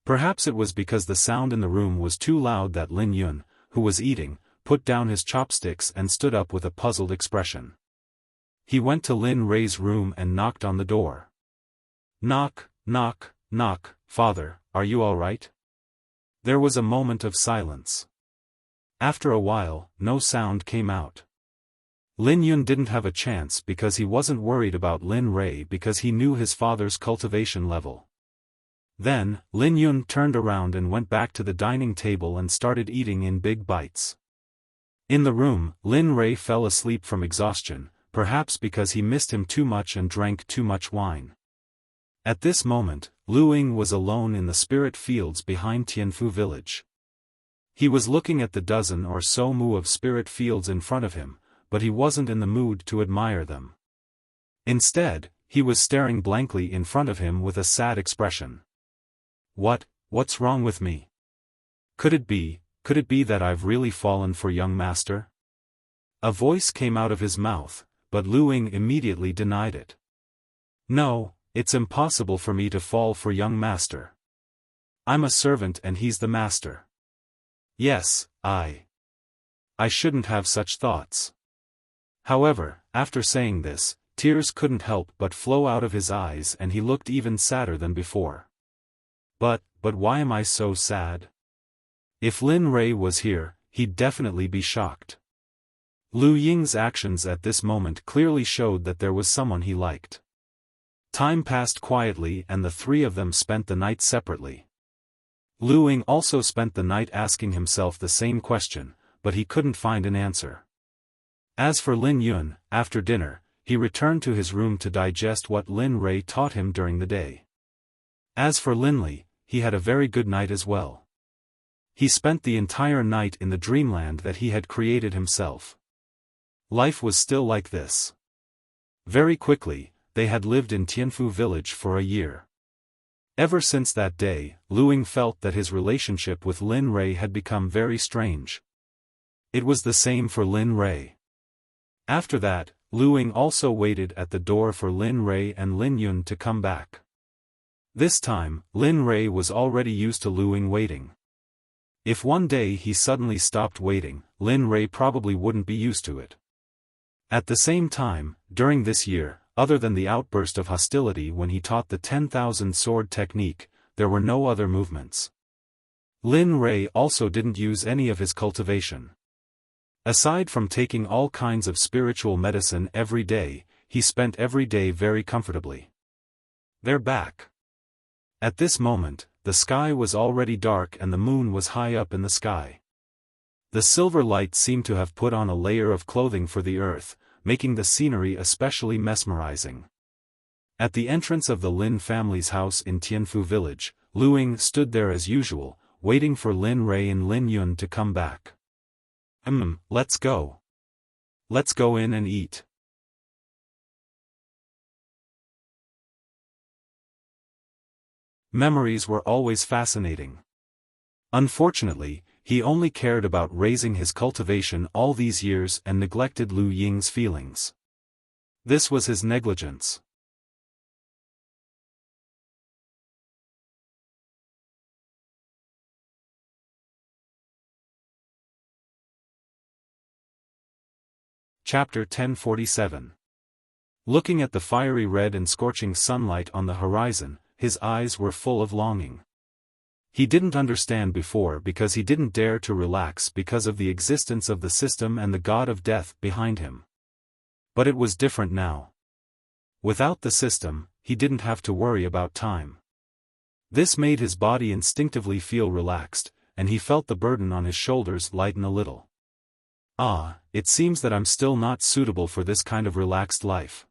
Perhaps it was because the sound in the room was too loud that Lin Yun, who was eating, put down his chopsticks and stood up with a puzzled expression. He went to Lin Rei's room and knocked on the door. Knock, knock, knock, father, are you all right? There was a moment of silence. After a while, no sound came out. Lin Yun didn't have a chance because he wasn't worried about Lin Rei because he knew his father's cultivation level. Then, Lin Yun turned around and went back to the dining table and started eating in big bites. In the room, Lin Rei fell asleep from exhaustion, perhaps because he missed him too much and drank too much wine. At this moment, Lu Ying was alone in the spirit fields behind Tianfu village. He was looking at the dozen or so mu of spirit fields in front of him, but he wasn't in the mood to admire them. Instead, he was staring blankly in front of him with a sad expression. What What's wrong with me? Could it be that I've really fallen for young master? A voice came out of his mouth, but Lu Ying immediately denied it. No, it's impossible for me to fall for young master. I'm a servant and he's the master. Yes, I shouldn't have such thoughts. However, after saying this, tears couldn't help but flow out of his eyes and he looked even sadder than before. But why am I so sad? If Lin Rui was here, he'd definitely be shocked. Lu Ying's actions at this moment clearly showed that there was someone he liked. Time passed quietly and the three of them spent the night separately. Lu Ying also spent the night asking himself the same question, but he couldn't find an answer. As for Lin Yun, after dinner, he returned to his room to digest what Lin Rui taught him during the day. As for Lin Li, he had a very good night as well. He spent the entire night in the dreamland that he had created himself. Life was still like this. Very quickly, they had lived in Tianfu village for a year. Ever since that day, Lu Ying felt that his relationship with Lin Rui had become very strange. It was the same for Lin Rui. After that, Lu Ying also waited at the door for Lin Rui and Lin Yun to come back. This time, Lin Rui was already used to Lu Ying waiting. If one day he suddenly stopped waiting, Lin Rui probably wouldn't be used to it. At the same time, during this year, other than the outburst of hostility when he taught the 10,000 sword technique, there were no other movements. Lin Rui also didn't use any of his cultivation. Aside from taking all kinds of spiritual medicine every day, he spent every day very comfortably. They're back. At this moment, the sky was already dark and the moon was high up in the sky. The silver light seemed to have put on a layer of clothing for the earth, making the scenery especially mesmerizing. At the entrance of the Lin family's house in Tianfu village, Lu Ying stood there as usual, waiting for Lin Rui and Lin Yun to come back. Let's go. Let's go in and eat. Memories were always fascinating. Unfortunately, he only cared about raising his cultivation all these years and neglected Lu Ying's feelings. This was his negligence. Chapter 1047. Looking at the fiery red and scorching sunlight on the horizon, his eyes were full of longing. He didn't understand before because he didn't dare to relax because of the existence of the system and the god of death behind him. But it was different now. Without the system, he didn't have to worry about time. This made his body instinctively feel relaxed, and he felt the burden on his shoulders lighten a little. It seems that I'm still not suitable for this kind of relaxed life.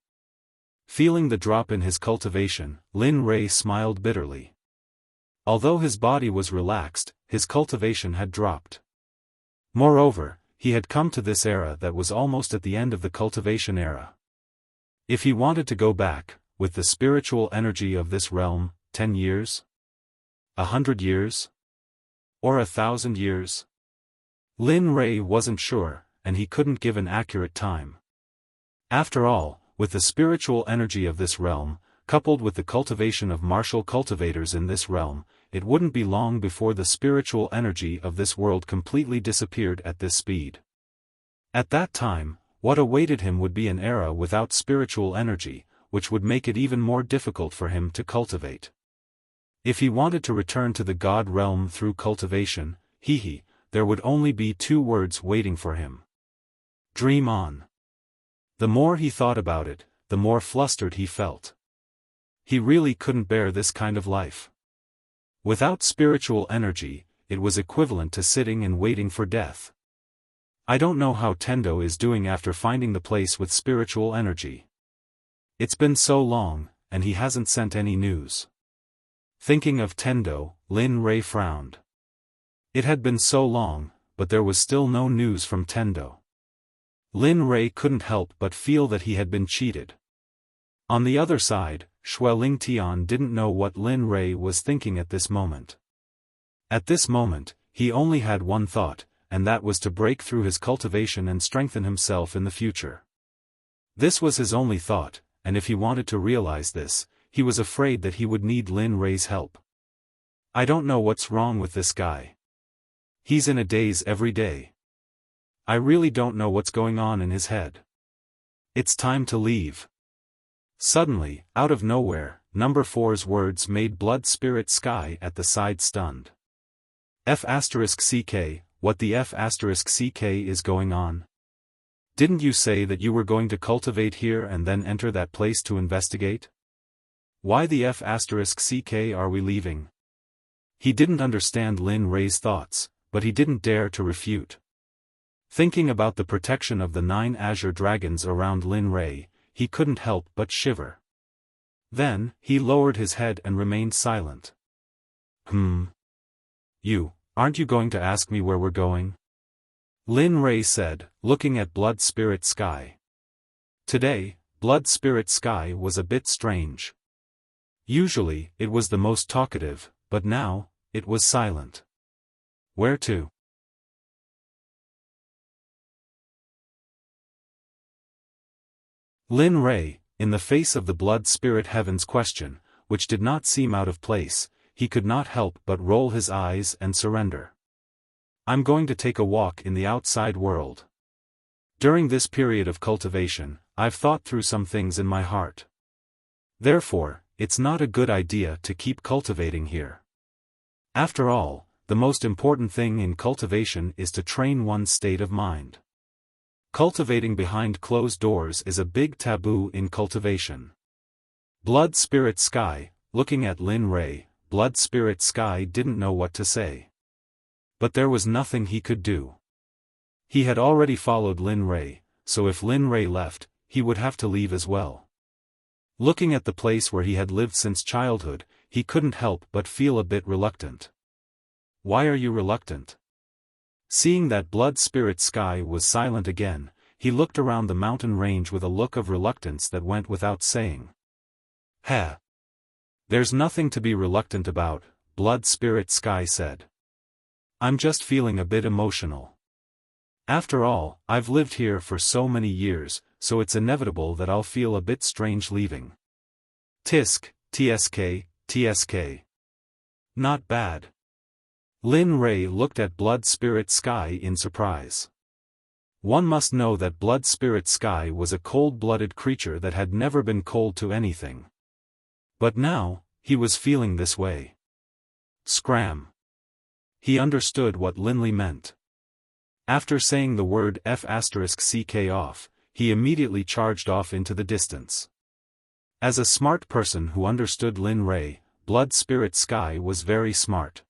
Feeling the drop in his cultivation, Lin Rui smiled bitterly. Although his body was relaxed, his cultivation had dropped. Moreover, he had come to this era that was almost at the end of the cultivation era. If he wanted to go back, with the spiritual energy of this realm, 10 years? 100 years? Or 1,000 years? Lin Rui wasn't sure, and he couldn't give an accurate time. After all, with the spiritual energy of this realm, coupled with the cultivation of martial cultivators in this realm, it wouldn't be long before the spiritual energy of this world completely disappeared at this speed. At that time, what awaited him would be an era without spiritual energy, which would make it even more difficult for him to cultivate. If he wanted to return to the God realm through cultivation, there would only be 2 words waiting for him. Dream on. The more he thought about it, the more flustered he felt. He really couldn't bear this kind of life. Without spiritual energy, it was equivalent to sitting and waiting for death. I don't know how Tendo is doing after finding the place with spiritual energy. It's been so long, and he hasn't sent any news. Thinking of Tendo, Lin Rui frowned. It had been so long, but there was still no news from Tendo. Lin Rui couldn't help but feel that he had been cheated. On the other side, Xuelingtian didn't know what Lin Rui was thinking at this moment. At this moment, he only had one thought, and that was to break through his cultivation and strengthen himself in the future. This was his only thought, and if he wanted to realize this, he was afraid that he would need Lin Rei's help. I don't know what's wrong with this guy. He's in a daze every day. I really don't know what's going on in his head. It's time to leave. Suddenly, out of nowhere, number 4's words made Blood Spirit Sky at the side stunned. F***CK, what the F***CK is going on? Didn't you say that you were going to cultivate here and then enter that place to investigate? Why the F***CK are we leaving? He didn't understand Lin Rei's thoughts, but he didn't dare to refute. Thinking about the protection of the 9 azure dragons around Lin Rei, he couldn't help but shiver. Then, he lowered his head and remained silent. You, aren't you going to ask me where we're going? Lin Rei said, looking at Blood Spirit Sky. Today, Blood Spirit Sky was a bit strange. Usually, it was the most talkative, but now, it was silent. Where to? Lin Rei, in the face of the Blood Spirit Heaven's question, which did not seem out of place, he could not help but roll his eyes and surrender. I'm going to take a walk in the outside world. During this period of cultivation, I've thought through some things in my heart. Therefore, it's not a good idea to keep cultivating here. After all, the most important thing in cultivation is to train one's state of mind. Cultivating behind closed doors is a big taboo in cultivation. Blood Spirit Sky, looking at Lin Rei, Blood Spirit Sky didn't know what to say. But there was nothing he could do. He had already followed Lin Rei, so if Lin Rei left, he would have to leave as well. Looking at the place where he had lived since childhood, he couldn't help but feel a bit reluctant. Why are you reluctant? Seeing that Blood Spirit Sky was silent again, he looked around the mountain range with a look of reluctance that went without saying. There's nothing to be reluctant about, Blood Spirit Sky said. I'm just feeling a bit emotional. After all, I've lived here for so many years, so it's inevitable that I'll feel a bit strange leaving. Tisk, tsk. Not bad. Lin Rei looked at Blood Spirit Sky in surprise. One must know that Blood Spirit Sky was a cold-blooded creature that had never been cold to anything. But now, he was feeling this way. Scram. He understood what Linley meant. After saying the word F***CK off, he immediately charged off into the distance. As a smart person who understood Lin Rei, Blood Spirit Sky was very smart.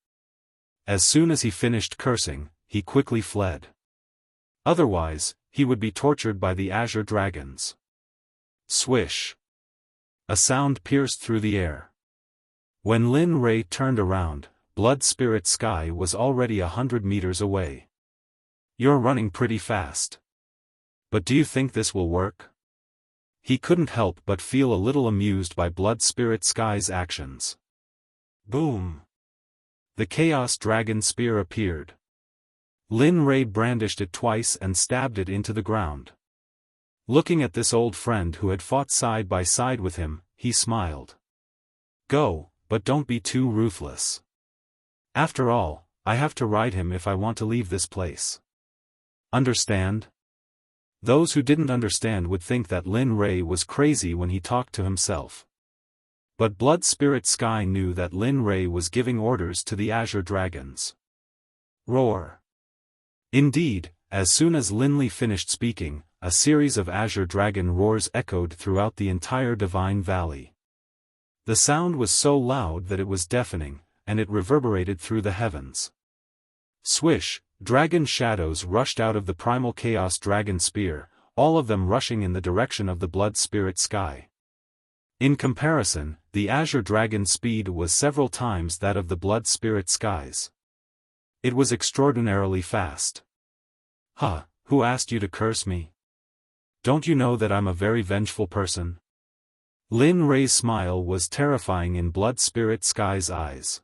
As soon as he finished cursing, he quickly fled. Otherwise, he would be tortured by the azure dragons. Swish. A sound pierced through the air. When Lin Rei turned around, Blood Spirit Sky was already 100 meters away. You're running pretty fast. But do you think this will work? He couldn't help but feel a little amused by Blood Spirit Sky's actions. Boom! The Chaos Dragon Spear appeared. Lin Rei brandished it twice and stabbed it into the ground. Looking at this old friend who had fought side by side with him, he smiled. Go, but don't be too ruthless. After all, I have to ride him if I want to leave this place. Understand? Those who didn't understand would think that Lin Rei was crazy when he talked to himself. But Blood Spirit Sky knew that Lin Rei was giving orders to the azure dragons. Roar. Indeed, as soon as Linley finished speaking, a series of azure dragon roars echoed throughout the entire Divine Valley. The sound was so loud that it was deafening, and it reverberated through the heavens. Swish, dragon shadows rushed out of the primal Chaos Dragon Spear, all of them rushing in the direction of the Blood Spirit Sky. In comparison, the Azure Dragon's speed was several times that of the Blood Spirit Sky's. It was extraordinarily fast. Who asked you to curse me? Don't you know that I'm a very vengeful person? Lin Rei's smile was terrifying in Blood Spirit Sky's eyes.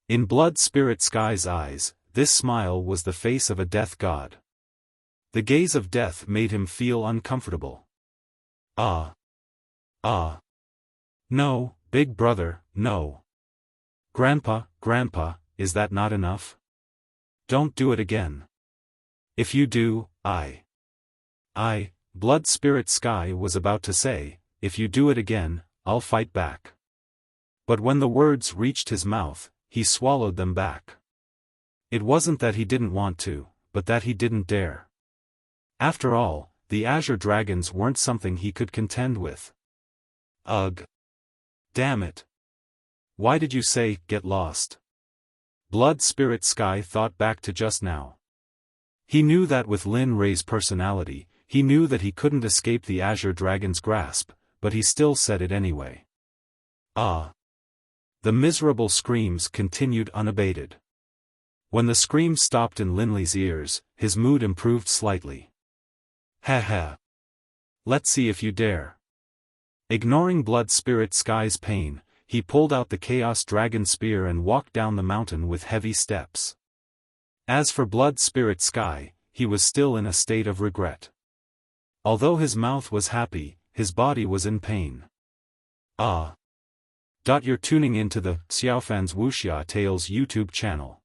In Blood Spirit Sky's eyes, this smile was the face of a death god. The gaze of death made him feel uncomfortable. Ah. Ah. No, big brother, no. Grandpa, is that not enough? Don't do it again. If you do, Blood Spirit Sky was about to say, if you do it again, I'll fight back. But when the words reached his mouth, he swallowed them back. It wasn't that he didn't want to, but that he didn't dare. After all, the Azure Dragons weren't something he could contend with. Ugh. Damn it. Why did you say, get lost? Blood Spirit Sky thought back to just now. He knew that with Lin Ray's personality, he knew that he couldn't escape the Azure Dragon's grasp, but he still said it anyway. Ah. The miserable screams continued unabated. When the screams stopped in Linley's ears, his mood improved slightly. Ha ha. Let's see if you dare. Ignoring Blood Spirit Sky's pain, he pulled out the Chaos Dragon Spear and walked down the mountain with heavy steps. As for Blood Spirit Sky, he was still in a state of regret. Although his mouth was happy, his body was in pain. Ah. You're tuning into the Xiaofan's Wuxia Tales YouTube channel.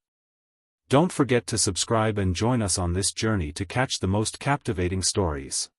Don't forget to subscribe and join us on this journey to catch the most captivating stories.